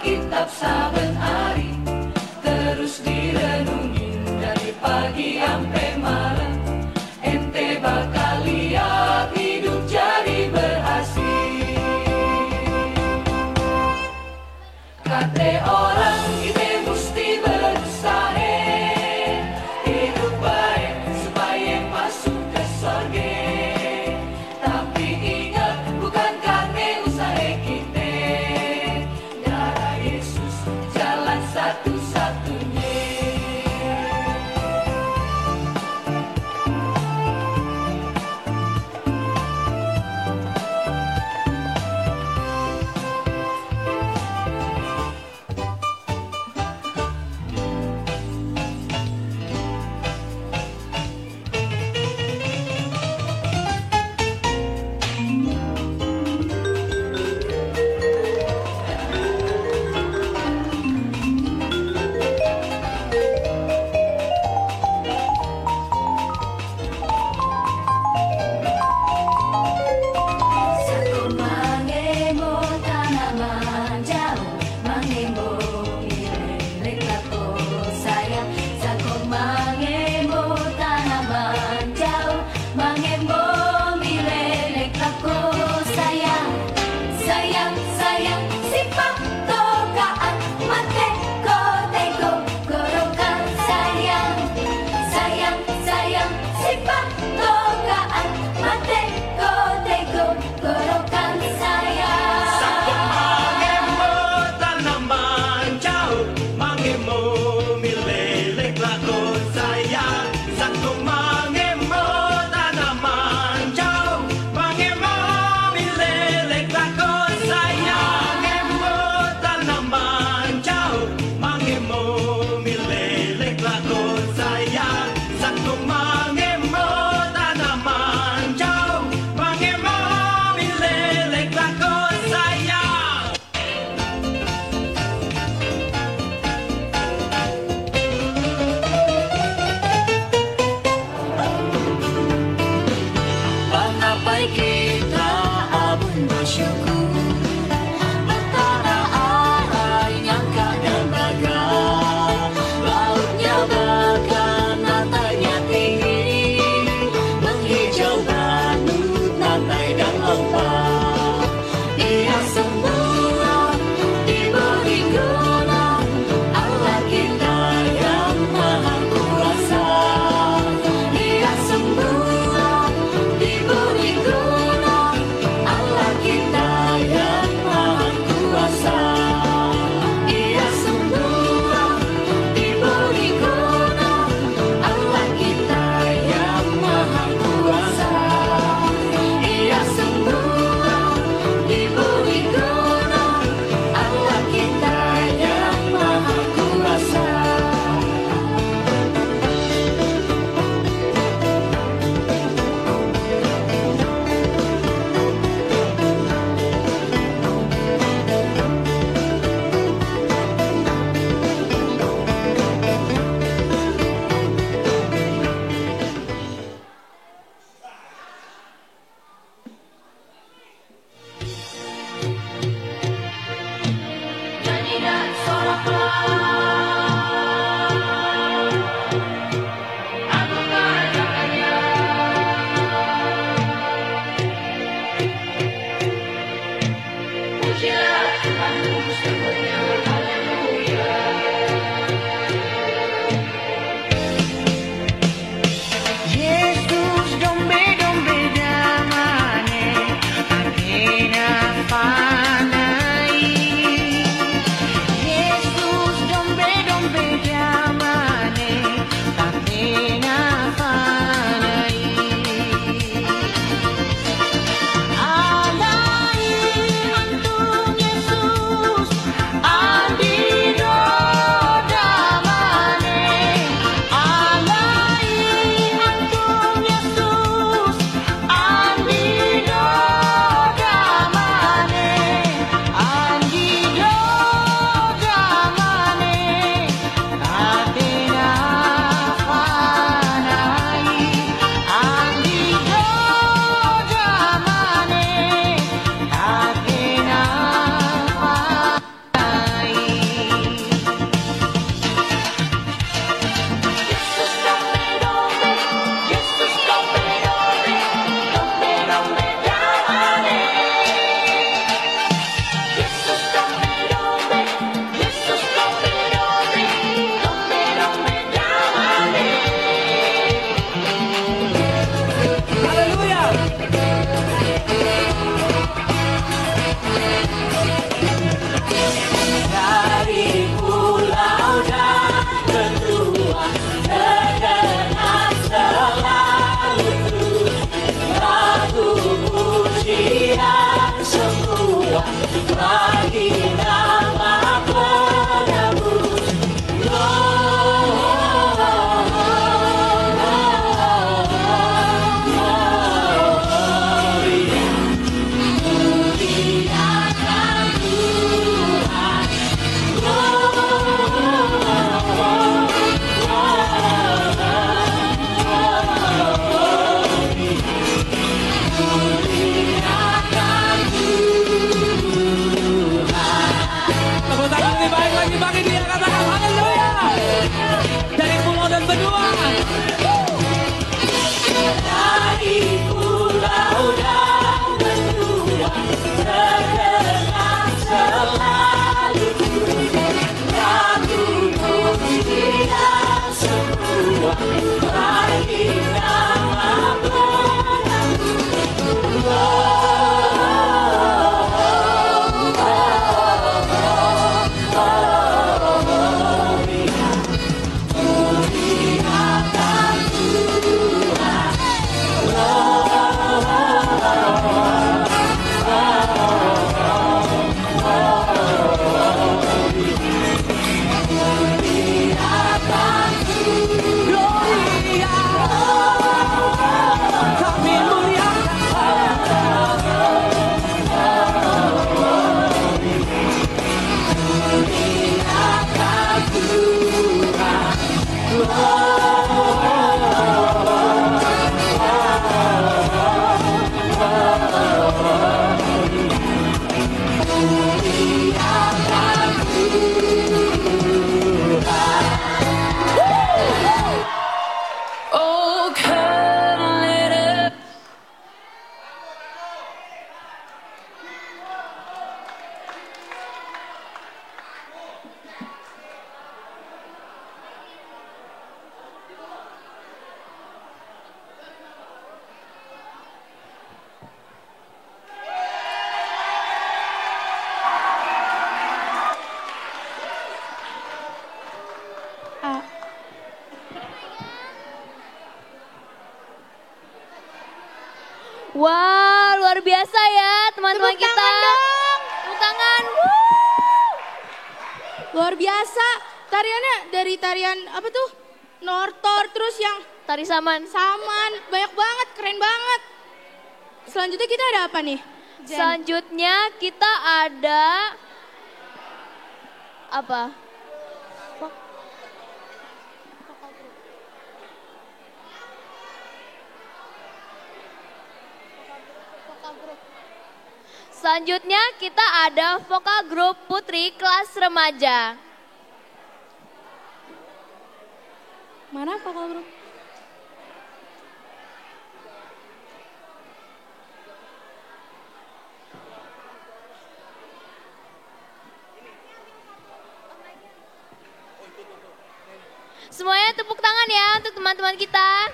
Alkitab saben hari, terus direnungin dari pagi sampai malam. Ente bakal lihat hidup jadi berhasil. Kate orang kita mesti berusaha hidup baik supaya masuk ke sorga. Tapi ingat bukan karena usaha kita, darah Yesus jalan satu-satunya. Satu mangemo tanaman jauh, mangemo milik aku sayang. Satu mangemo tanaman jauh, mangemo milik aku sayang. Sayang, sayang, sifat tokaan mate koteko gorokan sayang. Sayang, sayang, sifat tokaan mate koteko gorokan sayang. Satu mangemo tanaman jauh, mangemo milik aku sayang. Satu mangemo tanaman jauh, mangemo milik aku sayang. Mangemo tanaman jauh, mangemo milik aku sayang. Satu mangemo tanaman jauh, mangemo milik aku sayang. Mengapa kita abun bersyukur antara air yang kadang bagai lautnya bahkan nantainya tinggi menghijau banut nantai dan ombak. Ia semua diberi guna Allah kita yang maha kuasa. Ia semua diberi guna Allah kita yang maha kuasa. Ia semua diberi guna Allah kita yang maha kuasa. Ia semua diberi guna Allah kita yang maha kuasa. Nyanyi dan soraklah, aku katakannya. Pujilah Tuhanmu sebutnya haleluya. Yesus dombe-dombe damane arena panai. Yesus Wah, luar biasa ya teman-teman kita. Tepuk tangan. Luar biasa. Tariannya dari tarian apa tuh? Nortor, terus yang tari saman. Saman, banyak banget, keren banget. Selanjutnya kita ada apa nih? Jen? Selanjutnya kita ada apa? Selanjutnya kita ada vokal grup putri kelas remaja. Mana vokal grup? Semuanya tepuk tangan ya untuk teman-teman kita.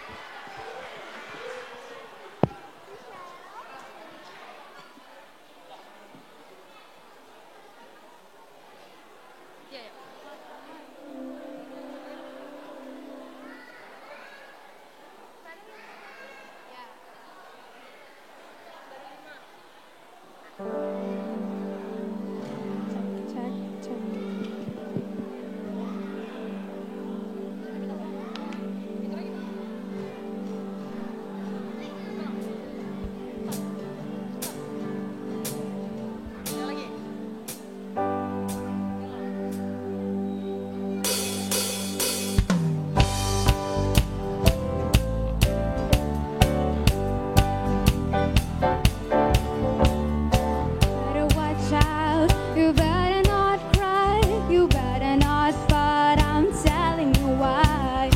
Better watch out, you better not cry, you better not fight, I'm telling you why.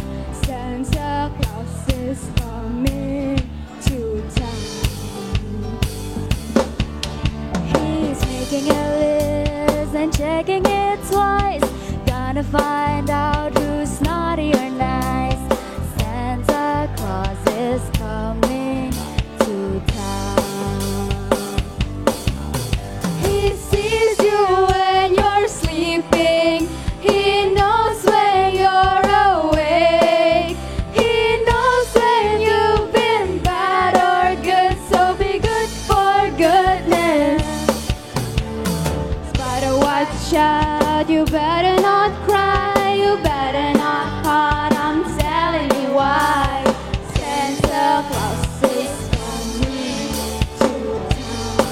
Santa Claus is coming to town. He's making a list and checking it twice, gonna find out who's naughty or nice. Santa Claus is coming to town. He sees you when you're sleeping. He knows when you're awake. He knows when you've been bad or good. So be good for goodness. Spider, watch out. You better not cry. You better not pout. I'm telling you why. Santa Claus is coming to town.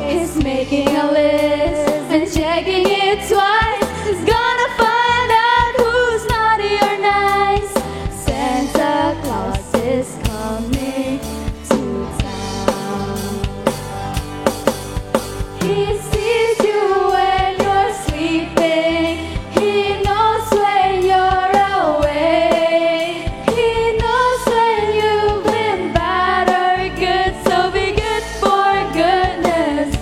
He's making a list and checking it twice. He's gonna find out who's naughty or nice. Santa Claus is coming to town. He sees you when you're sleeping. He knows when you're awake. He knows when you've been bad or good. So be good for goodness.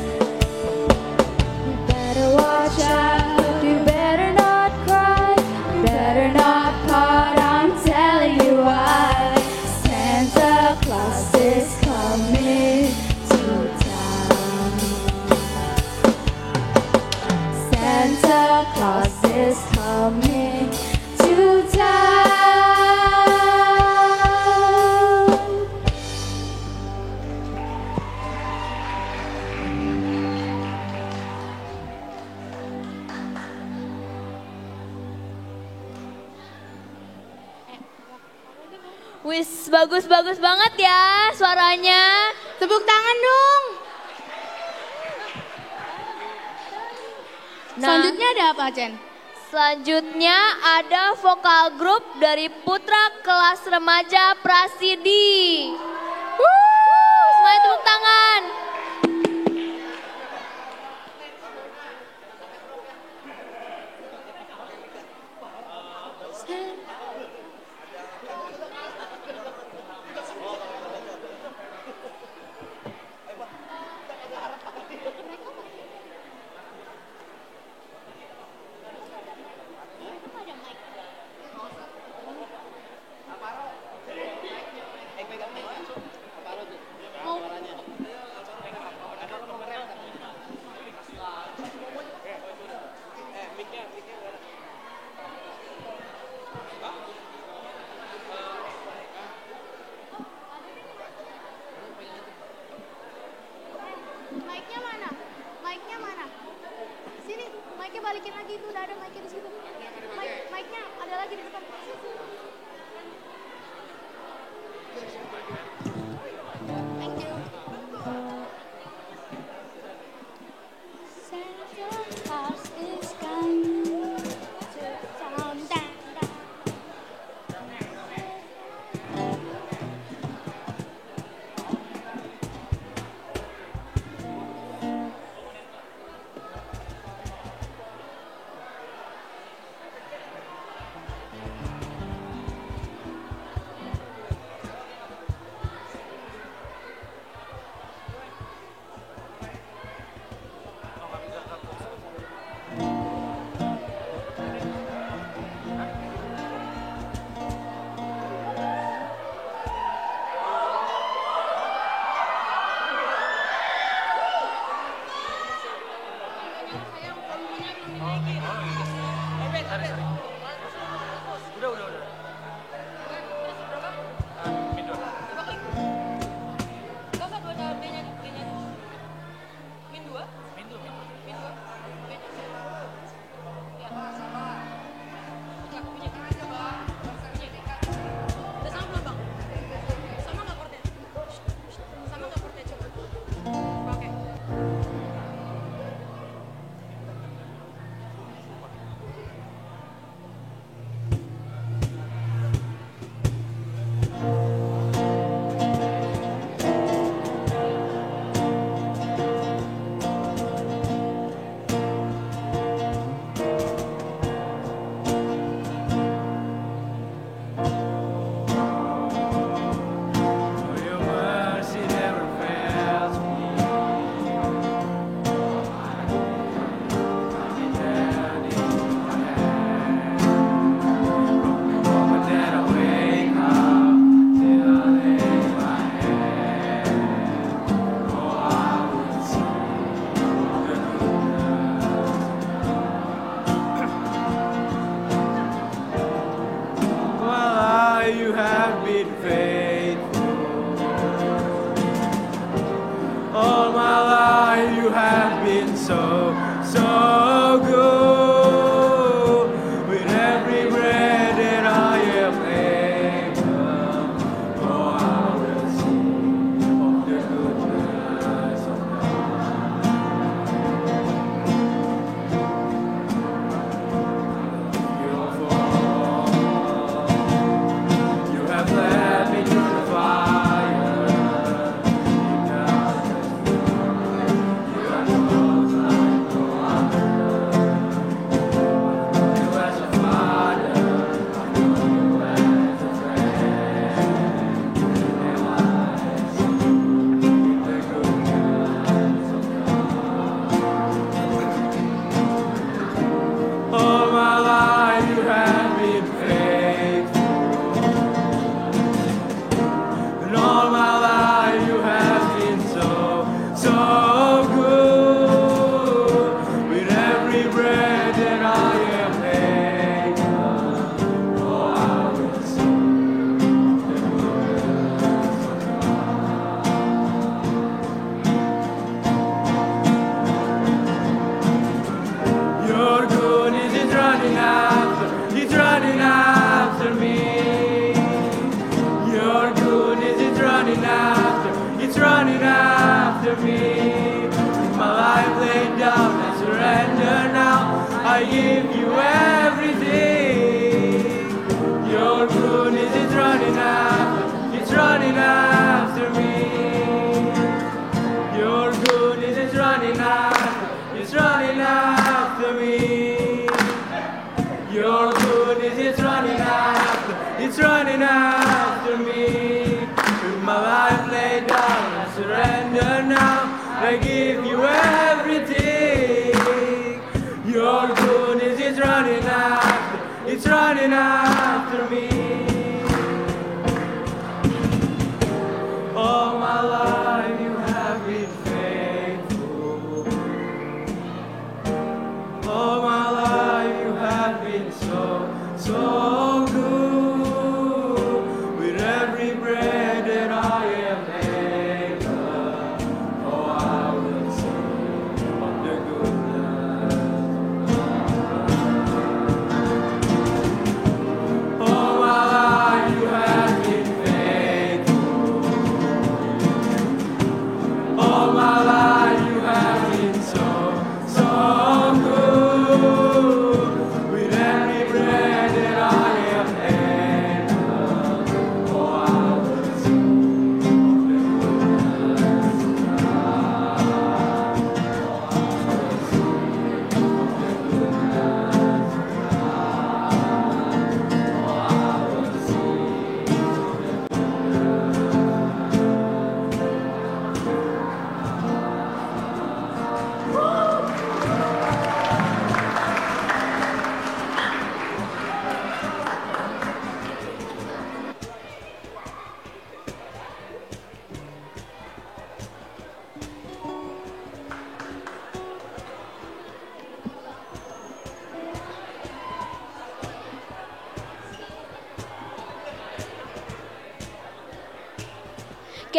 You better watch out. You better not cry. You better not pout. I'm telling you why. Santa Claus is coming to town. Santa Claus is coming to town. Wis, bagus-bagus banget ya suaranya. Tepuk tangan dong. Selanjutnya ada apa, Chen? Selanjutnya ada vokal grup dari putra kelas remaja Prasidi. Semuanya tepuk tangan. balikin lagi itu udah ada mic-nya di situ. Mic-nya ada lagi di depan. Thank you. Santa Claus is coming to town. You have been faithful. All my life you have been so good. With every breath that I am able, oh, I will sing of the goodness of You have led me through the fire. You have close like no other. You as a father, I know you as a friend. And I see the goodness of God. All my life you have been faithful. And all my life you have been so good. With every breath that I am able, oh, I will sing the goodness of God. Your goodness is running after me. Your goodness is running after me. My life laid down, I surrender now. I give you everything. Your goodness is running after me. Your goodness is running after me. Your goodness is running after me. With my life laid down, I surrender now. I give you everything. Your goodness is running after me. All my life you have been faithful. All my life you have been so good. With every breath that I am able, oh, I will sing of the goodness of God.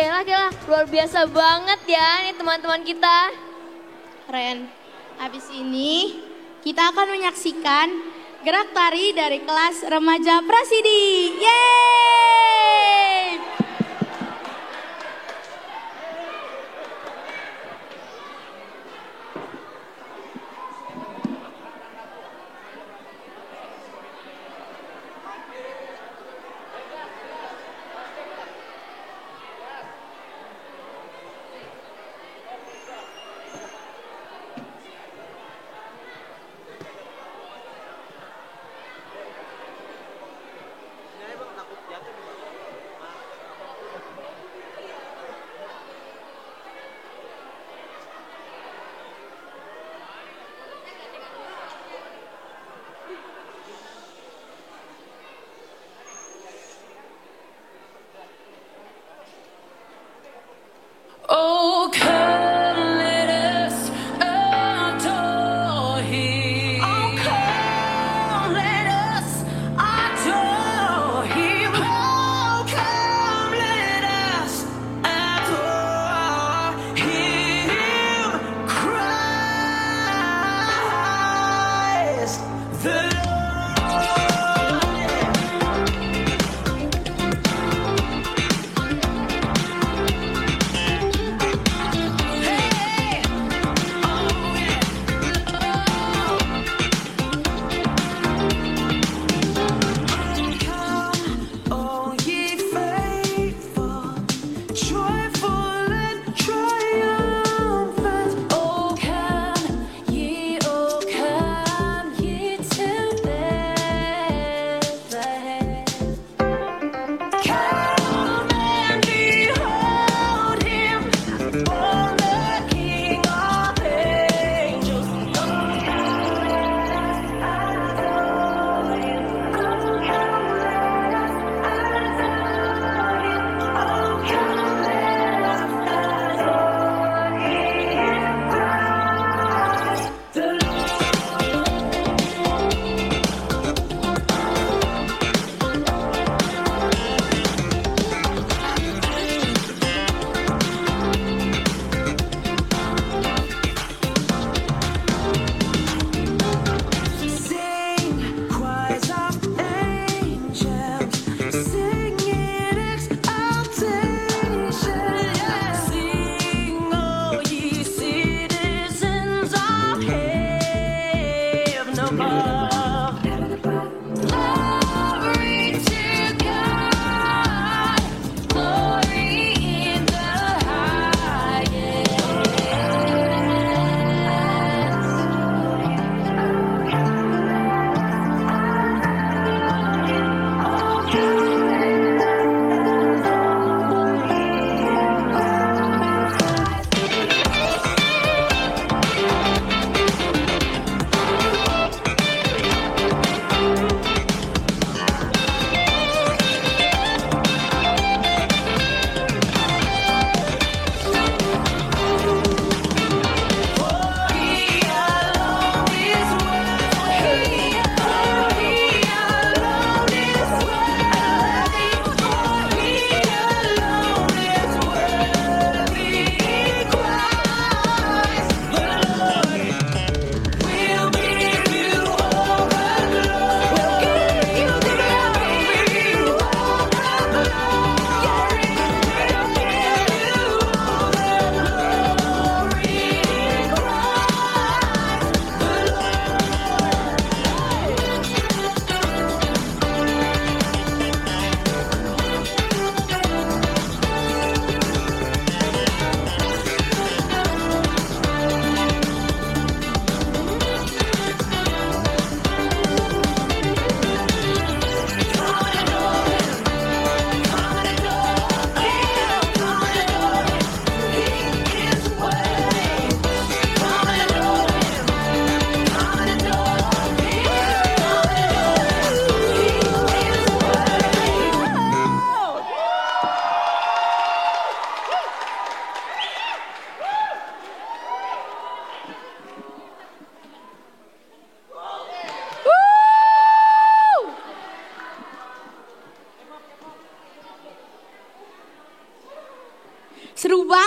Oke lah, luar biasa banget ya nih teman-teman kita. Keren. Habis ini kita akan menyaksikan gerak tari dari kelas remaja Prasidi. Yeay!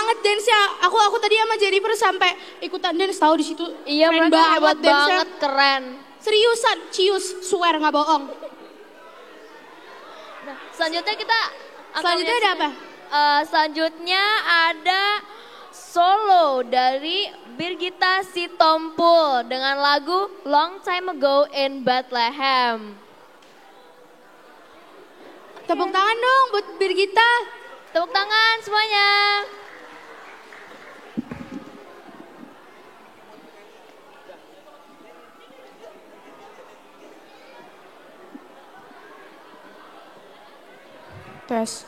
banget dance-nya. Aku tadi sama Jennifer sampai ikutan dance tahu di situ. Iya, keren mereka banget hebat dance-nya. banget, keren. Seriusan, cius, swear nggak bohong. Nah, selanjutnya kita Selanjutnya ada apa? Selanjutnya ada solo dari Birgita Sitompul dengan lagu Long Time Ago in Bethlehem. Tepuk tangan dong buat Birgita. Tepuk tangan semuanya. Tes.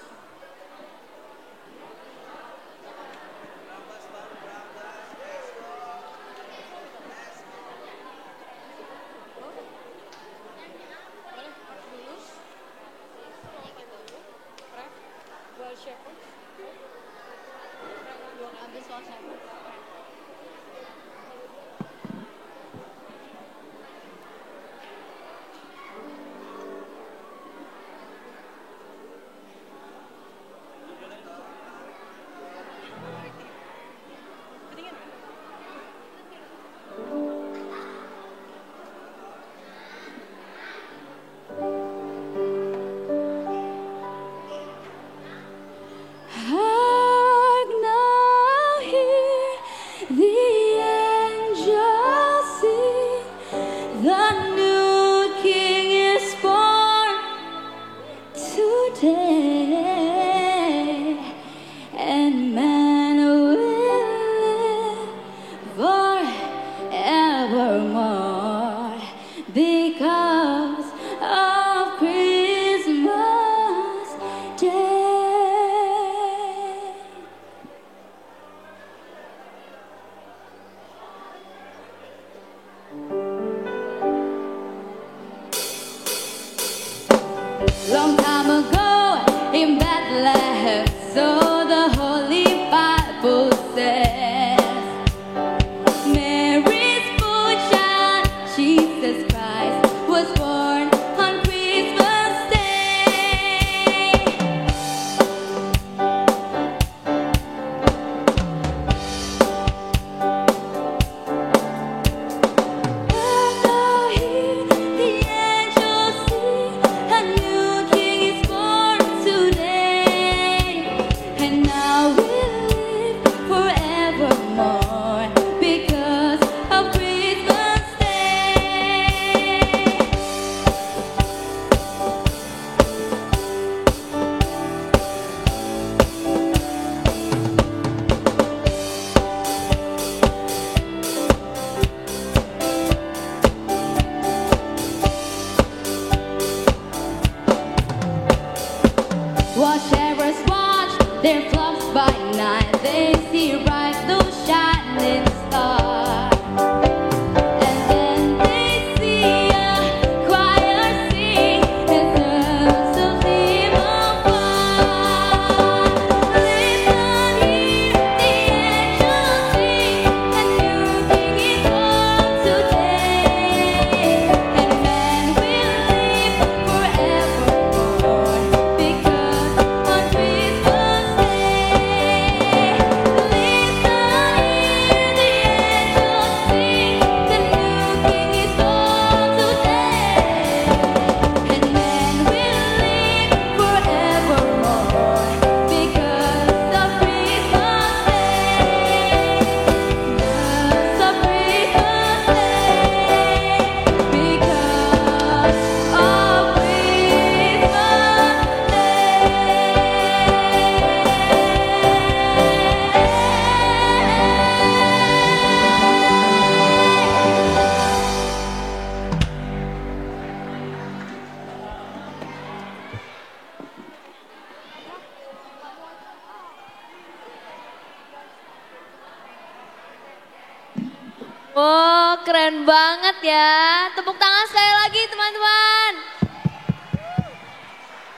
Hark now, hear the angels sing. The new King is born today, and man will live forevermore because of Christmas Day. Long time ago in Bethlehem, so the Holy Bible says, Mary's born child, Jesus Christ, was born on Christmas Day. And now hear the angels sing, a new King is born today, and now we live forevermore because of Christmas Day. Watchers watch their flocks by night. They see bright those shining stars, and then they see a choir sing and serves of hymn afar. Listen, hear the angels sing, a new King is born today, and man will live forevermore because on Christmas Day. Listen, hear the angels sing, the new King is born today, and man will live forevermore because of Christmas Day. Because of Christmas Day. Because of Wow, keren banget ya. Tepuk tangan sekali lagi teman-teman.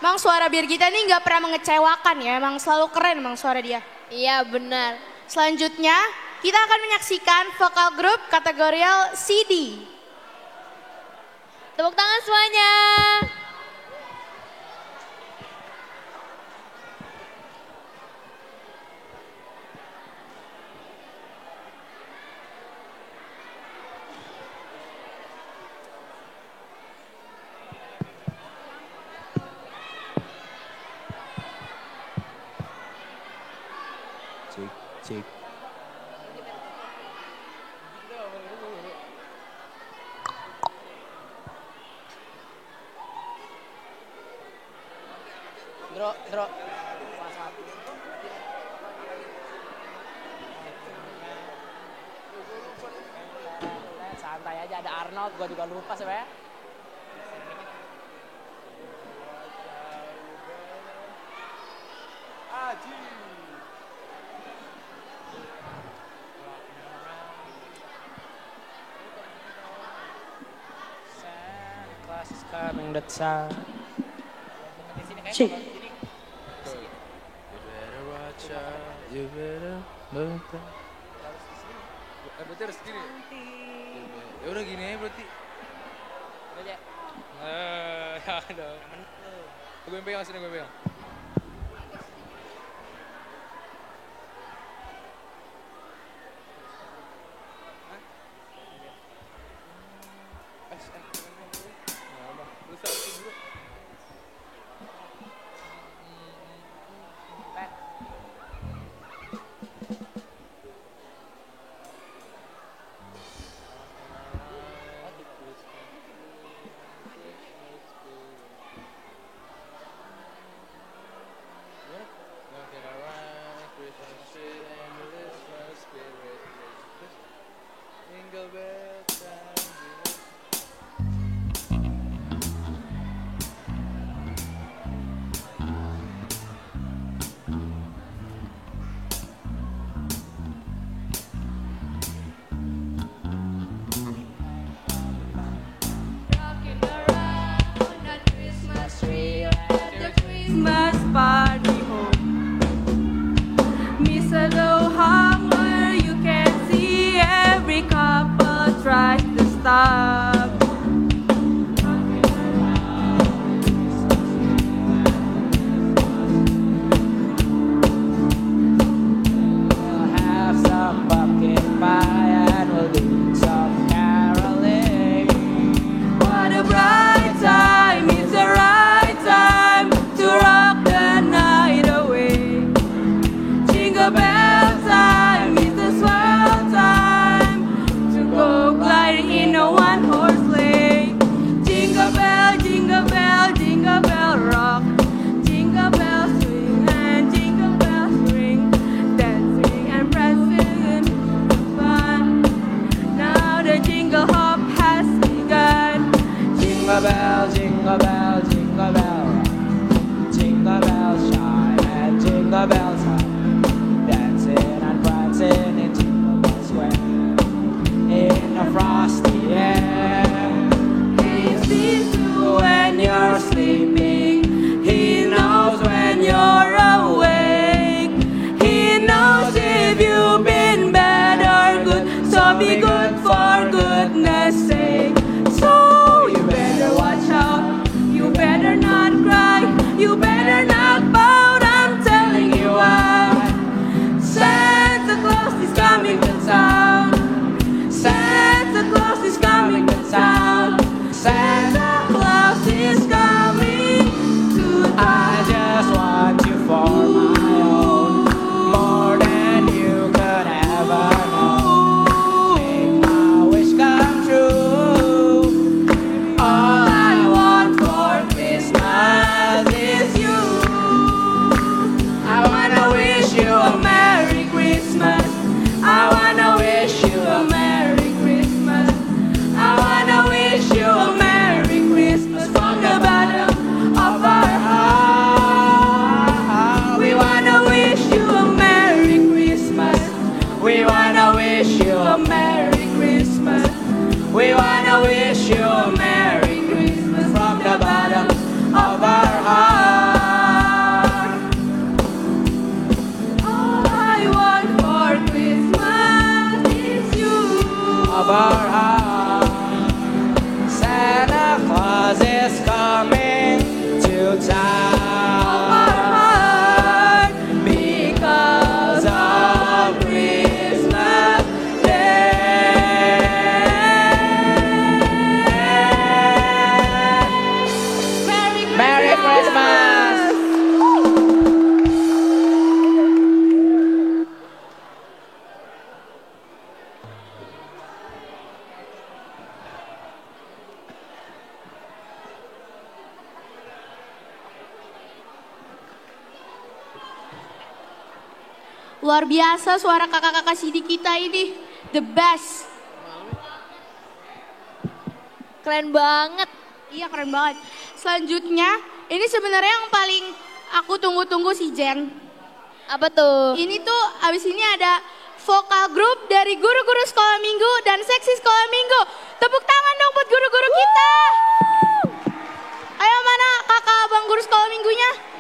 Emang suara Birgita ini nggak pernah mengecewakan ya, emang selalu keren emang suara dia. Iya benar. Selanjutnya kita akan menyaksikan vokal grup kategorial CD. Tepuk tangan semuanya. Cek. Dro. Santai aja, ada Arnold, gua juga lupa sebenarnya. Aji. Santa Claus is coming to town. Cik. You better berarti harus gini. Ya udah gini aja berarti. Aja. Ada. Gue pegang sini, gue pegang. Christmas party home. Mistletoe hung where you can see every couple tries to stop. We'll have some pumpkin pie and we'll do some caroling. What a bright time, it's the right time to rock the night away. Jingle bell time, it's the swell time to go gliding in a one-horse sleigh. Jingle bell, jingle bell, jingle bell rock. Jingle bell swing and jingle bell swing, dancing and prancing fun. Now the jingle hop has begun. Jingle bell, jingle bell, jingle bell rock. Jingle bells shine and jingle bells hum. Dancing and prancing in Jingle Bell Square. In a frosty air. He sees you when you're sleeping. He knows when you're awake. He knows if you've been bad or good. So be good for goodness sake. So you better watch out. You better not cry. You better not pout. I'm telling you why. Santa Claus is coming to town. Santa Claus is coming to town. Santa Claus is coming to town. I just want you for my own, more than you could ever know. Make my wish come true. All I want for Christmas is you. I wanna wish you a Merry Christmas. I wanna wish you a Merry Christmas. I wanna wish luar biasa suara kakak-kakak Sidi kita ini. The best. Keren banget. Iya keren banget. Selanjutnya, ini sebenarnya yang paling aku tunggu-tunggu si Jen. Apa tuh? Ini tuh abis ini ada vokal grup dari guru-guru sekolah minggu dan seksi sekolah minggu. Tepuk tangan dong buat guru-guru kita. Ayo mana kakak abang guru sekolah minggunya?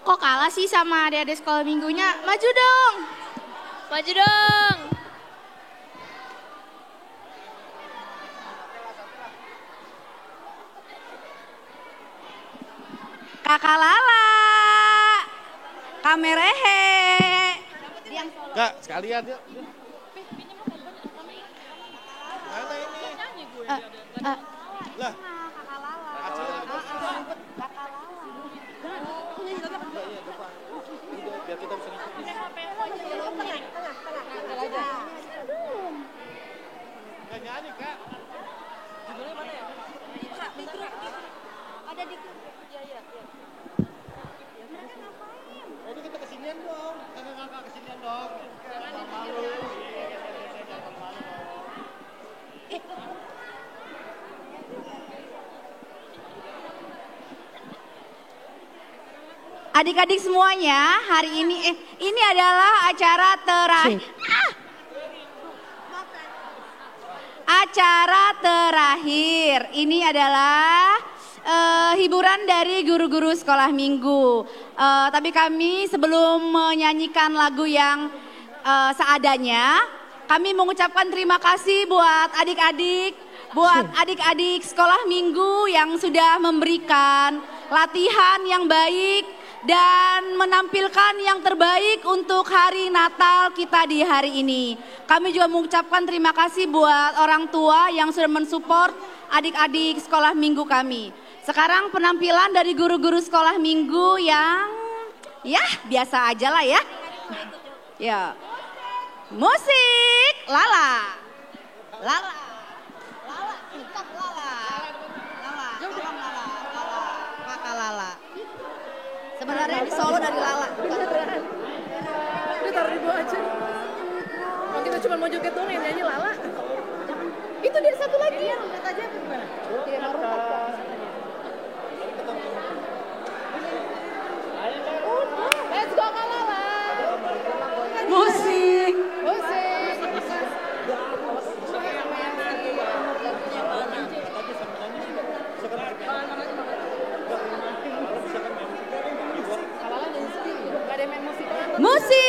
Kok kalah sih sama adik-adik sekolah minggunya? Maju dong. Maju dong. Kakak Lala, Kamerehe. Kak, sekalian yuk. Lah. Biar kita bisa ngikutin. Nggak nyanyi, Kak. Judulnya mana ya? Ada di Iya. Udah kita kesinian dong. Kakak kesinian dong. Jangan malu. Jangan malu. Adik-adik semuanya, hari ini adalah acara terakhir. Acara terakhir. Ini adalah hiburan dari guru-guru sekolah minggu. Tapi kami sebelum menyanyikan lagu yang seadanya, kami mengucapkan terima kasih buat adik-adik, sekolah minggu yang sudah memberikan latihan yang baik dan menampilkan yang terbaik untuk hari Natal kita di hari ini. Kami juga mengucapkan terima kasih buat orang tua yang sudah mensupport adik-adik sekolah minggu kami. Sekarang penampilan dari guru-guru sekolah minggu yang ya biasa aja lah ya. Ya. Musik Lala. Lala. Lala, stop Lala. Lala, tolong Lala. Lala, kakak Lala. Sebenarnya ini solo dari Lala. Udah taruh di bawah aja. Kalau kita cuma mau joget doang yang nyanyi Lala. Itu dia satu lagi. Iya, lihat aja gimana. Iya, let's go Kak Lala. Musik. Musik.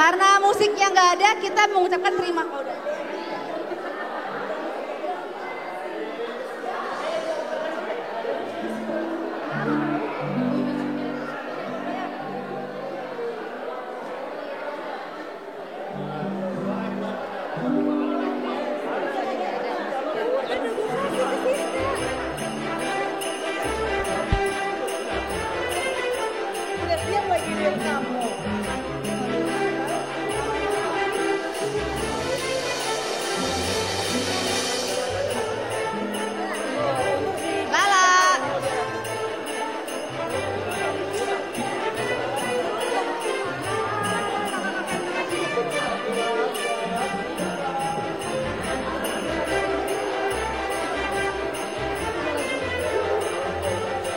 Karena musiknya nggak ada, kita mengucapkan terima kasih.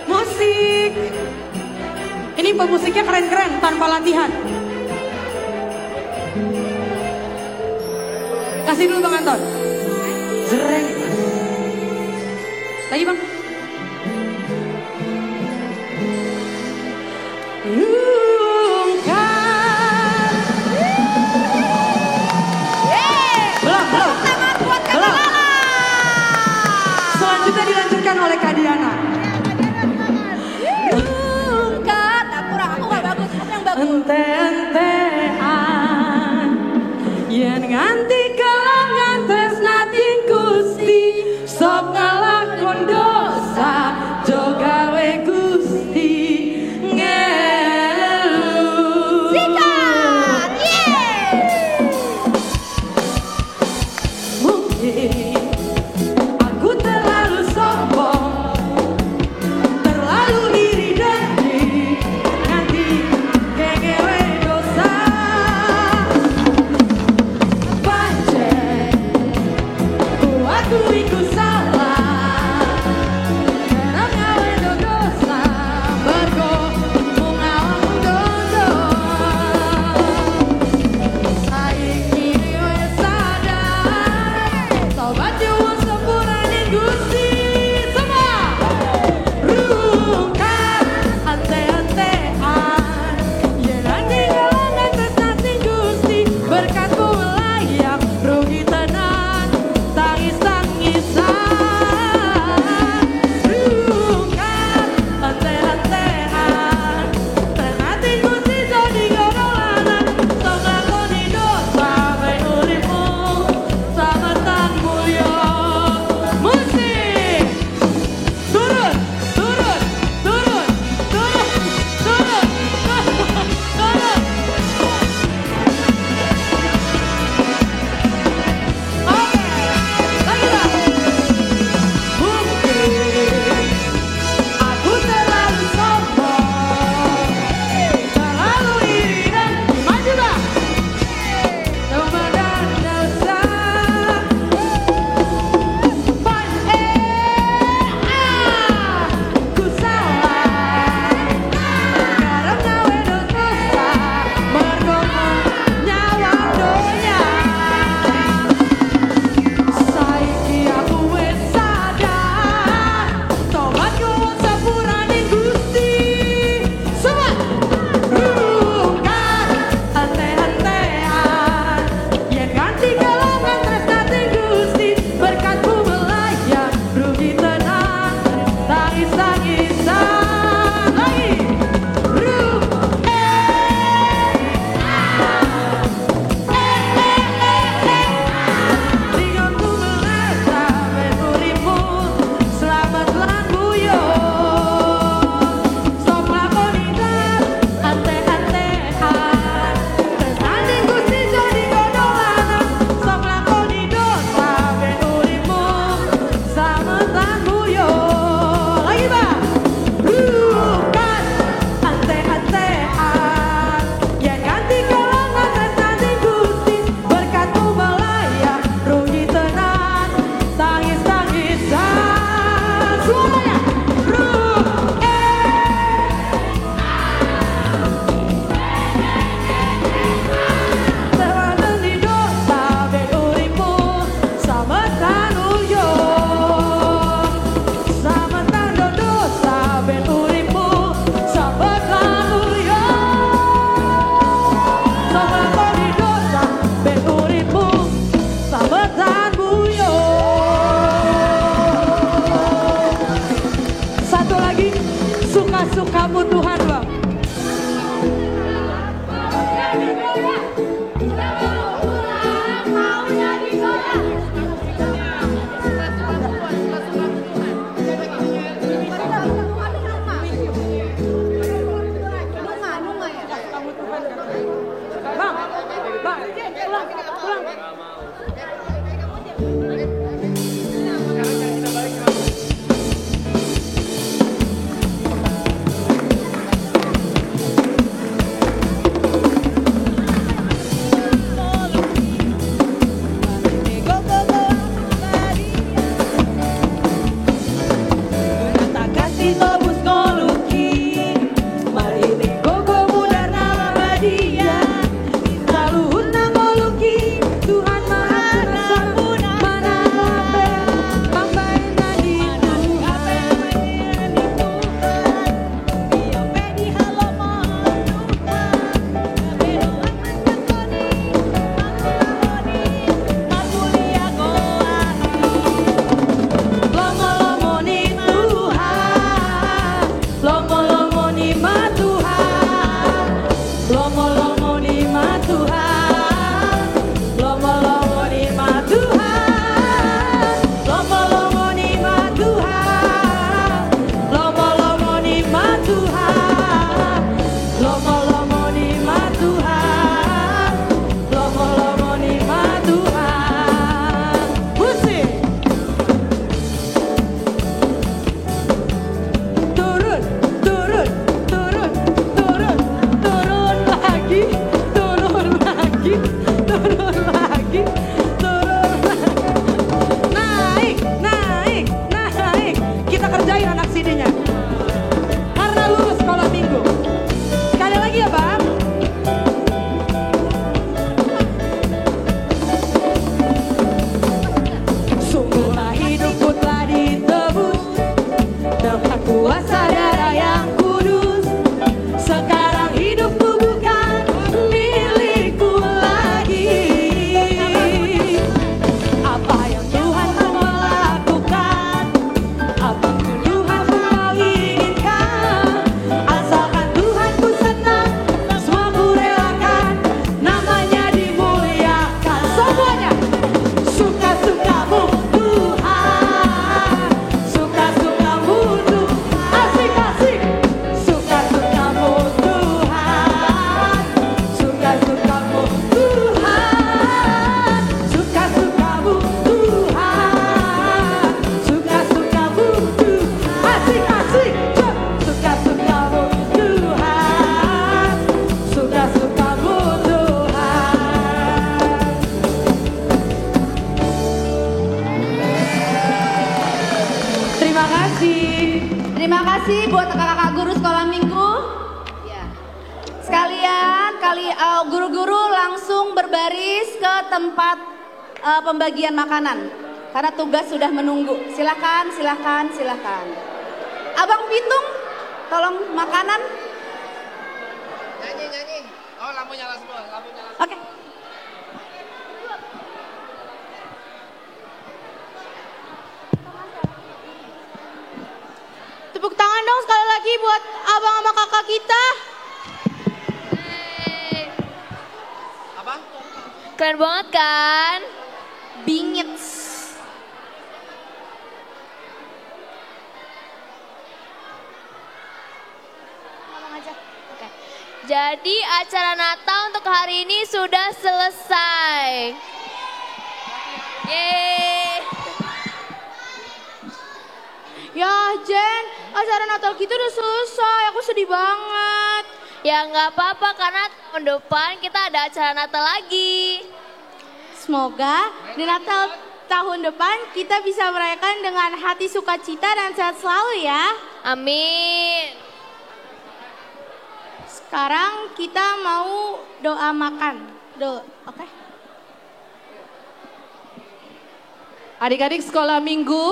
Musik. Ini pemusiknya keren-keren tanpa latihan. Kasih dulu Bang Anton. Jreng. Lagi Bang. Belum. Selanjutnya dilanjutkan oleh Kak Diana. Aku nggak bagus, aku yang bagus. akui ku salah. Karena itu dosa, mergo mengalami dosa. Saiki wis sadar, tobat yo sepurane Gusti. Semua rungkat ante-antean, yen ninggalan tresnane Gusti, berkatmu layak rugi tenan, tangis-tangisan. Terima kasih. Terima kasih buat kakak-kakak guru sekolah minggu. Ya. Sekalian guru-guru langsung berbaris ke tempat pembagian makanan. Karena tugas sudah menunggu. Silakan. Abang Pitung, tolong makanan. Nyanyi. Oh, lampu nyala semua. Oke. Tepuk tangan dong sekali lagi buat abang sama kakak kita. Apa? Keren banget kan? Bingit. Jadi acara Natal untuk hari ini sudah selesai. Yeay. Ya Jen, acara Natal kita udah selesai, aku sedih banget. Ya nggak apa-apa karena tahun depan kita ada acara Natal lagi. Semoga di Natal tahun depan kita bisa merayakan dengan hati sukacita dan sehat selalu ya. Amin. Sekarang kita mau doa makan. Oke. Adik-adik sekolah minggu,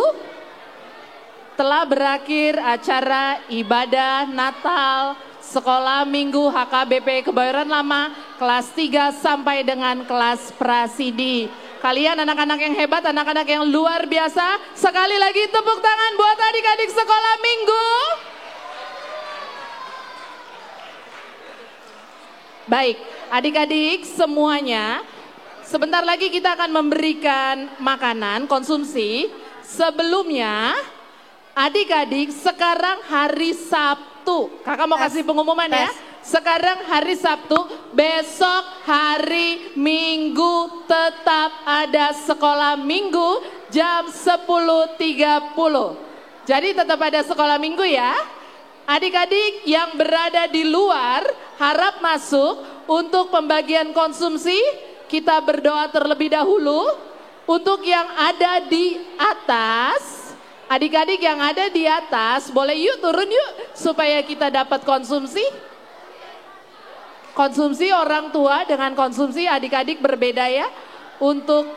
telah berakhir acara ibadah Natal sekolah minggu HKBP Kebayoran Lama kelas 3 sampai dengan kelas Prasidi. Kalian anak-anak yang hebat, anak-anak yang luar biasa. Sekali lagi tepuk tangan buat adik-adik sekolah minggu. Baik, adik-adik semuanya, sebentar lagi kita akan memberikan makanan konsumsi. Sebelumnya, adik-adik sekarang hari Sabtu. Kakak mau kasih pengumuman ya. Sekarang hari Sabtu, besok hari Minggu tetap ada sekolah minggu jam 10.30. Jadi tetap ada sekolah minggu ya. Adik-adik yang berada di luar harap masuk untuk pembagian konsumsi. Kita berdoa terlebih dahulu. Untuk yang ada di atas, adik-adik yang ada di atas, boleh yuk turun yuk supaya kita dapat konsumsi. Konsumsi orang tua dengan konsumsi adik-adik berbeda ya. Untuk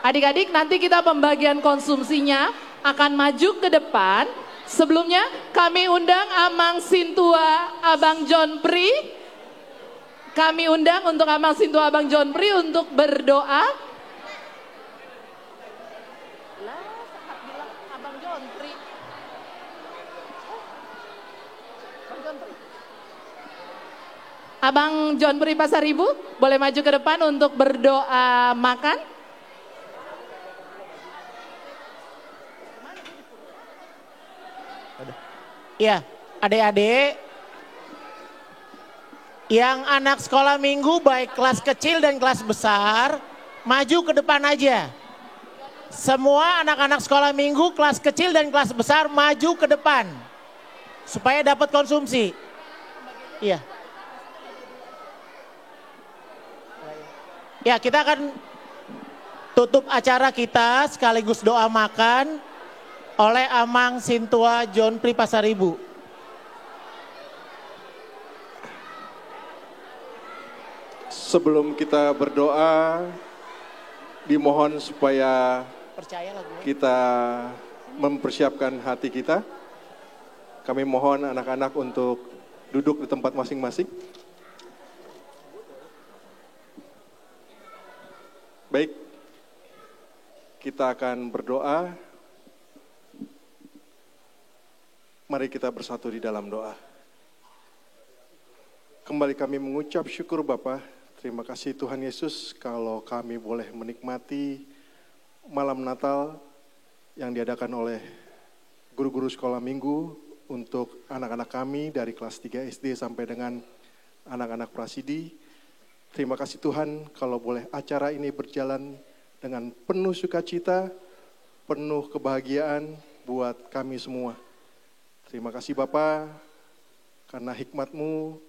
adik-adik nanti kita pembagian konsumsinya akan maju ke depan. Sebelumnya kami undang Amang Sintua Abang John Pri. Kami undang untuk Amang Sintua Abang John Pri untuk berdoa. Abang John Pri Pasaribu boleh maju ke depan untuk berdoa makan. Iya, adik-adik yang anak sekolah minggu baik kelas kecil dan kelas besar, maju ke depan aja. Semua anak-anak sekolah minggu kelas kecil dan kelas besar maju ke depan supaya dapat konsumsi. Iya. Ya, kita akan tutup acara kita sekaligus doa makan oleh Amang Sintua John Pri Pasaribu. Sebelum kita berdoa, dimohon supaya kita mempersiapkan hati kita. Kami mohon anak-anak untuk duduk di tempat masing-masing. Baik, kita akan berdoa. Mari kita bersatu di dalam doa. Kembali kami mengucap syukur Bapa. Terima kasih Tuhan Yesus kalau kami boleh menikmati malam Natal yang diadakan oleh guru-guru sekolah minggu untuk anak-anak kami dari kelas 3 SD sampai dengan anak-anak Prasidi. Terima kasih Tuhan kalau boleh acara ini berjalan dengan penuh sukacita, penuh kebahagiaan buat kami semua. Terima kasih Bapa, karena hikmat-Mu,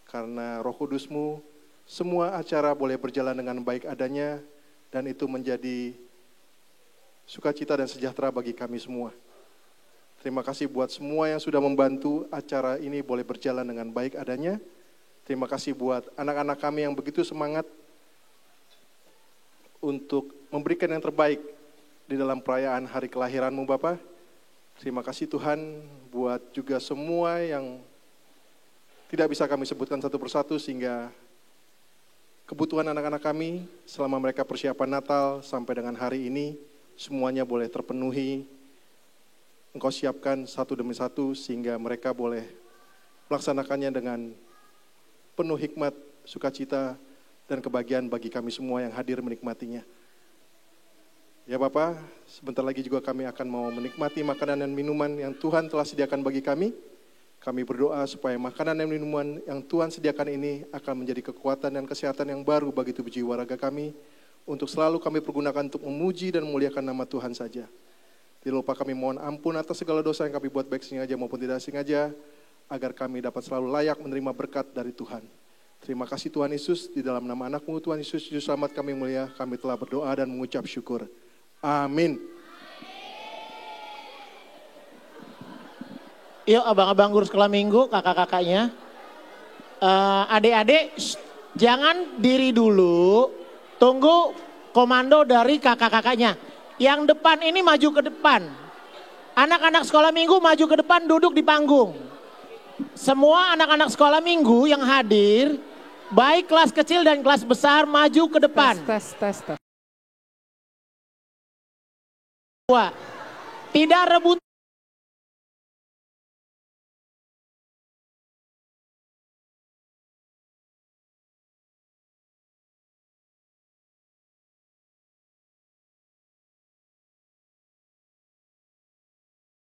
karena Roh Kudus-Mu, semua acara boleh berjalan dengan baik adanya, dan itu menjadi sukacita dan sejahtera bagi kami semua. Terima kasih buat semua yang sudah membantu acara ini boleh berjalan dengan baik adanya. Terima kasih buat anak-anak kami yang begitu semangat untuk memberikan yang terbaik di dalam perayaan hari kelahiran-Mu Bapa. Terima kasih Tuhan buat juga semua yang tidak bisa kami sebutkan satu persatu sehingga kebutuhan anak-anak kami selama mereka persiapan Natal sampai dengan hari ini semuanya boleh terpenuhi. Engkau siapkan satu demi satu sehingga mereka boleh melaksanakannya dengan penuh hikmat, sukacita, dan kebahagiaan bagi kami semua yang hadir menikmatinya. Ya Bapa, sebentar lagi juga kami akan mau menikmati makanan dan minuman yang Tuhan telah sediakan bagi kami. Kami berdoa supaya makanan dan minuman yang Tuhan sediakan ini akan menjadi kekuatan dan kesehatan yang baru bagi tubuh jiwa raga kami, untuk selalu kami pergunakan untuk memuji dan memuliakan nama Tuhan saja. Tidak lupa kami mohon ampun atas segala dosa yang kami buat baik sengaja maupun tidak sengaja, agar kami dapat selalu layak menerima berkat dari Tuhan. Terima kasih Tuhan Yesus, di dalam nama anak-Mu Tuhan Yesus, Juru Selamat kami mulia, kami telah berdoa dan mengucap syukur. Amin. Yuk abang-abang guru sekolah minggu, kakak-kakaknya. Adik-adik, jangan diri dulu, tunggu komando dari kakak-kakaknya. Yang depan ini maju ke depan. Anak-anak sekolah minggu maju ke depan, duduk di panggung. Semua anak-anak sekolah minggu yang hadir, baik kelas kecil dan kelas besar, maju ke depan. Tes. Tidak rebut.